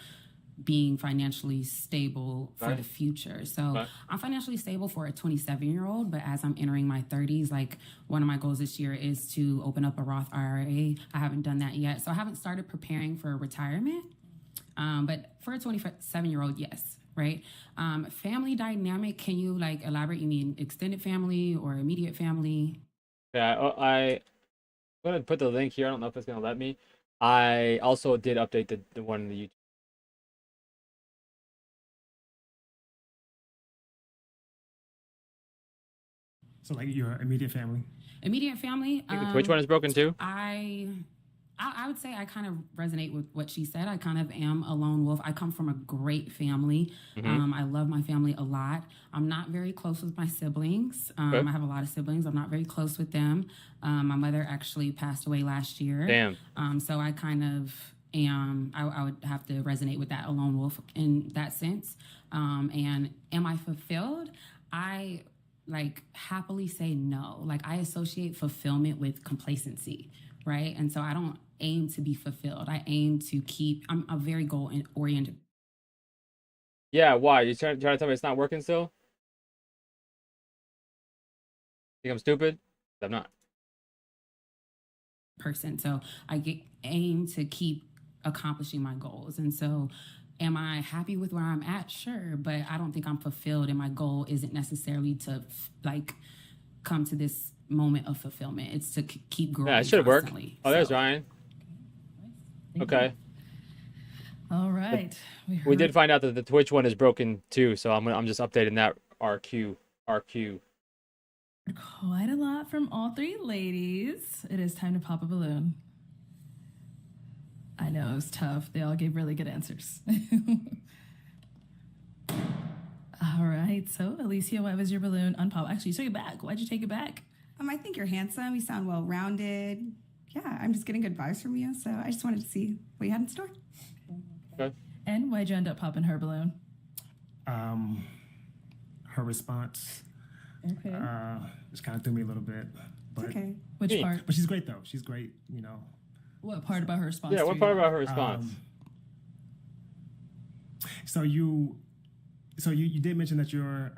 being financially stable for the future. So I'm financially stable for a 27-year-old, but as I'm entering my 30s, like one of my goals this year is to open up a Roth IRA. I haven't done that yet. So I haven't started preparing for retirement. But for a 27-year-old, yes, right? Family dynamic, can you like elaborate? You mean extended family or immediate family? Yeah, I'm going to put the link here. I don't know if it's going to let me. I also did update the one in the YouTube. So like your immediate family. Immediate family. I think the Twitch one is broken too. I would say I kind of resonate with what she said. I kind of am a lone wolf. I come from a great family. I love my family a lot. I'm not very close with my siblings. I have a lot of siblings. I'm not very close with them. My mother actually passed away last year. Damn. So I kind of am, I would have to resonate with that, a lone wolf in that sense. And am I fulfilled? I like happily say no. Like I associate fulfillment with complacency, right? And so I don't aim to be fulfilled. I aim to I'm a very goal oriented. Yeah, why? You trying to tell me it's not working still? Think I'm stupid? I'm not. Person. So I aim to keep accomplishing my goals. And so am I happy with where I'm at? Sure. But I don't think I'm fulfilled. And my goal isn't necessarily to like come to this moment of fulfillment. It's to keep growing. Yeah, it should work. Oh, there's so. Ryan. Okay. All right. We did find out that the Twitch one is broken too, so I'm just updating that RQ. Quite a lot from all three ladies. It is time to pop a balloon. I know, it was tough. They all gave really good answers. All right. So, Alicia, why was your balloon unpop? Actually, you took it back. Why'd you take it back? I think you're handsome. You sound well-rounded. Yeah, I'm just getting good vibes from you. So I just wanted to see what you had in store. Okay. And why'd you end up popping her balloon? Her response. Okay. Just kind of threw me a little bit. But, okay. Which part? But she's great though. She's great. You know. What part about her response? Yeah. What part about her response? So you did mention that your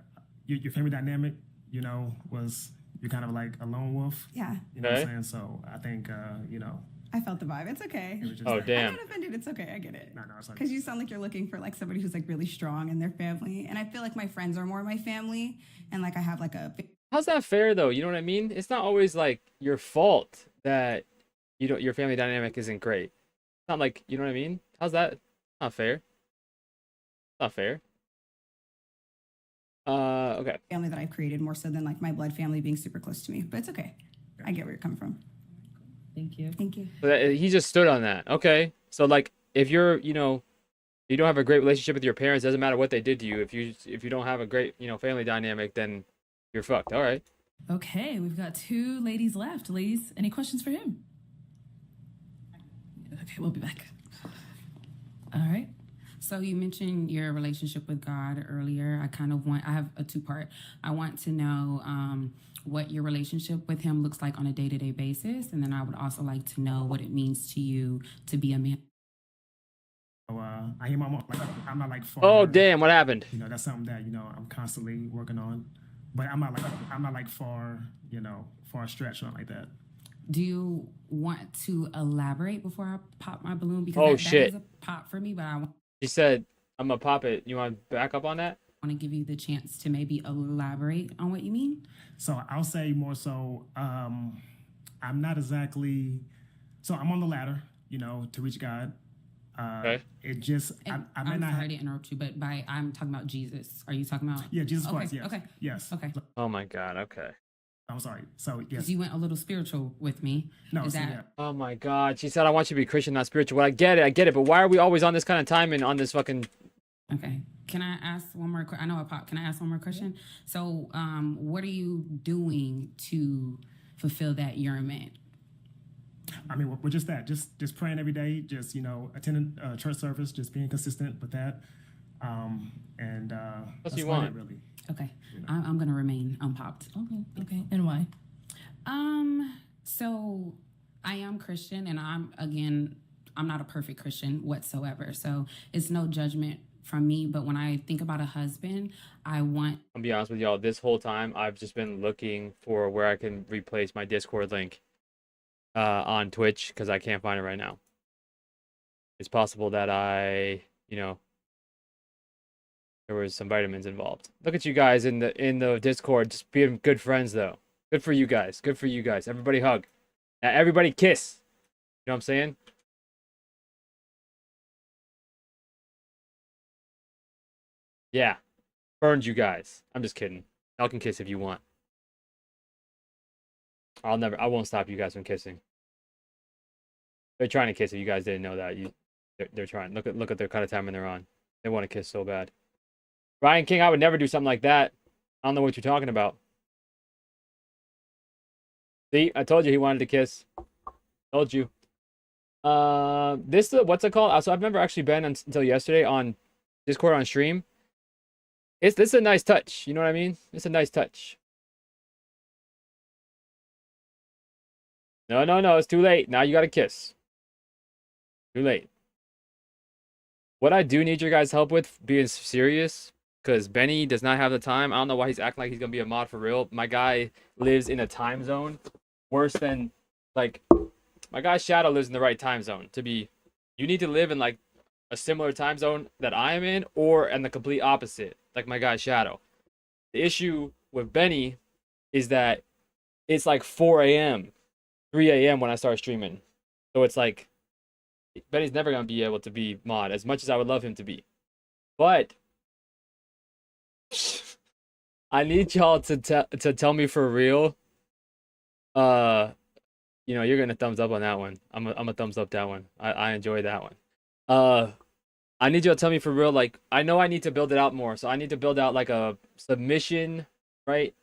family dynamic, you know, was you're kind of like a lone wolf. Yeah. You know what I'm saying? So I think you know. I felt the vibe. It's okay. Oh, damn. I'm not offended. It's okay. I get it. No, it's like because you sound like you're looking for like somebody who's like really strong in their family, and I feel like my friends are more my family, and like I have like a. How's that fair though? You know what I mean? It's not always like your fault that your family dynamic isn't great. It's not like, you know what I mean? How's that? Not fair. Not fair. Okay. Family that I've created more so than like my blood family being super close to me, but it's okay. I get where you're coming from. Thank you. Thank you. So he just stood on that. Okay. So like if you're, you don't have a great relationship with your parents, doesn't matter what they did to you. If you don't have a great, family dynamic, then you're fucked. All right. Okay, we've got two ladies left. Ladies, any questions for him? Okay, we'll be back. All right. So you mentioned your relationship with God earlier. I have a two-part. I want to know what your relationship with him looks like on a day-to-day basis. And then I would also like to know what it means to you to be a man. I'm not like far. Oh, damn, what happened? That's something that, I'm constantly working on. But I'm not like far, far stretched, not like that. Do you want to elaborate before I pop my balloon? Because that is a pop for me, but I want. She said, I'm gonna pop it. You want to back up on that? I want to give you the chance to maybe elaborate on what you mean. So I'll say more so, I'm not exactly, so I'm on the ladder, to reach God. Okay. It just, I'm sorry to interrupt you, but I'm talking about Jesus. Are you talking about? Yeah, Jesus Christ, yes. Okay. Yes. Okay. Oh my God, okay. I'm sorry. So, yes. Because you went a little spiritual with me. No, is so, that... yeah. Oh my God. She said, I want you to be Christian, not spiritual. Well, I get it. But why are we always on this kind of time and on this fucking... Okay. Can I ask one more question? I know I popped. Can I ask one more question? So, what are you doing to fulfill that yearning? I mean, we're just that. Just praying every day. Just, attending church service. Just being consistent with that. That's you want, Okay. I'm gonna remain unpopped. Okay. And why? So I am Christian, and I'm not a perfect Christian whatsoever. So it's no judgment from me. But when I think about a husband, I'll be honest with y'all, this whole time I've just been looking for where I can replace my Discord link on Twitch because I can't find it right now. It's possible that there was some vitamins involved. Look at you guys in the Discord just being good friends though. Good for you guys. Good for you guys. Everybody hug. Everybody kiss. You know what I'm saying? Yeah. Burned you guys. I'm just kidding. Y'all can kiss if you want. I won't stop you guys from kissing. They're trying to kiss if you guys didn't know that. They're trying. Look at their kind of timing they're on. They want to kiss so bad. Ryan King, I would never do something like that. I don't know what you're talking about. See, I told you he wanted to kiss. Told you. What's it called? So I've never actually been until yesterday on Discord on stream. This is a nice touch. You know what I mean? It's a nice touch. No, it's too late. Now you gotta kiss. Too late. What I do need your guys' help with, being serious, because Benny does not have the time. I don't know why he's acting like he's gonna be a mod for real. My guy lives in a time zone worse than, like, my guy Shadow lives in the right time zone. You need to live in like a similar time zone that I am in, or in the complete opposite, like my guy Shadow. The issue with Benny is that it's like 4 a.m., 3 a.m. when I start streaming. So it's like, Benny's never going to be able to be mod as much as I would love him to be. But I need y'all to tell me for real. You're going to thumbs up on that one. I'm a thumbs up that one. I enjoy that one. I need you to tell me for real, like, I know I need to build it out more. So I need to build out like a submission, right?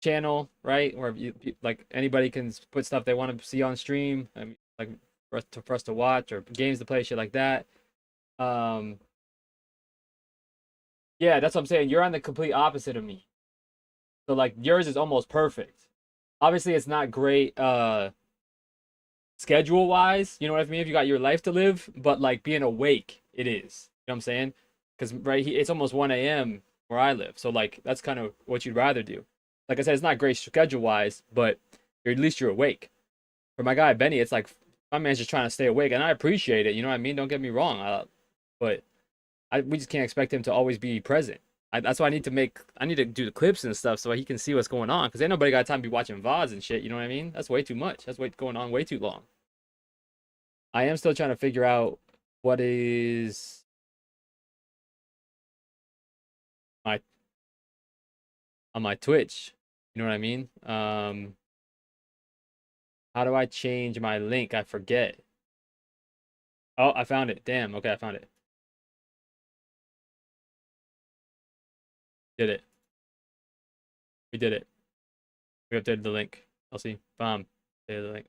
Channel, right? Where like anybody can put stuff they want to see on stream. I mean, like for us to watch, or games to play, shit like that. Yeah, that's what I'm saying. You're on the complete opposite of me. So like yours is almost perfect. Obviously it's not great schedule wise, you know what I mean, if you got your life to live, but like being awake, it is. You know what I'm saying? Because it's almost 1 a.m. where I live. So like that's kind of what you'd rather do. Like I said, it's not great schedule wise, but at least you're awake. For my guy Benny, it's like my man's just trying to stay awake, and I appreciate it. You know what I mean? Don't get me wrong, but we just can't expect him to always be present. That's why I need to do the clips and stuff so he can see what's going on. Because ain't nobody got time to be watching VODs and shit. You know what I mean? That's way too much. That's going on way too long. I am still trying to figure out what is on my Twitch. You know what I mean? How do I change my link? I forget. Oh, I found it. Damn. Okay, I found it. Did it. We did it. We updated the link. I'll see. Bam. Updated the link.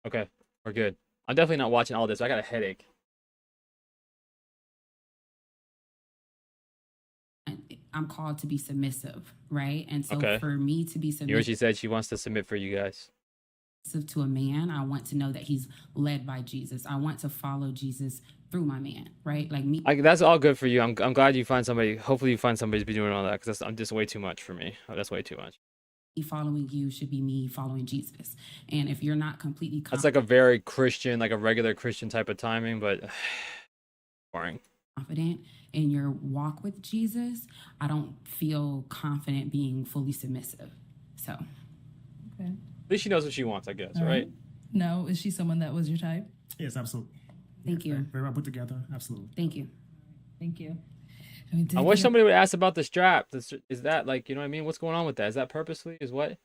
Okay, we're good. I'm definitely not watching all this. I got a headache. I'm called to be submissive, right? And so Okay. for me to be You know what she submissive said? She wants to submit for you guys. to a man, I want to know that he's led by Jesus. I want to follow Jesus through my man, right? Like me. That's all good for you. I'm glad you find somebody. Hopefully you find somebody to be doing all that, because I'm just way too much for me. That's way too much. Me following you should be me following Jesus. And if you're not completely That's like a very Christian, like a regular Christian type of timing, but boring. confident in your walk with Jesus, I don't feel confident being fully submissive. So, Okay. At least she knows what she wants, I guess, All right? No, is she someone that was your type? Yes, absolutely. Thank you. Very well put together. Absolutely. Thank you. Thank you. I wish somebody would ask about the strap. Is that like, you know what I mean? What's going on with that? Is that purposely? Is what?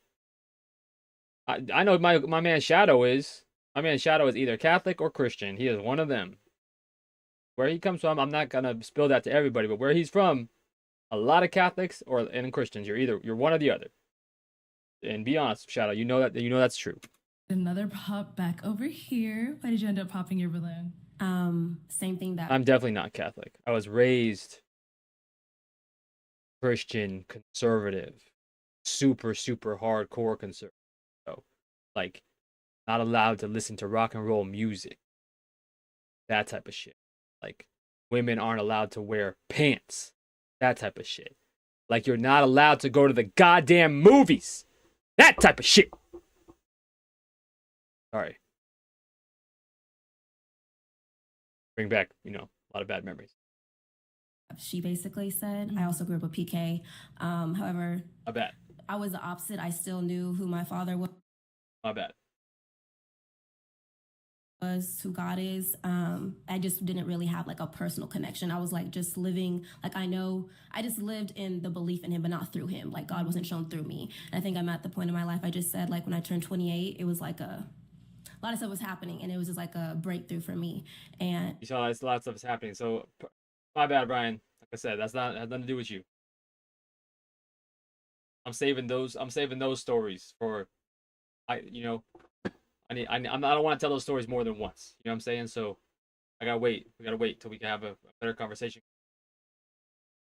I know my man Shadow is. My man Shadow is either Catholic or Christian. He is one of them. Where he comes from, I'm not gonna spill that to everybody, but where he's from, a lot of Catholics and Christians. You're one or the other. And be honest, Shadow, you know that's true. Another pop back over here. Why did you end up popping your balloon? Same thing that I'm definitely not Catholic. I was raised Christian, conservative, super, super hardcore conservative. So, like, not allowed to listen to rock and roll music. That type of shit. Like, women aren't allowed to wear pants. That type of shit. Like, you're not allowed to go to the goddamn movies. That type of shit. Sorry. Bring back, a lot of bad memories. She basically said. I also grew up with PK. However, My bad. I was the opposite. I still knew who my father My bad. was, who God is. I just didn't really have like a personal connection. I was like just living, like I just lived in the belief in him, but not through him. Like God wasn't shown through me. And I think I'm at the point in my life, I just said, like when I turned 28, it was like a lot of stuff was happening, and it was just like a breakthrough for me. And You saw a lot of stuff is happening. So, my bad, Brian. Like I said, has nothing to do with you. I'm saving those stories for, I don't want to tell those stories more than once. You know what I'm saying? So, we gotta wait till we can have a better conversation.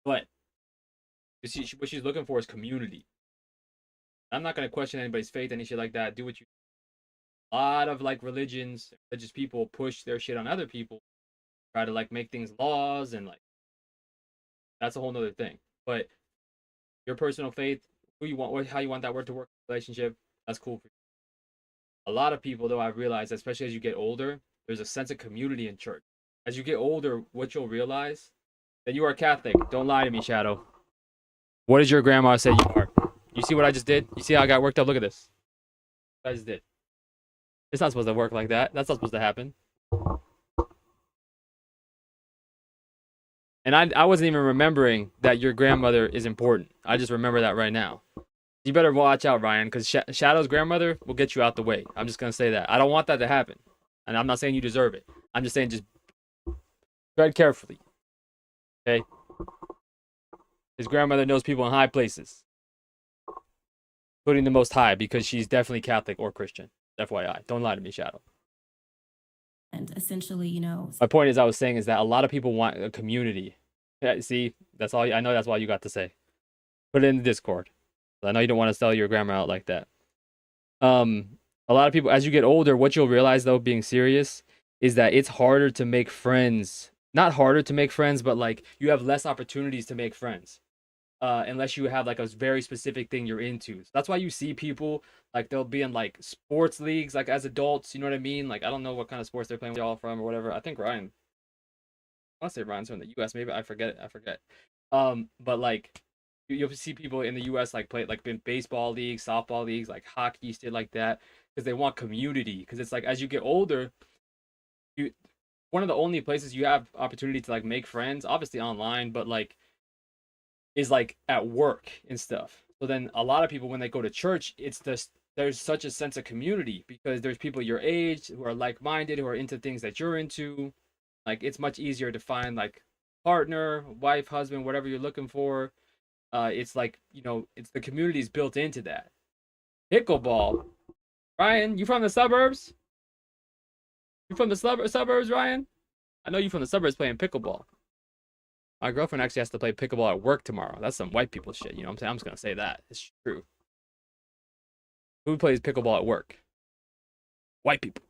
But what she's looking for is community. I'm not gonna question anybody's faith, any shit like that. Do what you. A lot of like religious people push their shit on other people, try to like make things laws, and like that's a whole nother thing. But your personal faith, who you want, how you want that word to work in a relationship, that's cool for you. A lot of people, though, I've realized, especially as you get older, there's a sense of community in church. As you get older, what you'll realize that you are Catholic. Don't lie to me, Shadow. What does your grandma say you are? You see what I just did? You see how I got worked up? Look at this. What I just did. It's not supposed to work like that. That's not supposed to happen. And I wasn't even remembering that your grandmother is important. I just remember that right now. You better watch out, Ryan, because Shadow's grandmother will get you out the way. I'm just going to say that. I don't want that to happen. And I'm not saying you deserve it. I'm just saying just tread carefully. Okay? His grandmother knows people in high places, including the Most High, because she's definitely Catholic or Christian. FYI. Don't lie to me, Shadow. And essentially, my point is, I was saying is that a lot of people want a community. Yeah, see, that's all. I know that's why you got to say. Put it in the Discord. I know you don't want to sell your grandma out like that. A lot of people, as you get older, what you'll realize, though, being serious, is that it's harder to make friends. Not harder to make friends, but like you have less opportunities to make friends. Unless you have like a very specific thing you're into. So that's why you see people like they'll be in like sports leagues like as adults, you know what I mean? Like I don't know what kind of sports they're playing with y'all from or whatever. I think Ryan. I want to say Ryan's from the US, maybe I forget. But like you'll see people in the US like play like in baseball leagues, softball leagues, like hockey, shit like that, because they want community. Because it's like as you get older, one of the only places you have opportunity to like make friends, obviously online, but like is like at work and stuff. So then a lot of people, when they go to church, it's just there's such a sense of community because there's people your age who are like-minded, who are into things that you're into. Like it's much easier to find like partner, wife, husband, whatever you're looking for. It's like, it's the community is built into that. Pickleball. Ryan, you from the suburbs? You from the suburbs, Ryan? I know you from the suburbs playing pickleball. My girlfriend actually has to play pickleball at work tomorrow. That's some white people shit, you know what I'm saying? I'm just going to say that. It's true. Who plays pickleball at work? White people.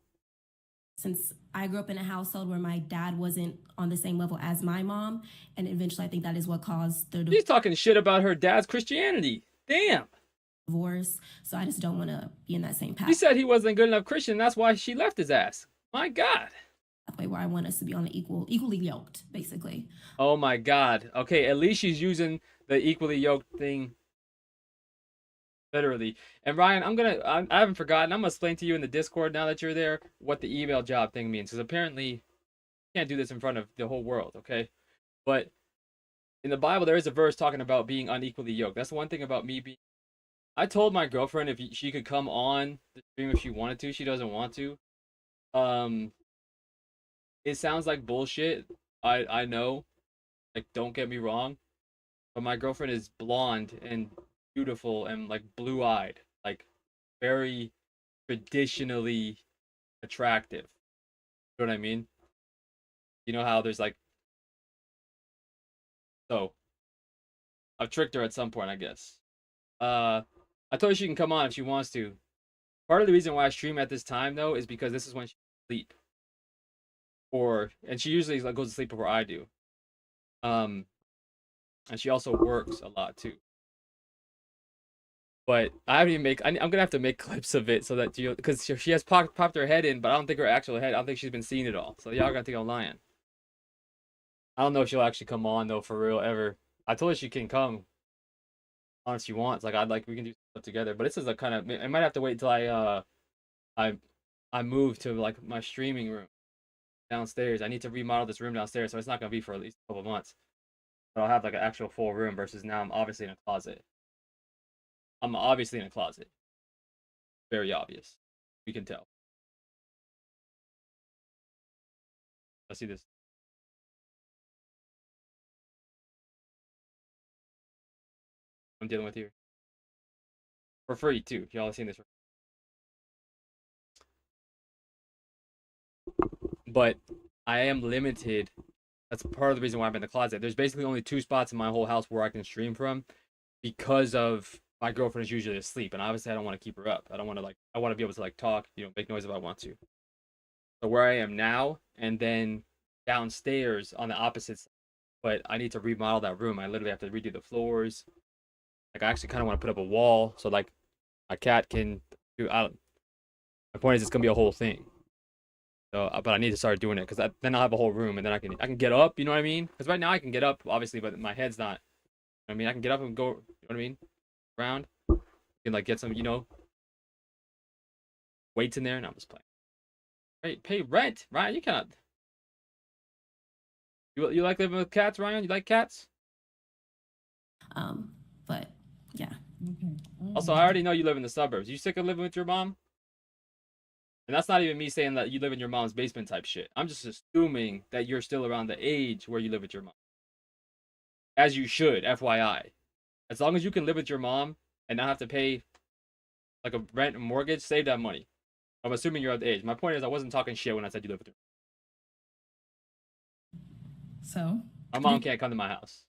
Since I grew up in a household where my dad wasn't on the same level as my mom, and eventually I think that is what caused the She's talking shit about her dad's Christianity. Damn. Divorce. So I just don't want to be in that same path. She said he wasn't good enough Christian. That's why she left his ass. My God. Way where I want us to be on the equally yoked, basically. Oh my God. Okay, at least she's using the equally yoked thing literally. And Ryan, I haven't forgotten. I'm gonna explain to you in the Discord now that you're there what the email job thing means, because apparently you can't do this in front of the whole world, okay? But in the Bible, there is a verse talking about being unequally yoked. That's one thing about me being. I told my girlfriend if she could come on the stream if she wanted to. She doesn't want to. It sounds like bullshit. I know. Like, don't get me wrong. But my girlfriend is blonde and beautiful and like blue-eyed. Like very traditionally attractive. You know what I mean? You know how there's like so I've tricked her at some point, I guess. I told her she can come on if she wants to. Part of the reason why I stream at this time though is because this is when she sleep. And she usually like goes to sleep before I do. And she also works a lot too. But I haven't even I'm gonna have to make clips of it so that because she has popped her head in, but I don't think her actual head. I don't think she's been seeing it all. So y'all are gonna think I'm lying. I don't know if she'll actually come on though for real ever. I told her she can come on if she wants. Like we can do stuff together. But this is a kind of I might have to wait until I move to like my streaming room downstairs. I need to remodel this room downstairs, so it's not gonna be for at least a couple months. But I'll have like an actual full room versus now I'm obviously in a closet. I'm obviously in a closet. Very obvious. We can tell. Let's see this. I'm dealing with here. For free too. Y'all have seen this. But I am limited. That's part of the reason why I'm in the closet. There's basically only 2 spots in my whole house where I can stream from because of my girlfriend is usually asleep, and obviously I don't want to keep her up. I don't want to I want to be able to like talk, make noise if I want to. So where I am now, and then downstairs on the opposite side, but I need to remodel that room. I literally have to redo the floors. Like I actually kind of want to put up a wall so like my cat can do. My point is it's gonna be a whole thing. So, but I need to start doing it because then I'll have a whole room, and then I can get up. You know what I mean? Because right now I can get up, obviously, but my head's not. I mean, I can get up and go. You know what I mean? Around. You can like get some, weights in there, and I'm just playing. Pay rent, Ryan. You cannot. You like living with cats, Ryan? You like cats? But yeah. Okay. Also, I already know you live in the suburbs. You sick of living with your mom? And that's not even me saying that you live in your mom's basement type shit. I'm just assuming that you're still around the age where you live with your mom. As you should, FYI. As long as you can live with your mom and not have to pay like a rent and mortgage, save that money. I'm assuming you're at the age. My point is I wasn't talking shit when I said you live with her. So? My mom can't come to my house.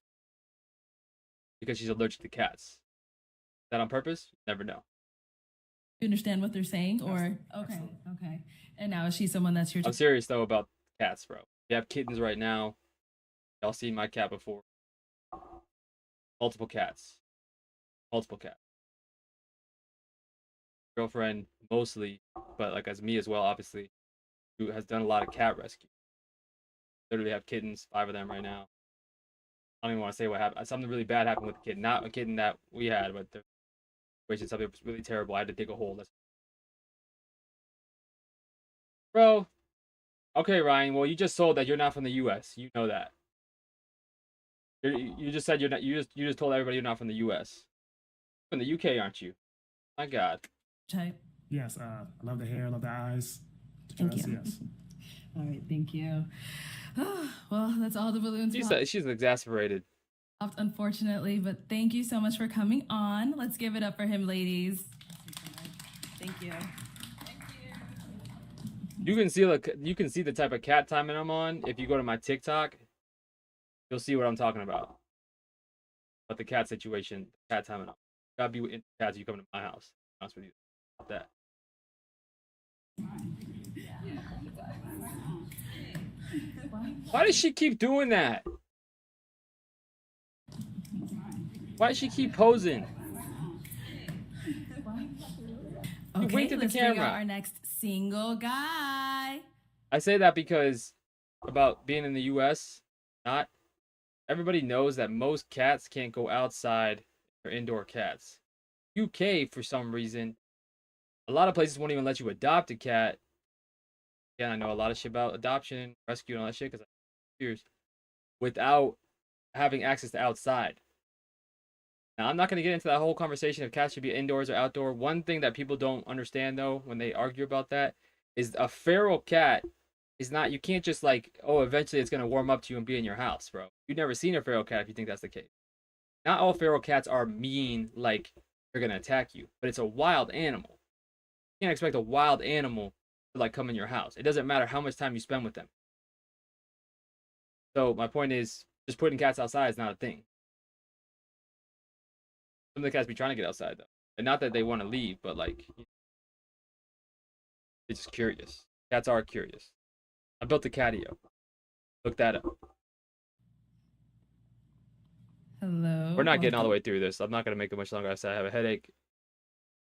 Because she's allergic to cats. Is that on purpose? Never know. You understand what they're saying, or okay. And now is she someone that's here? I'm serious though about cats, bro. We have kittens right now. Y'all seen my cat before. Multiple cats. Girlfriend mostly, but like as me as well, obviously, who has done a lot of cat rescue. Literally have kittens, 5 of them right now. I don't even want to say what happened. Something really bad happened with the kitten. Not a kitten that we had, but the situation, something was really terrible. I had to dig a hole. Bro. Okay, Ryan. Well, you just sold that you're not from the U.S. You know that. You just said you're not. You just told everybody you're not from the U.S. From the UK, aren't you? My God. Type. Yes, I love the hair, I love the eyes. Thank you. Yes. All right, thank you. Well, that's all the balloons. She's exasperated. Unfortunately, but thank you so much for coming on. Let's give it up for him, ladies. Thank you. You can see the type of cat timing I'm on if you go to my TikTok. You'll see what I'm talking about. But the cat situation, cat timing. Gotta be into cats. You come to my house. To be honest with you, about that. Why does she keep doing that? Why does she keep posing? Okay, wink at the let's bring camera. out our next single guy. I say that because about being in the U.S., not everybody knows that most cats can't go outside for indoor cats. UK, for some reason, a lot of places won't even let you adopt a cat. Yeah, I know a lot of shit about adoption, rescue, and all that shit because years without having access to outside. Now, I'm not going to get into that whole conversation if cats should be indoors or outdoor. One thing that people don't understand, though, when they argue about that, is a feral cat is not, you can't just like, oh, eventually it's going to warm up to you and be in your house, bro. You've never seen a feral cat if you think that's the case. Not all feral cats are mean, like they're going to attack you, but it's a wild animal. You can't expect a wild animal to like come in your house. It doesn't matter how much time you spend with them. So my point is, just putting cats outside is not a thing. Some of the cats be trying to get outside, though. And not that they want to leave, but like they're just curious. Cats are curious. I built a catio. Look that up. Hello. We're not getting all the way through this. I'm not gonna make it much longer. I said I have a headache.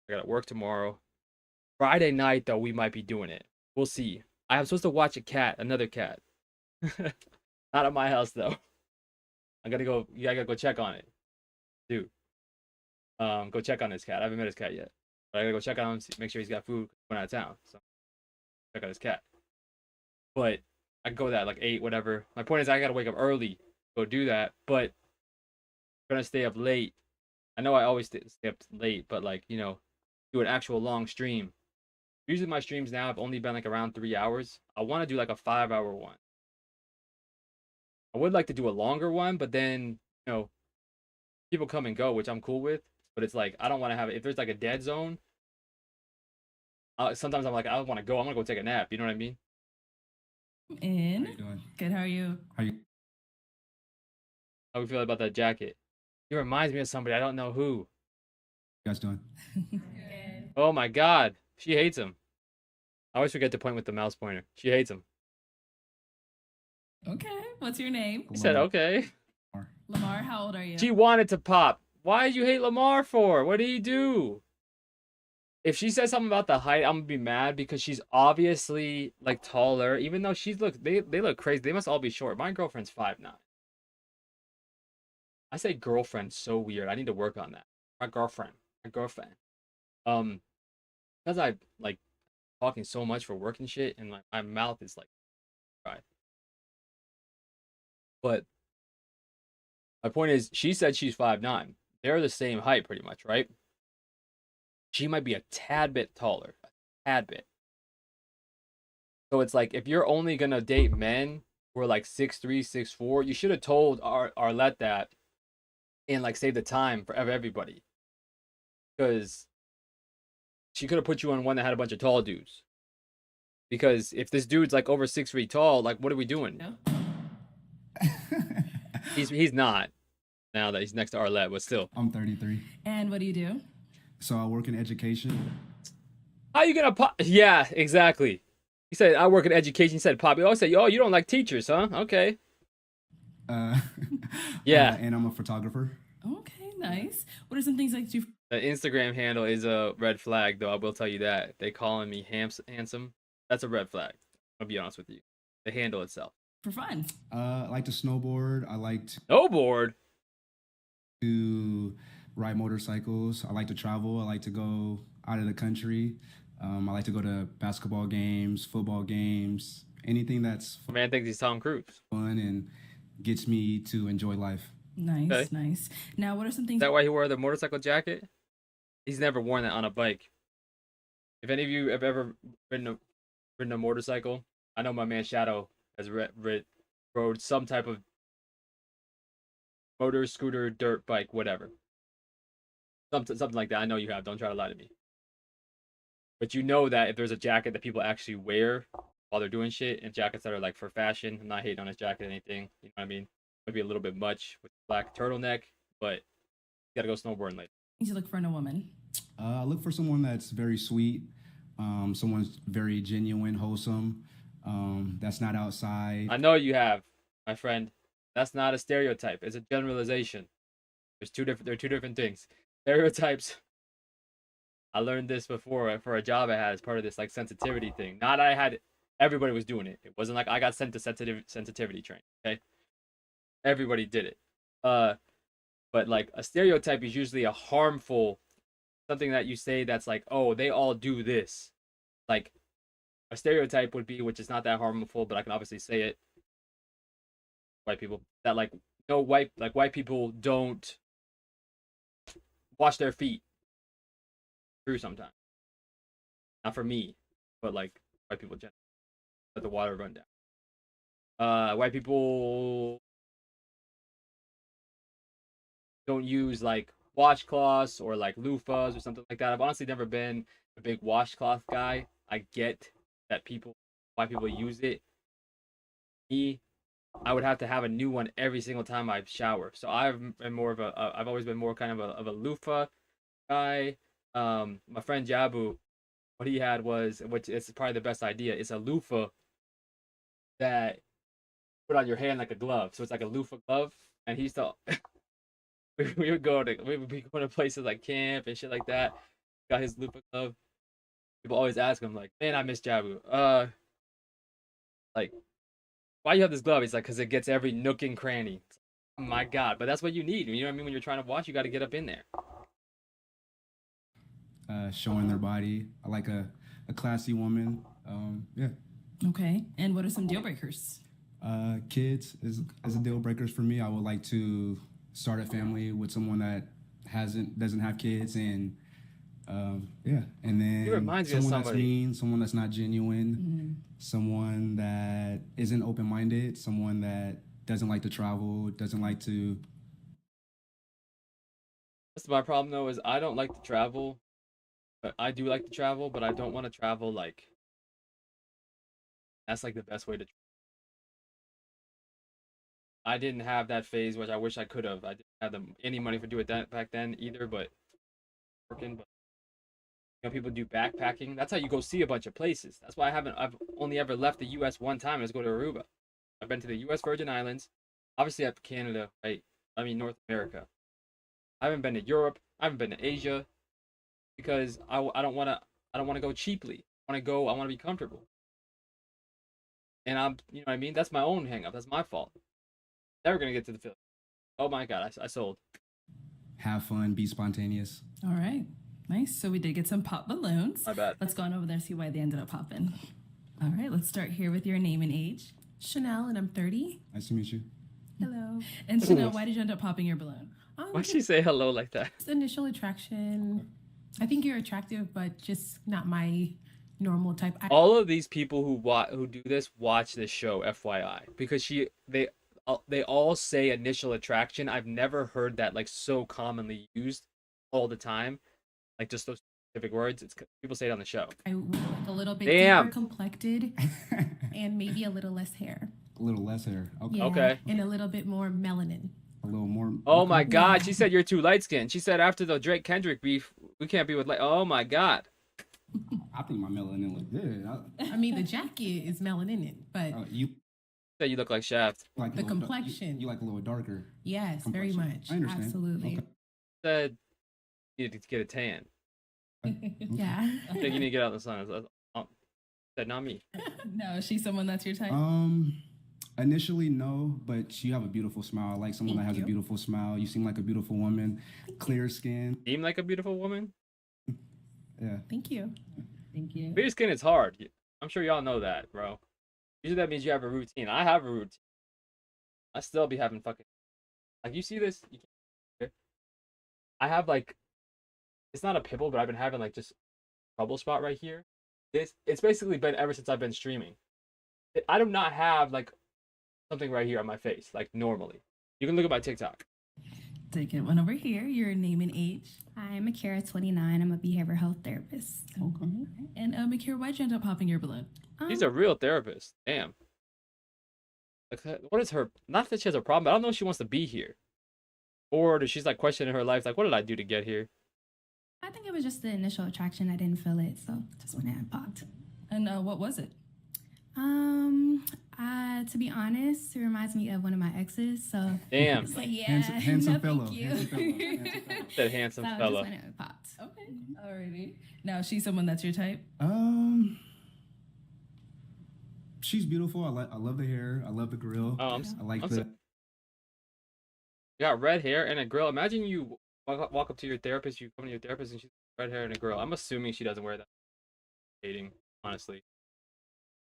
I gotta work tomorrow. Friday night though, we might be doing it. We'll see. I am supposed to watch another cat. Not at my house though. I gotta go. Yeah, I gotta go check on it, dude. Go check on this cat. I haven't met his cat yet, but I gotta go check on him, make sure he's got food when out of town. So check out his cat. But I can go that like 8, whatever. My point is, I gotta wake up early, go do that. But I'm gonna stay up late. I know I always stay up late, but like do an actual long stream. Usually my streams now have only been like around 3 hours. I want to do like a 5-hour one. I would like to do a longer one, but then people come and go, which I'm cool with. But it's like I don't want to have it if there's like a dead zone. Sometimes I'm like I don't want to go. I'm gonna go take a nap. You know what I mean? In. How you doing? Good. How are you? How we feel about that jacket? It reminds me of somebody. I don't know who. You guys doing? Oh my god, she hates him. I always forget to point with the mouse pointer. She hates him. Okay. What's your name? He said okay. Lamar. How old are you? She wanted to pop. Why did you hate Lamar for? What did he do? If she says something about the height, I'm gonna be mad because she's obviously like taller. Even though they look crazy. They must all be short. My girlfriend's 5'9". I say girlfriend so weird. I need to work on that. My girlfriend. Because I like talking so much for work and shit, and like my mouth is like dry. But my point is, she said she's 5'9". They're the same height, pretty much, right? She might be a tad bit taller, a tad bit. So it's like if you're only gonna date men who are like 6'3", 6'4", you should have told Arlette that, and like save the time for everybody, because she could have put you on one that had a bunch of tall dudes. Because if this dude's like over 6 feet tall, like what are we doing? No. he's not. Now that he's next to Arlette, but still. I'm 33. And what do you do? So I work in education. How you gonna pop? Yeah, exactly. He said, I work in education. He said, pop. He always said, oh, you don't like teachers, huh? Okay. Yeah. And I'm a photographer. Okay, nice. What are some things that you... The Instagram handle is a red flag, though. I will tell you that. They calling me handsome. That's a red flag. I'll be honest with you. The handle itself. For fun. I like to snowboard. I like to... Snowboard? To ride motorcycles. I like to travel. I like to go out of the country. I like to go to basketball games, football games, anything that's... My man thinks he's Tom Cruise. Fun and gets me to enjoy life. Nice, Okay. nice. Now, what are some things... Is that why he wore the motorcycle jacket? He's never worn that on a bike. If any of you have ever ridden a motorcycle, I know my man Shadow has rode some type of motor, scooter, dirt bike, whatever. Something like that. I know you have. Don't try to lie to me. But you know that if there's a jacket that people actually wear while they're doing shit, and jackets that are like for fashion, I'm not hating on his jacket or anything. You know what I mean? Maybe a little bit much with the black turtleneck, but you gotta go snowboarding later. You look for in a woman. I look for someone that's very sweet, someone's very genuine, wholesome, that's not outside. I know you have, my friend. That's not a stereotype. It's a generalization. There are two different things. Stereotypes. I learned this before for a job I had as part of this like sensitivity thing. Not I had everybody was doing it. It wasn't like I got sent to sensitivity training. Okay, everybody did it. But like a stereotype is usually a harmful something that you say that's like, oh, they all do this. Like a stereotype would be, which is not that harmful, but I can obviously say it. White people that like no white people don't wash their feet. True sometimes. Not for me, but like white people generally let the water run down. White people don't use like washcloths or like loofahs or something like that. I've honestly never been a big washcloth guy. I get that white people use it. Me, I would have to have a new one every single time I shower. So I've always been more kind of a loofah guy. my friend Jabu, what he had was, which is probably the best idea, it's a loofah that put on your hand like a glove. So it's like a loofah glove. And he used to we would be going to places like camp and shit like that. Got his loofah glove. People always ask him like, "Man, I miss Jabu. Like, why you have this glove?" He's like, "Cause it gets every nook and cranny." Oh my God, but that's what you need. You know what I mean? When you're trying to watch, you got to get up in there. Showing their body. I like a classy woman. Yeah. Okay. And what are some deal breakers? Kids is a deal breakers for me. I would like to start a family with someone that doesn't have kids, and yeah, and then someone that's mean, someone that's not genuine, someone that isn't open-minded, someone that doesn't like to travel, doesn't like to. That's my problem though, is I don't like to travel, but I do like to travel, but I don't want to travel like. That's like the best way to. I didn't have that phase, which I wish I could have. I didn't have any money for do it back then either, but working. But you know, people do backpacking. That's how you go see a bunch of places. That's why I've only ever left the U.S. one time. Is go to Aruba. I've been to the U.S. Virgin Islands, obviously up Canada, right? I mean North America. I haven't been to Europe. I haven't been to Asia, because I don't want to go cheaply. I want to be comfortable. And you know what I mean? That's my own hang up. That's my fault. Never gonna get to the Philippines. Oh my God, I sold. Have fun, be spontaneous. All right, nice. So we did get some pop balloons. My bad. Let's go on over there and see why they ended up popping. All right, let's start here with your name and age. Chanel, and I'm 30. Nice to meet you. Hello. And Chanel, why did you end up popping your balloon? Why'd she say hello like that? It's initial attraction. I think you're attractive, but just not my normal type. All of these people who do this watch this show, FYI, because they all say initial attraction. I've never heard that like so commonly used all the time, like just those specific words. It's people say it on the show. I would like a little bit deeper complected, and maybe a little less hair. A little less hair. Okay. Yeah, okay. And a little bit more melanin. A little more. Oh my God! She said you're too light skinned. She said after the Drake Kendrick beef, we can't be with light. Oh my God! I think my melanin look good. I mean, the jacket is melanin, but you said you look like Shaft. Like the complexion. You like a little darker. Yes, very much. I understand. Absolutely. Okay. Said you needed to get a tan. Yeah. I think you need to get out in the sun. Said not me. No, she's someone that's your type. Initially, no, but you have a beautiful smile. I like someone that has a beautiful smile. You seem like a beautiful woman, clear skin. Seem like a beautiful woman? Yeah. Thank you. Thank you. Clear skin is hard. I'm sure y'all know that, bro. Usually that means you have a routine. I have a routine. I still be having fucking. Like, you see this? You can't. I have like. It's not a pimple, but I've been having like just trouble spot right here. It's basically been ever since I've been streaming. I do not have like something right here on my face, like normally. You can look at my TikTok. Take one over here. Your name and age. I'm Akira, 29. I'm a behavioral health therapist. Okay. And Akira, why'd you end up popping your balloon? She's a real therapist. Damn. Like, what is her? Not that she has a problem, but I don't know if she wants to be here, or she's like questioning her life. Like, what did I do to get here? I think it was just the initial attraction. I didn't feel it, so just went ahead and popped. And what was it? To be honest, it reminds me of one of my exes. So damn, it's like, yeah, handsome fellow. That handsome so fellow. Just went and popped. Okay, alrighty. Now she's someone that's your type. She's beautiful. I love the hair. I love the grill. I like the. You got red hair and a grill. Imagine you walk up to your therapist. You come to your therapist and she's red hair and a grill. I'm assuming she doesn't wear that. Dating, honestly.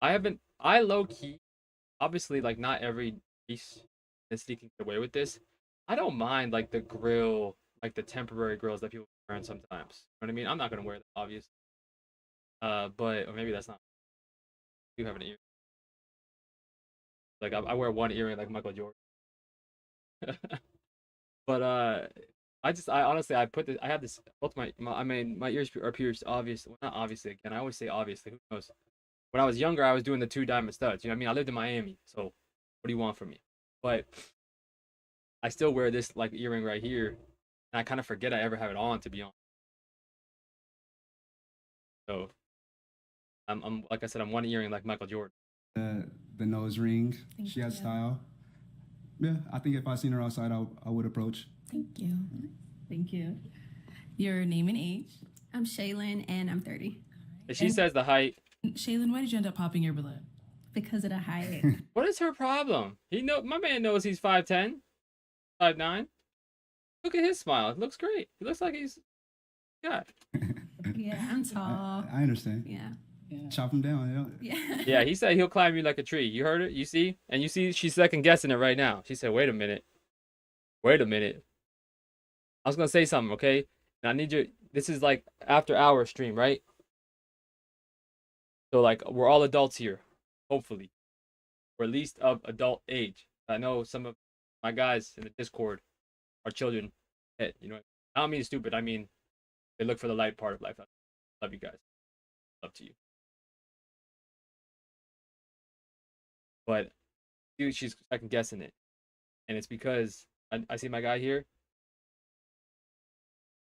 I low key, obviously, like not every race is sneaking away with this. I don't mind like the grill, like the temporary grills that people wear sometimes. You know what I mean? I'm not gonna wear that, obviously. But or maybe that's not. I do have an ear. Like I wear one earring like Michael Jordan. But I honestly I have this both my ears are pierced. Obviously, well, not obviously. Again, I always say obviously. Who knows? When I was younger, I was doing the 2 diamond studs. You know what I mean? I lived in Miami, so what do you want from me? But I still wear this like earring right here, and I kind of forget I ever have it on, to be honest. So I'm like I said, I'm one earring like Michael Jordan. The nose ring. She has style. Yeah, I think if I seen her outside, I would approach. Thank you. Thank you. Your name and age. I'm Shaylin, and I'm 30. If she says the height. Shaylin, why did you end up popping your balloon? Because of the height. What is her problem? My man knows he's 5'10", 5'9". Look at his smile. It looks great. He looks like he's Yeah, I'm tall. I understand. Yeah. Chop him down. Yeah. Yeah, he said he'll climb you like a tree. You heard it? You see? And you see she's second guessing it right now. She said, wait a minute. Wait a minute. I was going to say something, okay? And I need you. This is like after hour stream, right? So like we're all adults here, hopefully. Or at least of adult age. I know some of my guys in the Discord are children. You know, I don't mean stupid. I mean, they look for the light part of life. I love you guys. Love to you. But dude, she's second guessing it. And it's because I see my guy here.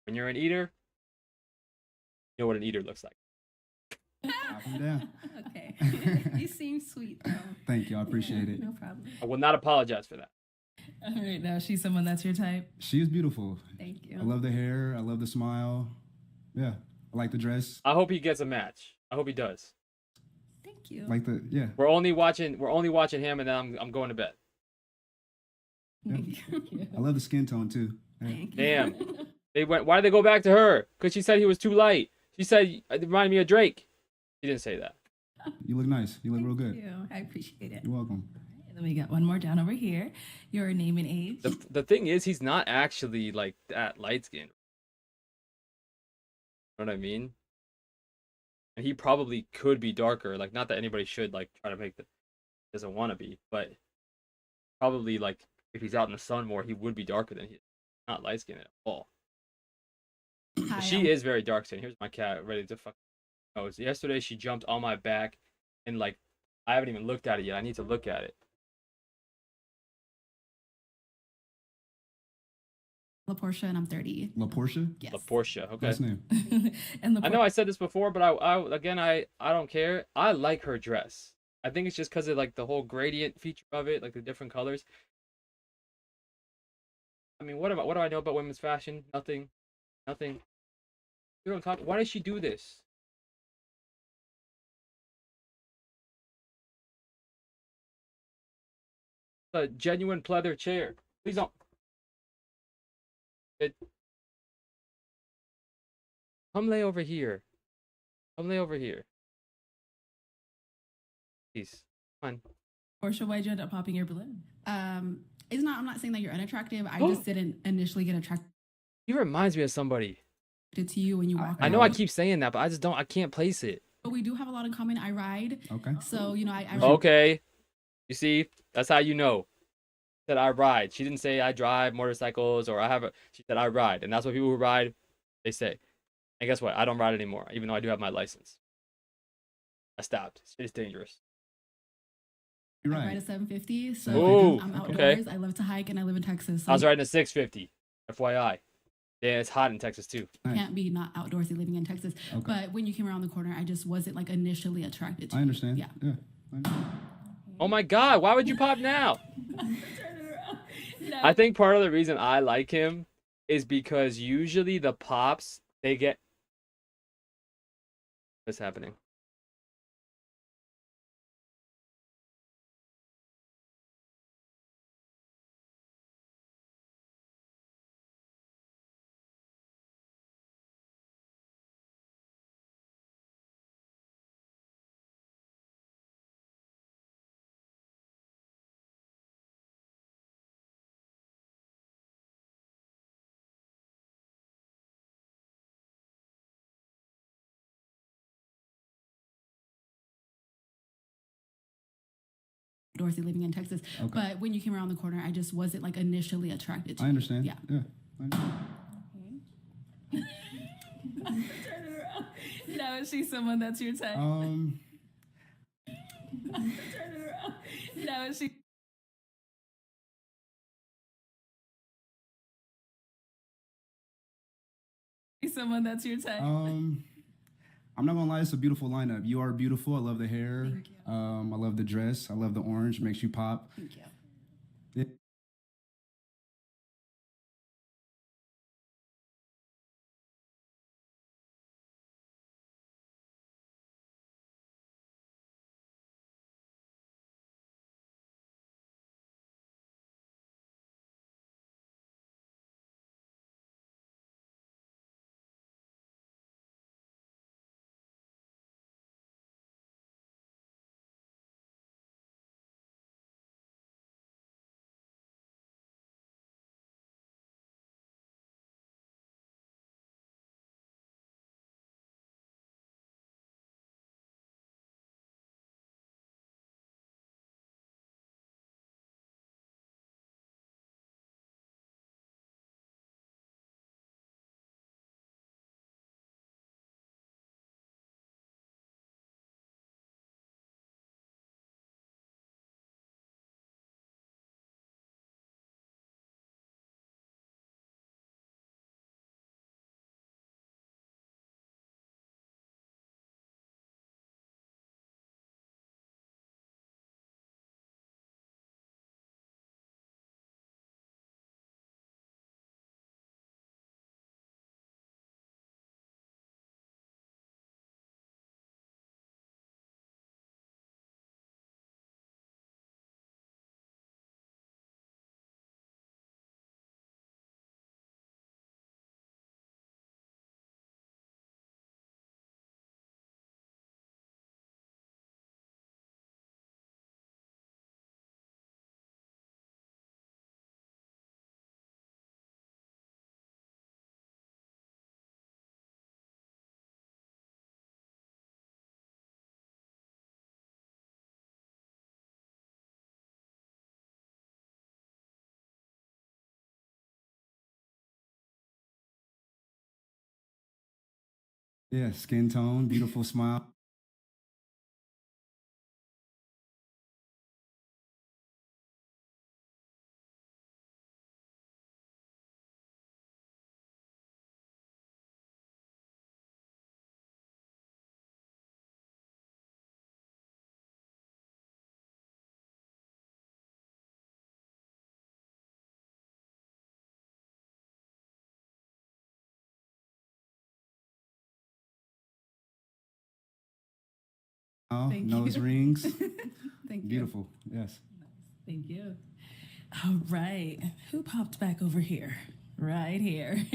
When you're an eater, you know what an eater looks like. Chop him down. Okay. You seem sweet, though. Thank you. I appreciate it. No problem. I will not apologize for that. All right, now she's someone that's your type. She is beautiful. Thank you. I love the hair. I love the smile. Yeah, I like the dress. I hope he gets a match. I hope he does. Thank you. Like the yeah. We're only watching him, and then I'm going to bed. Yeah. I love the skin tone too. Yeah. Damn. Why did they go back to her? Because she said he was too light. She said it reminded me of Drake. She didn't say that. You look nice. You look real good. Thank you. I appreciate it. You're welcome. And then we got one more down over here. Your name and age. The thing is, he's not actually like that light skinned. You know what I mean? And he probably could be darker. Like, not that anybody should like try to make doesn't want to be, but probably like if he's out in the sun more, he would be darker than he is. Not light skinned at all. Hi, She is very dark skinned. Here's my cat ready to fuck. Oh, yesterday she jumped on my back, and like I haven't even looked at it yet. I need to look at it. LaPortia, and I'm 30. LaPortia? Yes. LaPortia, okay. Nice name. And I know I said this before, but I don't care. I like her dress. I think it's just because of like the whole gradient feature of it, like the different colors. I mean, what do I know about women's fashion? Nothing. You don't talk. Why does she do this? A genuine pleather chair. Please don't. Come lay over here. Come lay over here. Please. Come on. Portia, why'd you end up popping your balloon? It's not. I'm not saying that you're unattractive. I just didn't initially get attracted He reminds me of somebody. to you when you walk. I know I around. keep saying that, but I just don't. I can't place it. But we do have a lot in common. I ride. Okay. So I Okay. You see, that's how you know that I ride. She didn't say I drive motorcycles or I have a. She said I ride, and that's what people who ride, they say. And guess what? I don't ride anymore, even though I do have my license. I stopped. It's dangerous. You're I right. ride a 750. So Ooh, I'm outdoors. okay. I love to hike, and I live in Texas. So I was riding a 650. FYI. Yeah, it's hot in Texas too. can't be not outdoorsy living in Texas. Okay. But when you came around the corner, I just wasn't like initially attracted to I you. understand. Yeah. Yeah. I understand. Oh my God! Why would you pop now? I think part of the reason I like him is because usually the pops they get. What's happening? Outdoorsy living in Texas. Okay. But when you came around the corner, I just wasn't like initially attracted to I you. understand. Yeah. Yeah. I understand. Now is she someone that's your type? Now is she someone that's your type? I'm not gonna lie, it's a beautiful lineup. You are beautiful. I love the hair. I love the dress. I love the orange. Makes you pop. Thank you. Yeah. Yeah, skin tone, beautiful smile. Thank Nose you. rings. Thank you. Beautiful. Yes. Thank you. All right. Who popped back over here? Right here.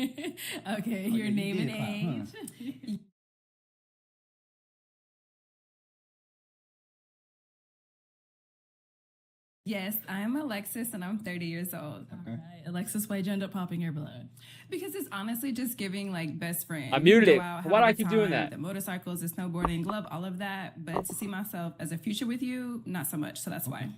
Okay, your name and age. Yes, I'm Alexis and I'm 30 years old. All right. Alexis, why'd you end up popping your balloon? Because it's honestly just giving like best friend. I muted Go it. out, Why do have a I good keep doing time, that? The motorcycles, the snowboarding, love all of that. But to see myself as a future with you, not so much. So that's why.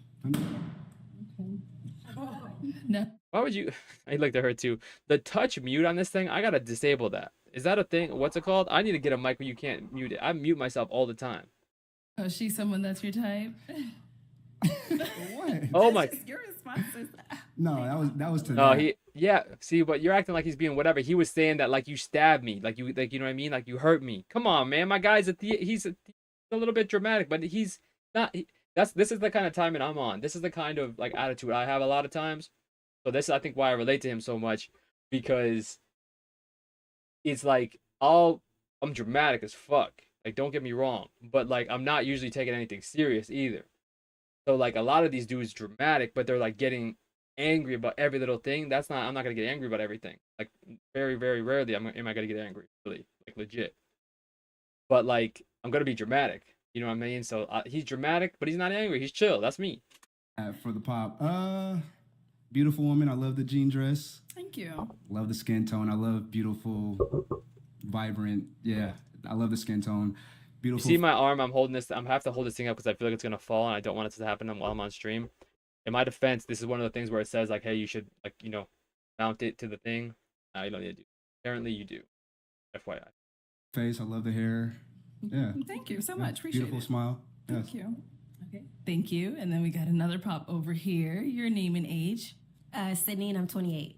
No. Why would you? I looked at her too. The touch mute on this thing, I gotta disable that. Is that a thing? What's it called? I need to get a mic where you can't mute it. I mute myself all the time. Oh, she's someone that's your type? What? Oh my. Your responses. No, that was to No, that. yeah. See, but you're acting like he's being whatever. He was saying that like you stabbed me, like you know what I mean, like you hurt me. Come on, man. My guy's he's a little bit dramatic, but he's not. This is the kind of timing I'm on. This is the kind of like attitude I have a lot of times. So this is, I think, why I relate to him so much, because it's like I'm dramatic as fuck. Like, don't get me wrong, but like I'm not usually taking anything serious either. So like a lot of these dudes dramatic, but they're like getting angry about every little thing. That's not. I'm not gonna get angry about everything. Like very, very rarely am I gonna get angry, really, like legit. But like I'm gonna be dramatic. You know what I mean? So he's dramatic, but he's not angry. He's chill. That's me. For the pop, beautiful woman. I love the jean dress. Thank you. Love the skin tone. I love beautiful, vibrant. Yeah, I love the skin tone. You Beautiful. see my arm? I'm holding this. I'm have to hold this thing up because I feel like it's gonna fall, and I don't want it to happen while I'm on stream. In my defense, this is one of the things where it says like, "Hey, you should like mount it to the thing." You don't need to do. Apparently, you do. FYI. Face. I love the hair. Yeah. Thank you so much. Appreciate Beautiful it. smile. Yes. Thank you. Okay. Thank you. And then we got another pop over here. Your name and age. Sydney, and I'm 28.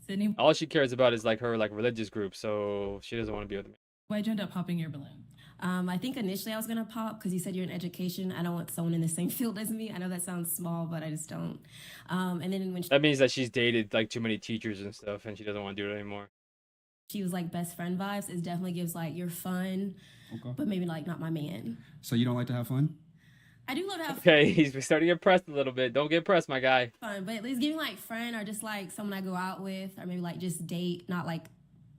Sydney, All she cares about is like her like religious group, so she doesn't want to be with me. why'd you end up popping your balloon? I think initially I was gonna pop because you said you're in education. I don't want someone in the same field as me. I know that sounds small, but I just don't. And then when That means that she's dated like too many teachers and stuff, and she doesn't want to do it anymore. she was like best friend vibes, it definitely gives like you're fun, but maybe like not my man. So you don't like to have fun? I do love to have Okay, he's starting to get pressed a little bit. Don't get pressed, my guy. fun, but at least giving like friend or just like someone I go out with, or maybe like just date, not like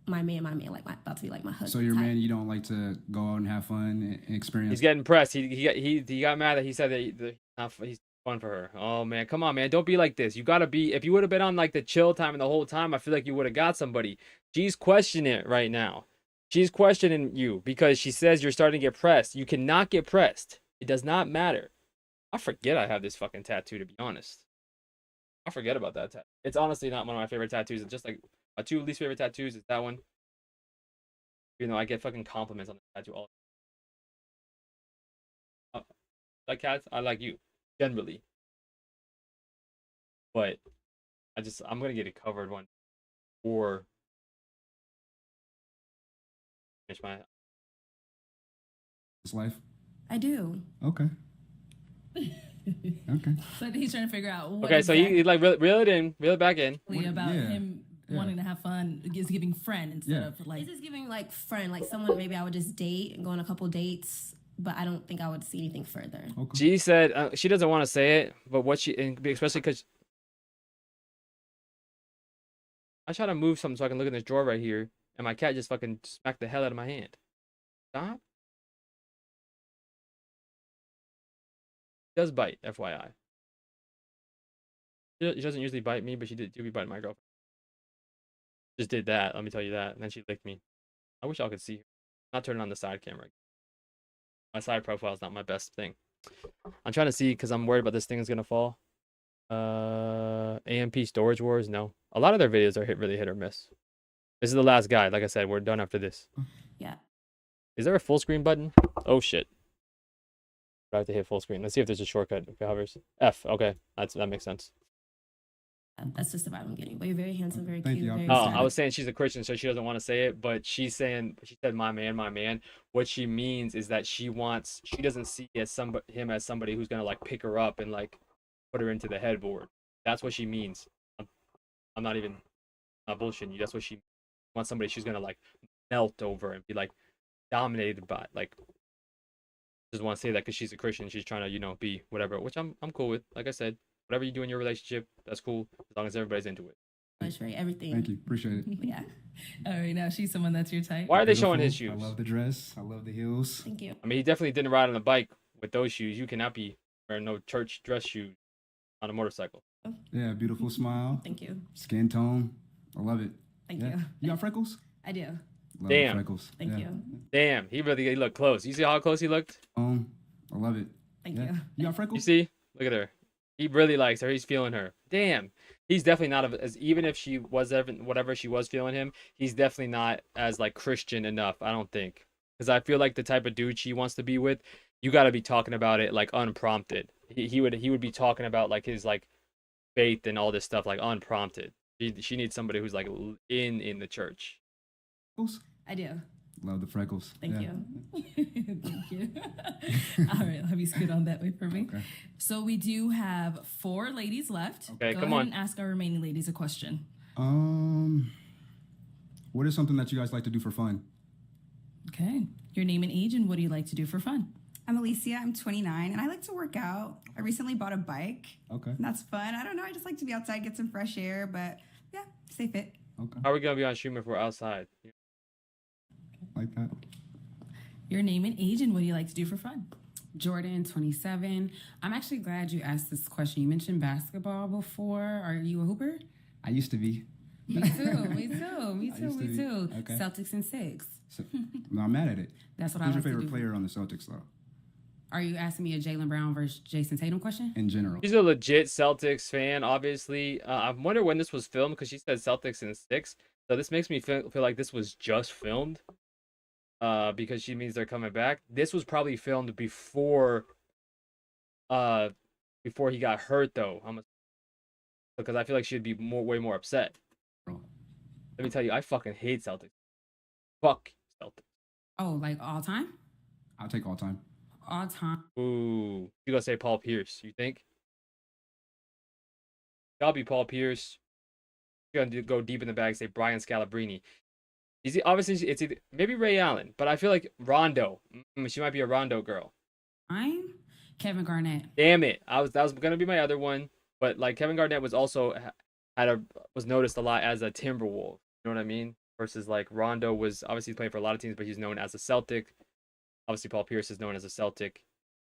my man, like about to be like my husband. So your type. man, you don't like to go out and have fun and experience? He's getting pressed. He got mad that he said that he's fun for her. Oh man, come on, man, don't be like this. You gotta be. If you would have been on like the chill time and the whole time, I feel like you would have got somebody. She's questioning it right now. She's questioning you because she says you're starting to get pressed. You cannot get pressed. It does not matter. I forget I have this fucking tattoo, to be honest. I forget about that tattoo. It's honestly not one of my favorite tattoos. It's just like my two least favorite tattoos is that one. You know, I get fucking compliments on the tattoo all the time. Like cats, I like you, generally. But I'm gonna get it covered one or finish my His life? I do. Okay. Okay. But he's trying to figure out what okay, so he like reel it back in. about him wanting to have fun is giving friend instead of like. This is giving like friend, like someone maybe I would just date and go on a couple dates, but I don't think I would see anything further. Okay. She said she doesn't want to say it, but especially because I try to move something so I can look in this drawer right here, and my cat just fucking smacked the hell out of my hand. Stop. She does bite, FYI. She doesn't usually bite me, but she do be biting my girlfriend. Just did that, let me tell you that, and then she licked me. I wish y'all could see her. Not turning on the side camera. My side profile is not my best thing. I'm trying to see because I'm worried about this thing is gonna fall. AMP Storage Wars, no. A lot of their videos are really hit or miss. This is the last guy. Like I said, we're done after this. Yeah. Is there a full screen button? Oh shit. I have to hit full screen. Let's see if there's a shortcut. If it hovers. F. Okay, that makes sense. That's just the vibe I'm getting. But you're very handsome, very Thank cute. you. Very I was saying she's a Christian, so she doesn't want to say it, but she said my man. What she means is that she doesn't see him as somebody who's gonna like pick her up and like put her into the headboard. That's what she means. I'm not bullshitting you. That's what she wants, somebody she's gonna like melt over and be like dominated by. Like, just want to say that because she's a Christian, she's trying to be whatever, which I'm cool with. Like I said, whatever you do in your relationship, that's cool as long as everybody's into it. That's right. Everything. Thank you. Appreciate it. Yeah. All right, now she's someone that's your type. Why are they showing his shoes? I love the dress. I love the heels. Thank you. I mean, he definitely didn't ride on a bike with those shoes. You cannot be wearing no church dress shoes on a motorcycle. Yeah, beautiful smile. Thank you. Skin tone. I love it. Thank you. You got freckles? I do. Love Damn. the freckles. Thank you. Damn, he looked close. You see how close he looked? I love it. Thank you. You got freckles? You see? Look at her. He really likes her. He's feeling her. Damn. He's definitely not as even if she was whatever she was feeling him. He's definitely not as like Christian enough. I don't think, because I feel like the type of dude she wants to be with, you got to be talking about it like unprompted. He would be talking about like his like faith and all this stuff like unprompted. She needs somebody who's like in the church. I do. Love the freckles. Thank you. Thank you. All right, have you scoot on that way for me? Okay. So we do have 4 ladies left. Okay, Go come ahead on. and ask our remaining ladies a question. What is something that you guys like to do for fun? Okay. Your name and age, and what do you like to do for fun? I'm Alicia. I'm 29, and I like to work out. I recently bought a bike. Okay. And that's fun. I don't know. I just like to be outside, get some fresh air, but yeah, stay fit. Okay. How are we gonna be on stream if we're outside? Like that. Your name and age, and what do you like to do for fun? Jordan, 27. I'm actually glad you asked this question. You mentioned basketball before. Are you a hooper? I used to be. Me too. Me too. Me I too. used to Me be. too. Okay. Celtics in 6. So, no, I'm mad at it. That's what Who's I like your to favorite do. player on the Celtics, though? Are you asking me a Jaylen Brown versus Jason Tatum question? In general. She's a legit Celtics fan, obviously. I wonder when this was filmed because she said Celtics in 6. So this makes me feel like this was just filmed. Because she means they're coming back. This was probably filmed before he got hurt, though. Because I feel like she'd be way more upset. Let me tell you, I fucking hate Celtics. Fuck Celtics. Oh, like all time? I'll take all time. All time. Ooh, you gonna say Paul Pierce? You think? That'll be Paul Pierce. You're gonna go deep in the bag. Say Brian Scalabrine. Obviously it's either, maybe Ray Allen, but I feel like Rondo. She might be a Rondo girl. I'm Kevin Garnett. Damn it! That was gonna be my other one, but like Kevin Garnett was also was noticed a lot as a Timberwolf. You know what I mean? Versus like Rondo was obviously playing for a lot of teams, but he's known as a Celtic. Obviously, Paul Pierce is known as a Celtic.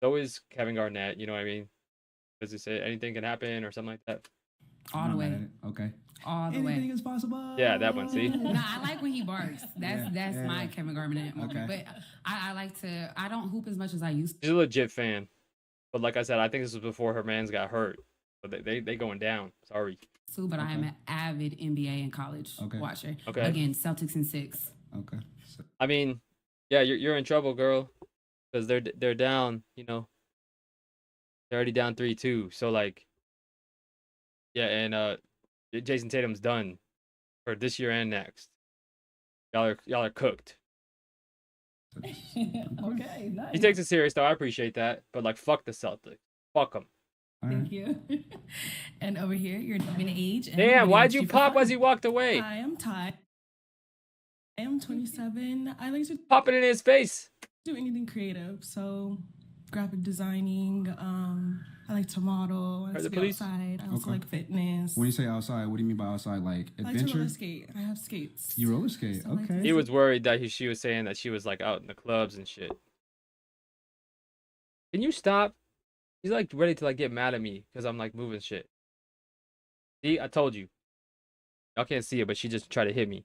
So is Kevin Garnett. You know what I mean? Does he say anything can happen or something like that? All the way. Okay. All the way. Anything is possible. Yeah, that one. See? No, I like when he barks. That's my Kevin Garnett moment. Okay. But I like to. I don't hoop as much as I used to. She's a legit fan, but like I said, I think this was before her man's got hurt. So they going down. Sorry. But I am an avid NBA and college watcher. Okay. Again, Celtics in 6. Okay. I mean, yeah, you're in trouble, girl, because they're down. You know, they're already down 3-2. So like, yeah, and Jason Tatum's done for this year and next. Y'all are cooked. Okay, nice. He takes it serious though. I appreciate that, but like, fuck the Celtics. Fuck them. Thank you. And over here, your name and age. And Damn, what why'd do you like to do for pop fun? as he walked away? Hi, I'm Ty. I am 27. I like to Popping in his face. do anything creative. So, graphic designing. I like to model. I like Are to the be police? outside. I also Okay. like fitness. When you say outside, what do you mean by outside? Like I like to adventure? roller skate. I have skates. You roller skate? So I like Okay. He was worried that she was saying that she was like out in the clubs and shit. Can you stop? He's like ready to like get mad at me because I'm like moving shit. See, I told you. Y'all can't see it, but she just tried to hit me.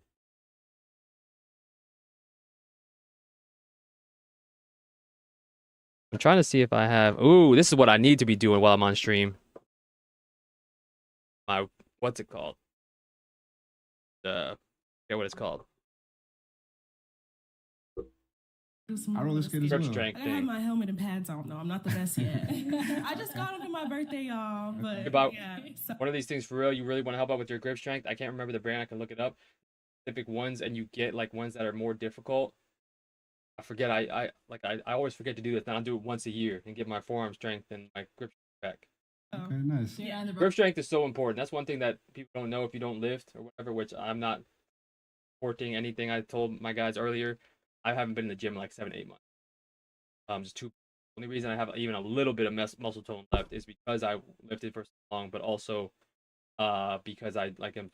I'm trying to see if I have. Ooh, this is what I need to be doing while I'm on stream. My what's it called? Forget what it's called. I roller skate as Grip well. strength I have thing. my helmet and pads on though. I'm not the best yet. I just got them for my birthday, y'all. But About yeah. So, one of these things for real, you really want to help out with your grip strength. I can't remember the brand. I can look it up. Specific ones, and you get like ones that are more difficult. I forget. I always forget to do this. Then I'll do it once a year and get my forearm strength and my grip back. Okay, nice. yeah, and the Grip strength is so important. That's one thing that people don't know if you don't lift or whatever. Which I'm not supporting anything I told my guys earlier. I haven't been in the gym in like 7-8 months. Just too. Only reason I have even a little bit of muscle tone left is because I lifted for so long, but also because I like am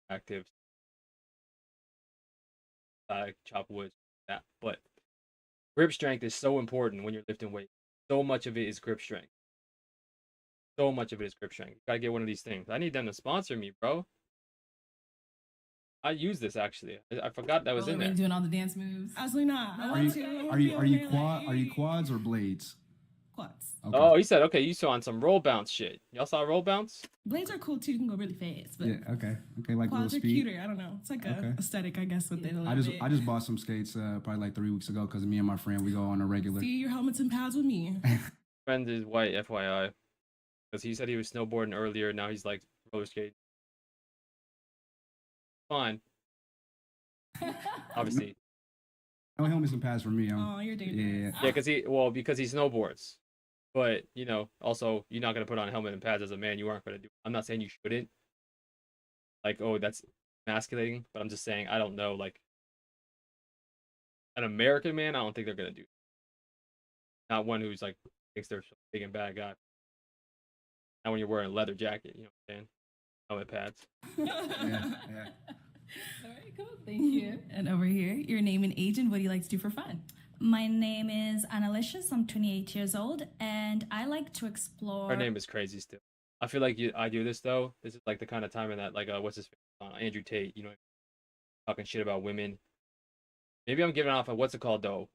active. I chop wood, that. But grip strength is so important when you're lifting weight. So much of it is grip strength. So much of it is grip strength. You gotta get one of these things. I need them to sponsor me, bro. I use this actually. I forgot that was in there. doing all the dance moves. Absolutely not. I Are want you to. are you quads or blades? Quads? Okay. Oh, he said okay. You saw on some roll bounce shit. Y'all saw roll bounce? Blades are cool too. You can go really fast. But Yeah. Okay. Okay. Like quads little are speed. cuter. I don't know. It's like Okay. a aesthetic, I guess, with it a little I just bit. bought some skates probably like 3 weeks ago because me and my friend we go on a regular. See your helmets and pads with me. Friend is white, FYI. Because he said he was snowboarding earlier. Now he's like roller skating. Fine. Obviously. No helmets and pads for me. Oh, you're dangerous. Yeah. Yeah, because he snowboards. But, you know, also, you're not going to put on a helmet and pads as a man. You aren't going to do it. I'm not saying you shouldn't. Like, oh, that's emasculating. But I'm just saying, I don't know. Like, an American man, I don't think they're going to do it. Not one who's, like, thinks they're a big and bad guy. Not when you're wearing a leather jacket, you know what I'm saying? Helmet pads. Yeah. All right, cool. Thank you. And over here, your name and age and what do you like to do for fun? My name is Annalicious. I'm 28 years old, and I like to explore. Her name is crazy still. I feel like I do this, though. This is, like, the kind of time in that, like, what's his face? Andrew Tate, you know, talking shit about women. Maybe I'm giving off a, what's it called, though?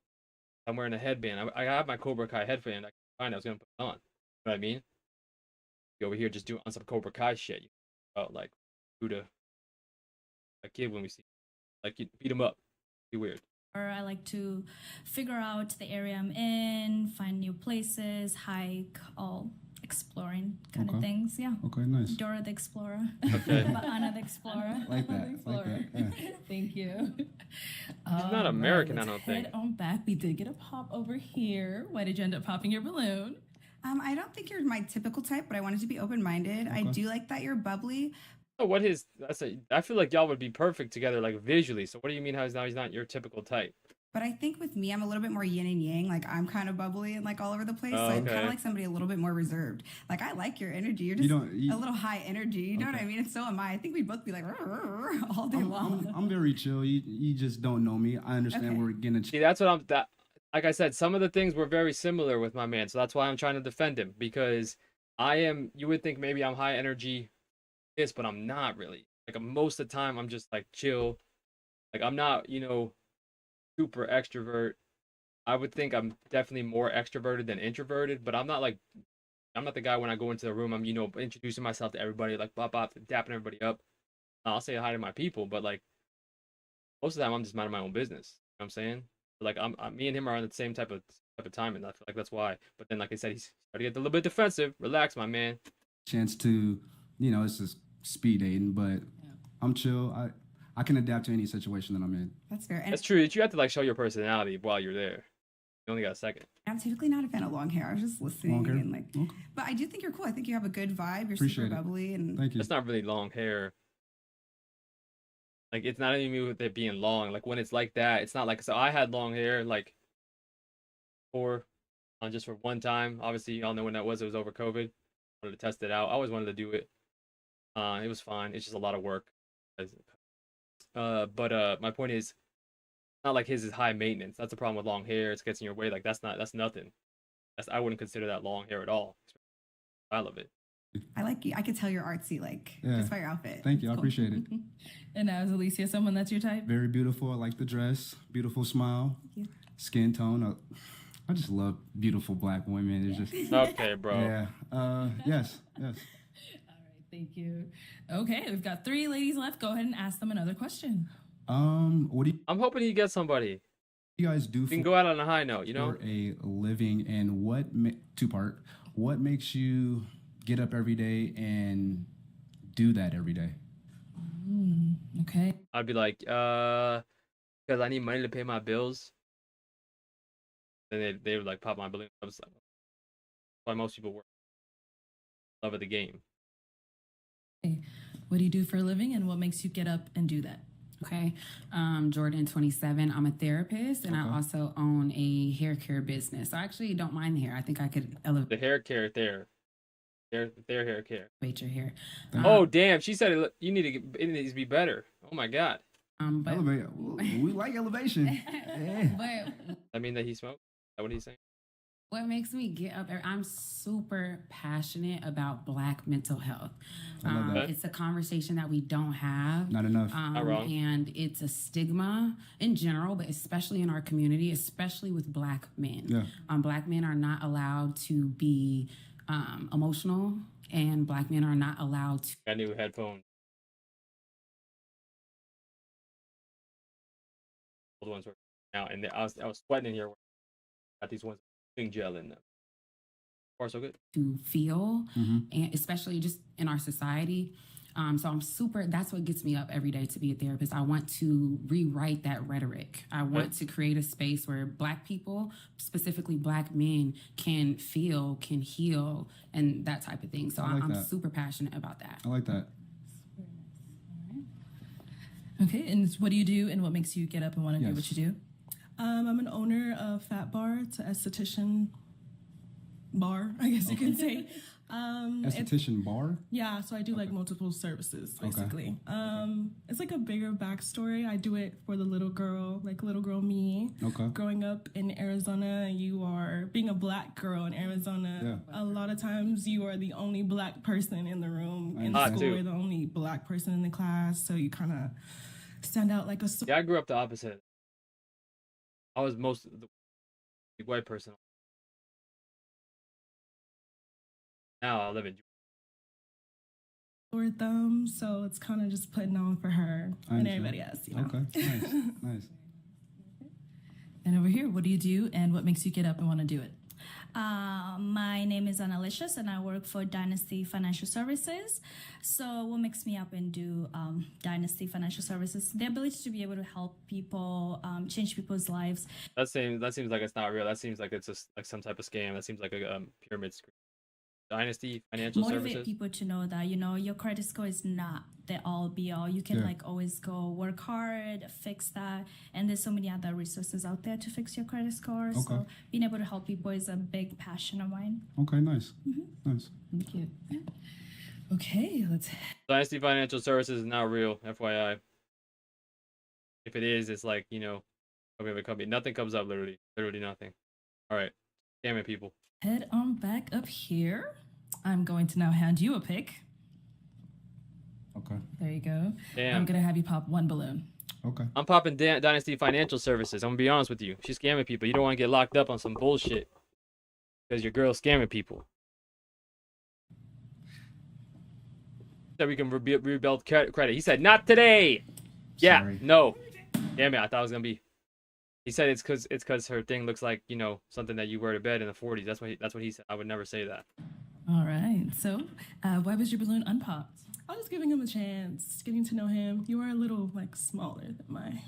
I'm wearing a headband. I have my Cobra Kai headband. I was going to put it on. You know what I mean? You over here just doing on some Cobra Kai shit. You know, about, like, who to a kid when we see, like, you beat him up. Be weird. Or I like to figure out the area I'm in, find new places, hike, all exploring kind of things. Yeah. Okay, nice. Dora the Explorer. Okay. Anna the Explorer. Like that. Like that. Yeah. Thank you. He's not American, let's I don't think. Head on back. We did get a pop over here. Why did you end up popping your balloon? I don't think you're my typical type, but I wanted to be open-minded. I do like that you're bubbly. Oh, what his? I feel like y'all would be perfect together, like visually. So what do you mean? How he's not your typical type? But I think with me, I'm a little bit more yin and yang. Like I'm kind of bubbly and like all over the place. So I'm kind of like somebody a little bit more reserved. Like I like your energy. You're just a little high energy. You know what I mean? And so am I. I think we'd both be like all day long. I'm very chill. You just don't know me. I understand we're getting. See, that's what like I said, some of the things were very similar with my man. So that's why I'm trying to defend him, because I am. You would think maybe I'm high energy, but I'm not really. Like most of the time, I'm just like chill. Like I'm not, super extrovert. I would think I'm definitely more extroverted than introverted, but I'm not the guy when I go into the room, I'm, introducing myself to everybody, like bop, dapping everybody up. I'll say hi to my people, but like most of the time I'm just minding my own business. You know what I'm saying? Like me and him are on the same type of time, and I feel like that's why. But then, like I said, he's starting to get a little bit defensive. Relax, my man. Chance to, it's just speed dating, but I'm chill. I can adapt to any situation that I'm in. That's fair. And that's true. You have to like show your personality while you're there. You only got a second. I'm typically not a fan of long hair. I was just listening and like, but I do think you're cool. I think you have a good vibe. You're super bubbly and thank you. It's not really long hair. Like it's not even with it being long. Like when it's like that, it's not like so. I had long hair like just for one time. Obviously, y'all know when that was. It was over COVID. I wanted to test it out. I always wanted to do it. It was fine. It's just a lot of work. But my point is, not like his is high maintenance. That's the problem with long hair. It gets in your way. Like that's nothing. I wouldn't consider that long hair at all. I love it. I like you. I could tell you're artsy, just by your outfit. Thank you. I appreciate it. And now is Alicia someone that's your type? Very beautiful. I like the dress. Beautiful smile. Thank you. Skin tone. I just love beautiful black women. It's just okay, bro. Yeah. Yes. Thank you. Okay, we've got 3 ladies left. Go ahead and ask them another question. What do I'm hoping he gets somebody. You guys do? You can go out on a high note, For a living, and two-part. What makes you get up every day and do that every day? Okay. I'd be like, because I need money to pay my bills. Then they would like pop my balloon. I was like, why most people work. Love of the game. What do you do for a living, and what makes you get up and do that? Okay. Jordan, 27. I'm a therapist, and I also own a hair care business. I actually don't mind the hair. I think I could elevate the hair care there. Their hair care. Elevate your hair. Oh damn! She said it needs to be better. Oh my god. But we like elevation. But I mean that he smoked. Is that what he's saying? What makes me get up? I'm super passionate about Black mental health. I love that. It's a conversation that we don't have. Not enough. Not wrong. And it's a stigma in general, but especially in our community, especially with Black men. Yeah. Black men are not allowed to be emotional, and Black men are not allowed to. Got new headphones. Old ones were now, and I was sweating in here. Got these ones. Gel in them. Far so good. To feel, and especially just in our society. So that's what gets me up every day to be a therapist. I want to rewrite that rhetoric. I want to create a space where Black people, specifically Black men, can feel, can heal, and that type of thing. So I'm super passionate about that. I like that. Okay, and what do you do, and what makes you get up and want to do what you do? I'm an owner of Fat Bar. It's an esthetician bar, I guess you can say. Esthetician bar? Yeah, so I do like multiple services, basically. It's like a bigger backstory. I do it for the little girl, like little girl me. Growing up in Arizona, being a Black girl in Arizona, a lot of times you are the only Black person in the room. In school, you're the only Black person in the class, so you kind of stand out like a... Yeah, I grew up the opposite. I was most of the white person. Now I live in Sore thumb, so it's kind of just putting on for her and everybody else. Okay, nice. And over here, what do you do, and what makes you get up and want to do it? My name is Annalicious, and I work for Dynasty Financial Services. So, what makes me up and do Dynasty Financial Services? The ability to be able to help people, change people's lives. That seems like it's not real. That seems like it's just like some type of scam. That seems like a pyramid scheme. Dynasty Financial Motivate Services. people to know that your credit score is not the all be all. You can like always go work hard, fix that, and there's so many other resources out there to fix your credit score. Okay. So being able to help people is a big passion of mine. Okay, nice. Nice. Thank you. Okay, let's. Dynasty Financial Services is not real, FYI. If it is, it's like okay, company. Nothing comes up, literally nothing. All right, damn it, people. Head on back up here. I'm going to now hand you a pick. Okay. There you go. Damn. I'm going to have you pop one balloon. Okay. I'm popping Dynasty Financial Services. I'm gonna be honest with you. She's scamming people. You don't want to get locked up on some bullshit because your girl's scamming people. That we can rebuild credit. He said, "Not today." Yeah. Sorry. No. Damn it. I thought it was gonna be. He said it's because her thing looks like something that you wear to bed in the 40s. That's what he said. I would never say that. All right. So, why was your balloon unpopped? I was giving him a chance, getting to know him. You are a little smaller than my.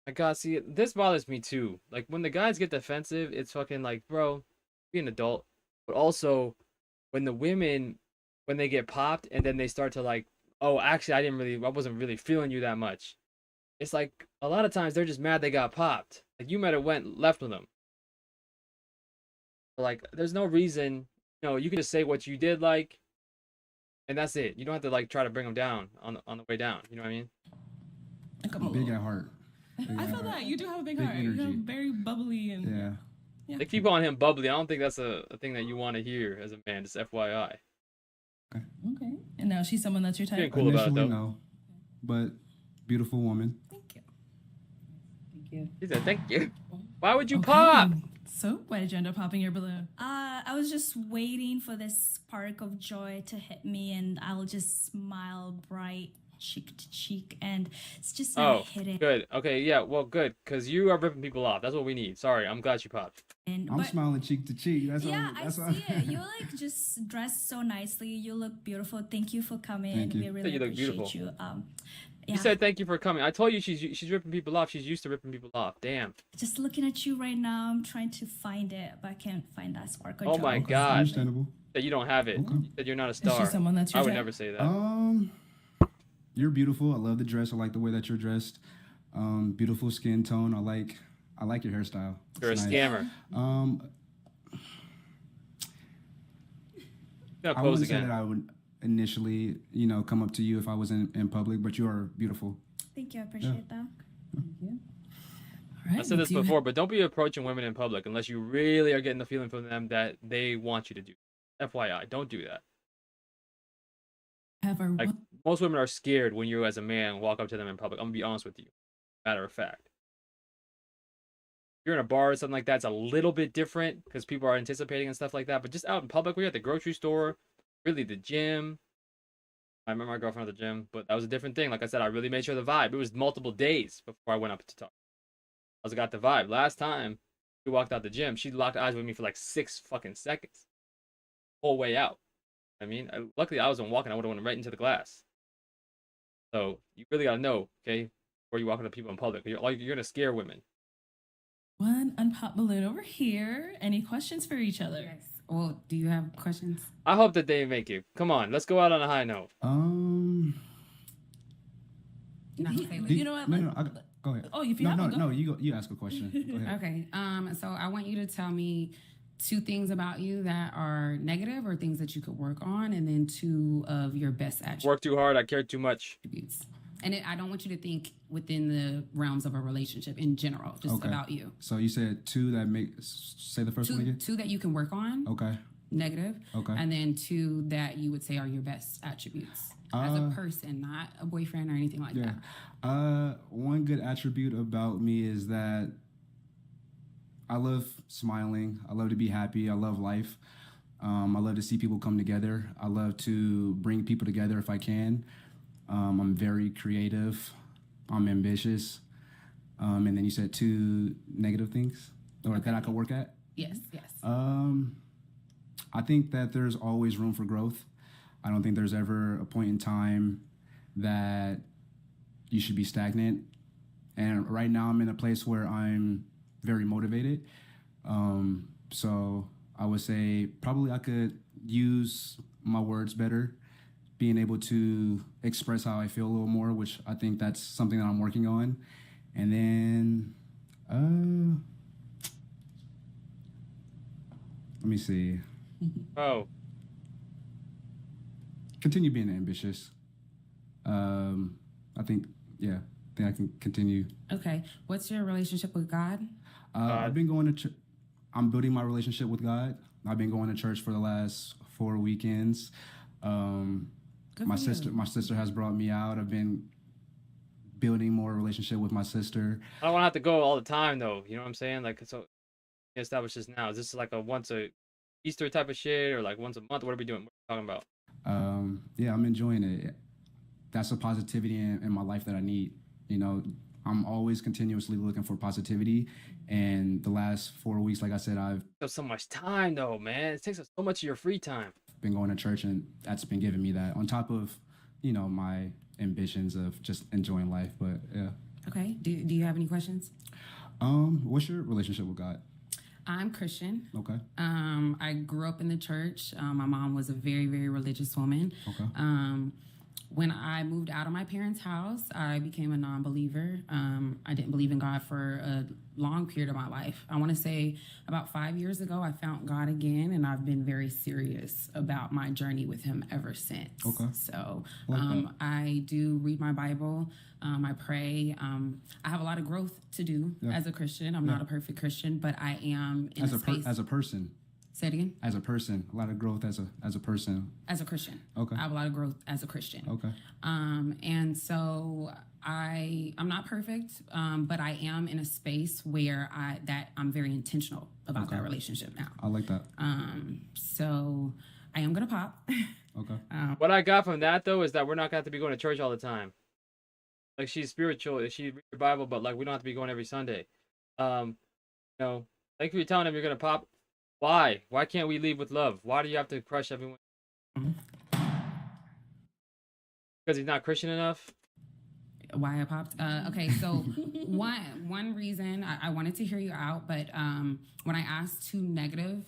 My God, see, this bothers me too. Like when the guys get defensive, it's fucking like, bro, be an adult. But also, when the women, when they get popped and then they start to like, oh, actually, I wasn't really feeling you that much. It's like a lot of times they're just mad they got popped. Like you might have went left with them. Like there's no reason, you can just say what you did like, and that's it. You don't have to like try to bring them down on the way down. You know what I mean? Big at heart. I feel that you do have a big heart. energy. You're very bubbly and Yeah. They keep calling him bubbly. I don't think that's a thing that you want to hear as a man. Just FYI. Okay. And now she's someone that's your type. Being cool about it Initially, though. no, but beautiful woman. Thank you. He said, "Thank you." Why would you pop? So, why did you end up popping your balloon? I was just waiting for this spark of joy to hit me, and I'll just smile bright, cheek to cheek, and it's just not hitting. Good. Okay, yeah, well, good, because you are ripping people off. That's what we need. Sorry, I'm glad you popped. I'm smiling cheek to cheek. That's I see it. You just dressed so nicely. You look beautiful. Thank you for coming. Thank you. We really You look appreciate beautiful. you. You said thank you for coming. I told you she's ripping people off. She's used to ripping people off. Damn. Just looking at you right now, I'm trying to find it, but I can't find that spark of Oh joy. my God. Understandable. That you don't have it. You said you're not a star. someone that's your I would type? never say that. You're beautiful. I love the dress. I like the way that you're dressed. Beautiful skin tone. I like your hairstyle. You're It's a nice. scammer. I Close wouldn't say again. that I would initially, come up to you if I was in public, but you are beautiful. Thank you. I appreciate that. I said this before, but don't be approaching women in public unless you really are getting the feeling from them that they want you to do. FYI, don't do that. Like most women are scared when you, as a man, walk up to them in public. I'm gonna be honest with you. Matter of fact, if you're in a bar or something like that, it's a little bit different because people are anticipating and stuff like that. But just out in public, we're at the grocery store, really the gym. I remember my girlfriend at the gym, but that was a different thing. Like I said, I really made sure the vibe. It was multiple days before I went up to talk. I got the vibe. Last time we walked out the gym, she locked eyes with me for like 6 fucking seconds, whole way out. Luckily I wasn't walking. I would have went right into the glass. So you really gotta know, okay, before you walk into people in public. You're gonna scare women. One unpopped balloon over here. Any questions for each other? Yes. Well, do you have questions? I hope that they make you. Come on, let's go out on a high note. You know what? Go ahead. Oh, if you have one, go. No, you ask a question. Go ahead. Okay. So I want you to tell me 2 things about you that are negative or things that you could work on, and then 2 of your best attributes. Work too hard. I care too much. And I don't want you to think within the realms of a relationship in general, just about you. So you said 2 that make. Say the first one again. 2 that you can work on. Okay. Negative. Okay. And then 2 that you would say are your best attributes as a person, not a boyfriend or anything like that. One good attribute about me is that I love smiling. I love to be happy. I love life. I love to see people come together. I love to bring people together if I can. I'm very creative. I'm ambitious. And then you said 2 negative things or that I could work at? Yes. I think that there's always room for growth. I don't think there's ever a point in time that you should be stagnant. And right now I'm in a place where I'm very motivated. So I would say probably I could use my words better, being able to express how I feel a little more, which I think that's something that I'm working on. And then, let me see. Oh. Continue being ambitious. I think I can continue. Okay. What's your relationship with God? I've been going to I'm building my relationship with God. I've been going to church for the last 4 weekends. My sister has brought me out. I've been building more relationship with my sister. I don't want to have to go all the time though. You know what I'm saying? Like, so establish this now. Is this like a once a Easter type of shit, or like once a month? What are we doing? What are we talking about? Yeah, I'm enjoying it. That's a positivity in my life that I need. You know, I'm always continuously looking for positivity. And the last 4 weeks, like I said, I've So much time though, man. It takes up so much of your free time. been going to church, and that's been giving me that on top of, you know, my ambitions of just enjoying life. But yeah. Okay. Do you have any questions? What's your relationship with God? I'm Christian. Okay. I grew up in the church. My mom was a very, very religious woman. Okay. When I moved out of my parents' house, I became a non-believer. I didn't believe in God for a long period of my life. I want to say about 5 years ago, I found God again, and I've been very serious about my journey with Him ever since. Okay. So I do read my Bible. I pray. I have a lot of growth to do as a Christian. I'm not a perfect Christian, but I am in as a person. Say it again. As a person, a lot of growth as a person. As a Christian. Okay. I have a lot of growth as a Christian. Okay. And so I'm not perfect, but I am in a space where I'm very intentional about that relationship now. I like that. So I am gonna pop. Okay. What I got from that though is that we're not gonna have to be going to church all the time. Like, she's spiritual, she reads the Bible, but like we don't have to be going every Sunday. You know, like if you're telling him you're gonna pop. Why? Why can't we leave with love? Why do you have to crush everyone? Because he's not Christian enough? Why I popped? Okay, so one reason I wanted to hear you out, but when I asked 2 negative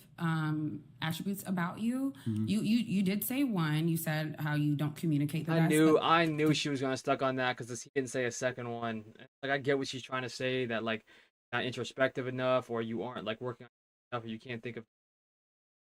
attributes about you, you did say one. You said how you don't communicate the best. I knew she was gonna stuck on that because he didn't say a second one. Like, I get what she's trying to say, that like not introspective enough, or you aren't like working on enough, or you can't think of,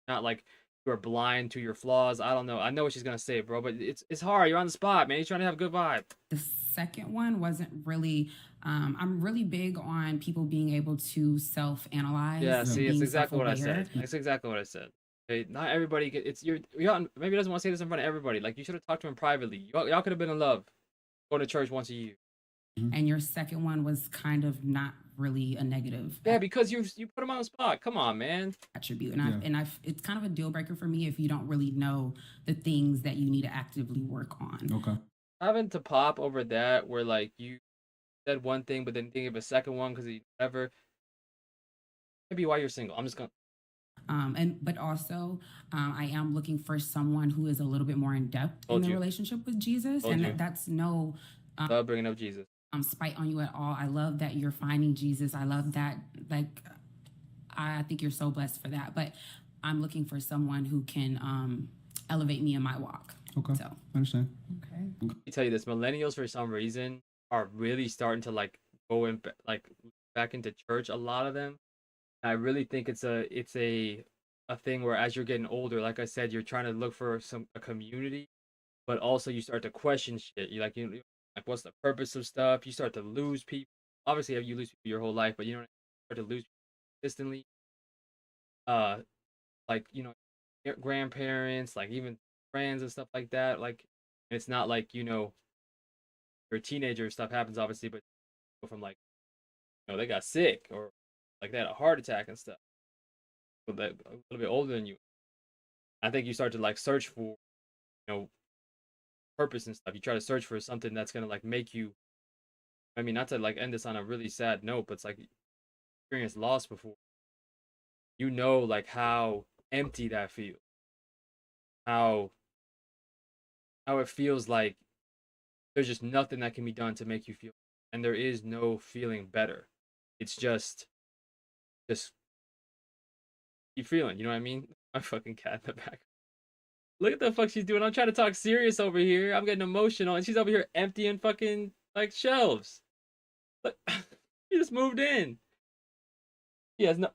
not like you're blind to your flaws. I don't know. I know what she's gonna say, bro, but it's hard. You're on the spot, man. You're trying to have a good vibe. The second one wasn't really. I'm really big on people being able to self-analyze. Yeah, see, it's exactly what I said. That's exactly what I said. Okay, not everybody. Maybe doesn't want to say this in front of everybody. Like, you should have talked to him privately. Y'all could have been in love, going to church once a year. And your second one was kind of not really a negative. Yeah, because you put him on the spot. Come on, man. Attribute, and it's kind of a deal breaker for me if you don't really know the things that you need to actively work on. Okay. Having to pop over that, where like you said one thing but then think of a second one because you never. Maybe why you're single. I'm just gonna. But also, I am looking for someone who is a little bit more in depth in the relationship with Jesus, that's no. Love bringing up Jesus. Spite on you at all. I love that you're finding Jesus. I love that. Like, I think you're so blessed for that. But I'm looking for someone who can elevate me in my walk. Okay. So I understand. Okay. Let me tell you this: millennials, for some reason, are really starting to like go in like back into church. A lot of them. And I really think it's a thing where as you're getting older, like I said, you're trying to look for a community, but also you start to question shit. You like like, what's the purpose of stuff? You start to lose people. Obviously, you lose people your whole life, but you know, you start to lose people consistently. Like, you know, your grandparents, like even friends and stuff like that. Like, it's not like, you know, you're a teenager, stuff happens obviously, but from like, you know, they got sick or like they had a heart attack and stuff. But they're a little bit older than you. I think you start to like search for, you know, purpose and stuff. You try to search for something that's gonna like make you. I mean, not to like end this on a really sad note, but it's like experience loss before. You know, like how empty that feels. how it feels like there's just nothing that can be done to make you feel, and there is no feeling better. It's just you feeling, you know what I mean? My fucking cat in the back. Look at the fuck she's doing. I'm trying to talk serious over here. I'm getting emotional, and she's over here emptying fucking like shelves. Look, she just moved in. He has no.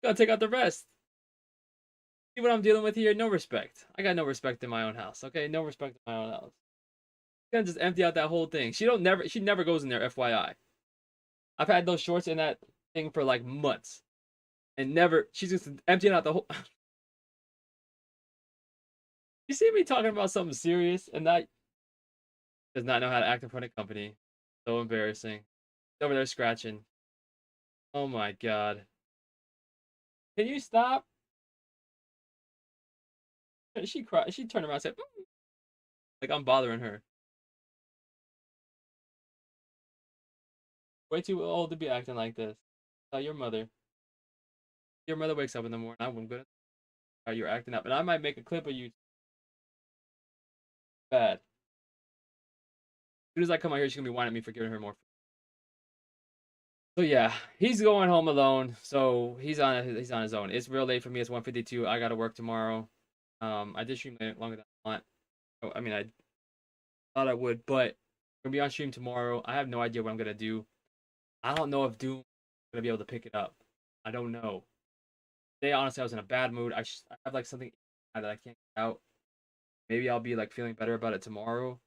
Gotta take out the rest. See what I'm dealing with here? No respect. I got no respect in my own house. Okay, no respect in my own house. Gonna just empty out that whole thing. She never goes in there, FYI. I've had those shorts in that thing for like months. And never she's just emptying out the whole. You see me talking about something serious and that does not know how to act in front of company. So embarrassing. Over there scratching. Oh my god. Can you stop? She cried. She turned around and said, "Mm." Like I'm bothering her. Way too old to be acting like this. Tell your mother. Your mother wakes up in the morning. I'm gonna how you're acting up, and I might make a clip of you. Bad. As soon as I come out here, she's gonna be whining at me for giving her more. So yeah, he's going home alone. So he's on his own. It's real late for me. It's 1:52. I gotta work tomorrow. I did stream longer than I want. I mean, I thought I would, but I'm gonna be on stream tomorrow. I have no idea what I'm gonna do. I don't know if Doom gonna be able to pick it up. I don't know. Today, honestly, I was in a bad mood. I have like something that I can't get out. Maybe I'll be like feeling better about it tomorrow.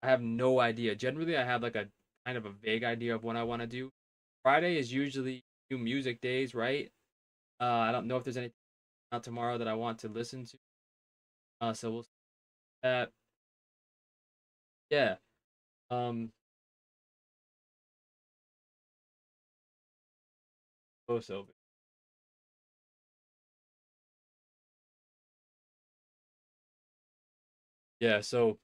I have no idea. Generally, I have like a kind of a vague idea of what I want to do. Friday is usually new music days, right? I don't know if there's anything out tomorrow that I want to listen to. So we'll see that. Yeah. So yeah. So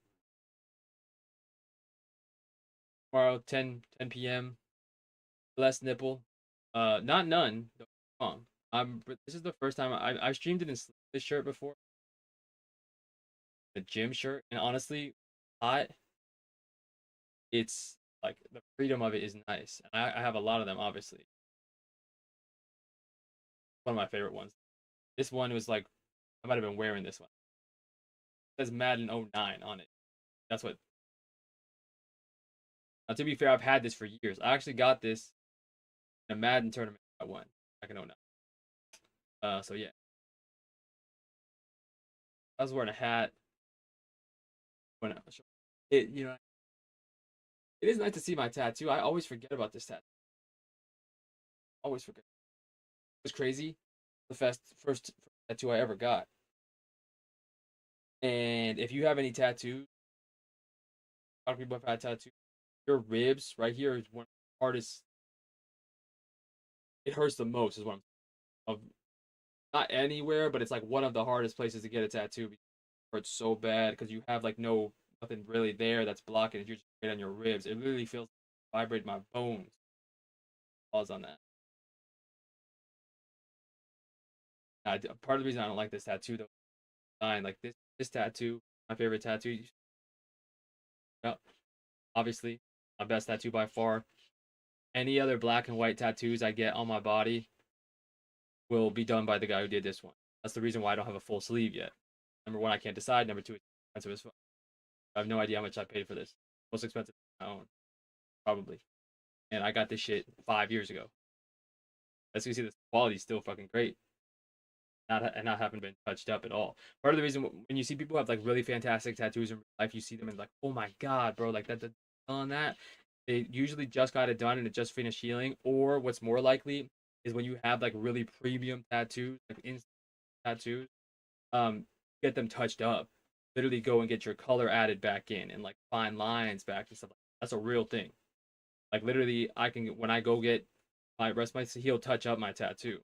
tomorrow, 10 p.m. Less nipple. Not none. Don't get me wrong. This is the first time I streamed it in this shirt before. The gym shirt, and honestly, hot. It's like the freedom of it is nice. And I have a lot of them, obviously. One of my favorite ones. This one was like, I might have been wearing this one. It says Madden 09 on it. That's what. Now, to be fair, I've had this for years. I actually got this in a Madden tournament I won back in 09. So yeah. I was wearing a hat when it, it is nice to see my tattoo. I always forget about this tattoo. Always forget. It was crazy. The first tattoo I ever got. And if you have any tattoos, a lot of people have had tattoos. Your ribs right here is one of the hardest. It hurts the most. Is one of not anywhere, but it's like one of the hardest places to get a tattoo. It hurts so bad because you have like nothing really there that's blocking it. You're just right on your ribs. It literally feels like vibrate my bones. Pause on that. Part of the reason I don't like this tattoo though, like this tattoo, my favorite tattoo. Yeah, obviously, my best tattoo by far. Any other black and white tattoos I get on my body will be done by the guy who did this one. That's the reason why I don't have a full sleeve yet. Number one, I can't decide. Number two, it's expensive as fuck. I have no idea how much I paid for this. Most expensive I own, probably. And I got this shit 5 years ago. As you can see, the quality's still fucking great. Not haven't been touched up at all. Part of the reason when you see people have like really fantastic tattoos in real life, you see them and like, oh my god, bro, like that on that. They usually just got it done and it just finished healing. Or what's more likely is when you have like really premium tattoos, like instant tattoos, get them touched up. Literally go and get your color added back in and like fine lines back and stuff. That's a real thing. Like literally, I can when I go get my he'll touch up my tattoo.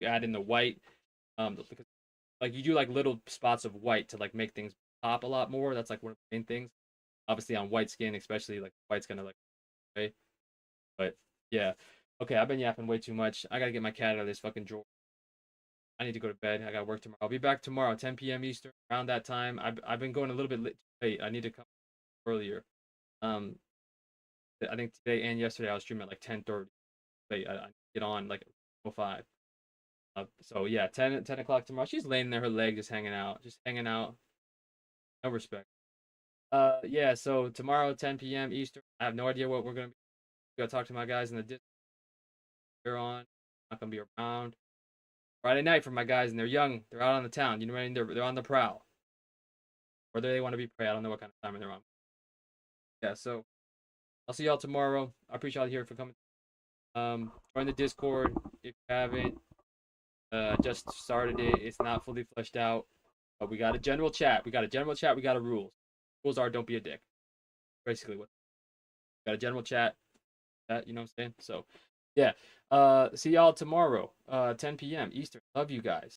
You add in the white, because like you do like little spots of white to like make things pop a lot more. That's like one of the main things. Obviously on white skin, especially like white's gonna like, okay. But yeah, okay. I've been yapping way too much. I gotta get my cat out of this fucking drawer. I need to go to bed. I got work tomorrow. I'll be back tomorrow, 10 p.m. Eastern, around that time. I've been going a little bit late. I need to come earlier. I think today and yesterday I was streaming at like 10:30. Wait, I get on like 05. So yeah, 10 o'clock tomorrow. She's laying there, her leg just hanging out. No respect. Yeah, so tomorrow, 10 p.m. Eastern. I have no idea what we're gonna be. Gotta talk to my guys in the Discord. They're on. Not gonna be around. Friday night for my guys, and they're young. They're out on the town. You know what I mean? They're on the prowl. Whether they want to be prey, I don't know what kind of time they're on. Yeah, so I'll see y'all tomorrow. I appreciate y'all here for coming. Join the Discord if you haven't. Just started it. It's not fully fleshed out. But we got a general chat. We got a rules. Rules are don't be a dick. Basically what. Got a general chat. That, you know what I'm saying? So yeah. See y'all tomorrow, 10 p.m. Eastern. Love you guys.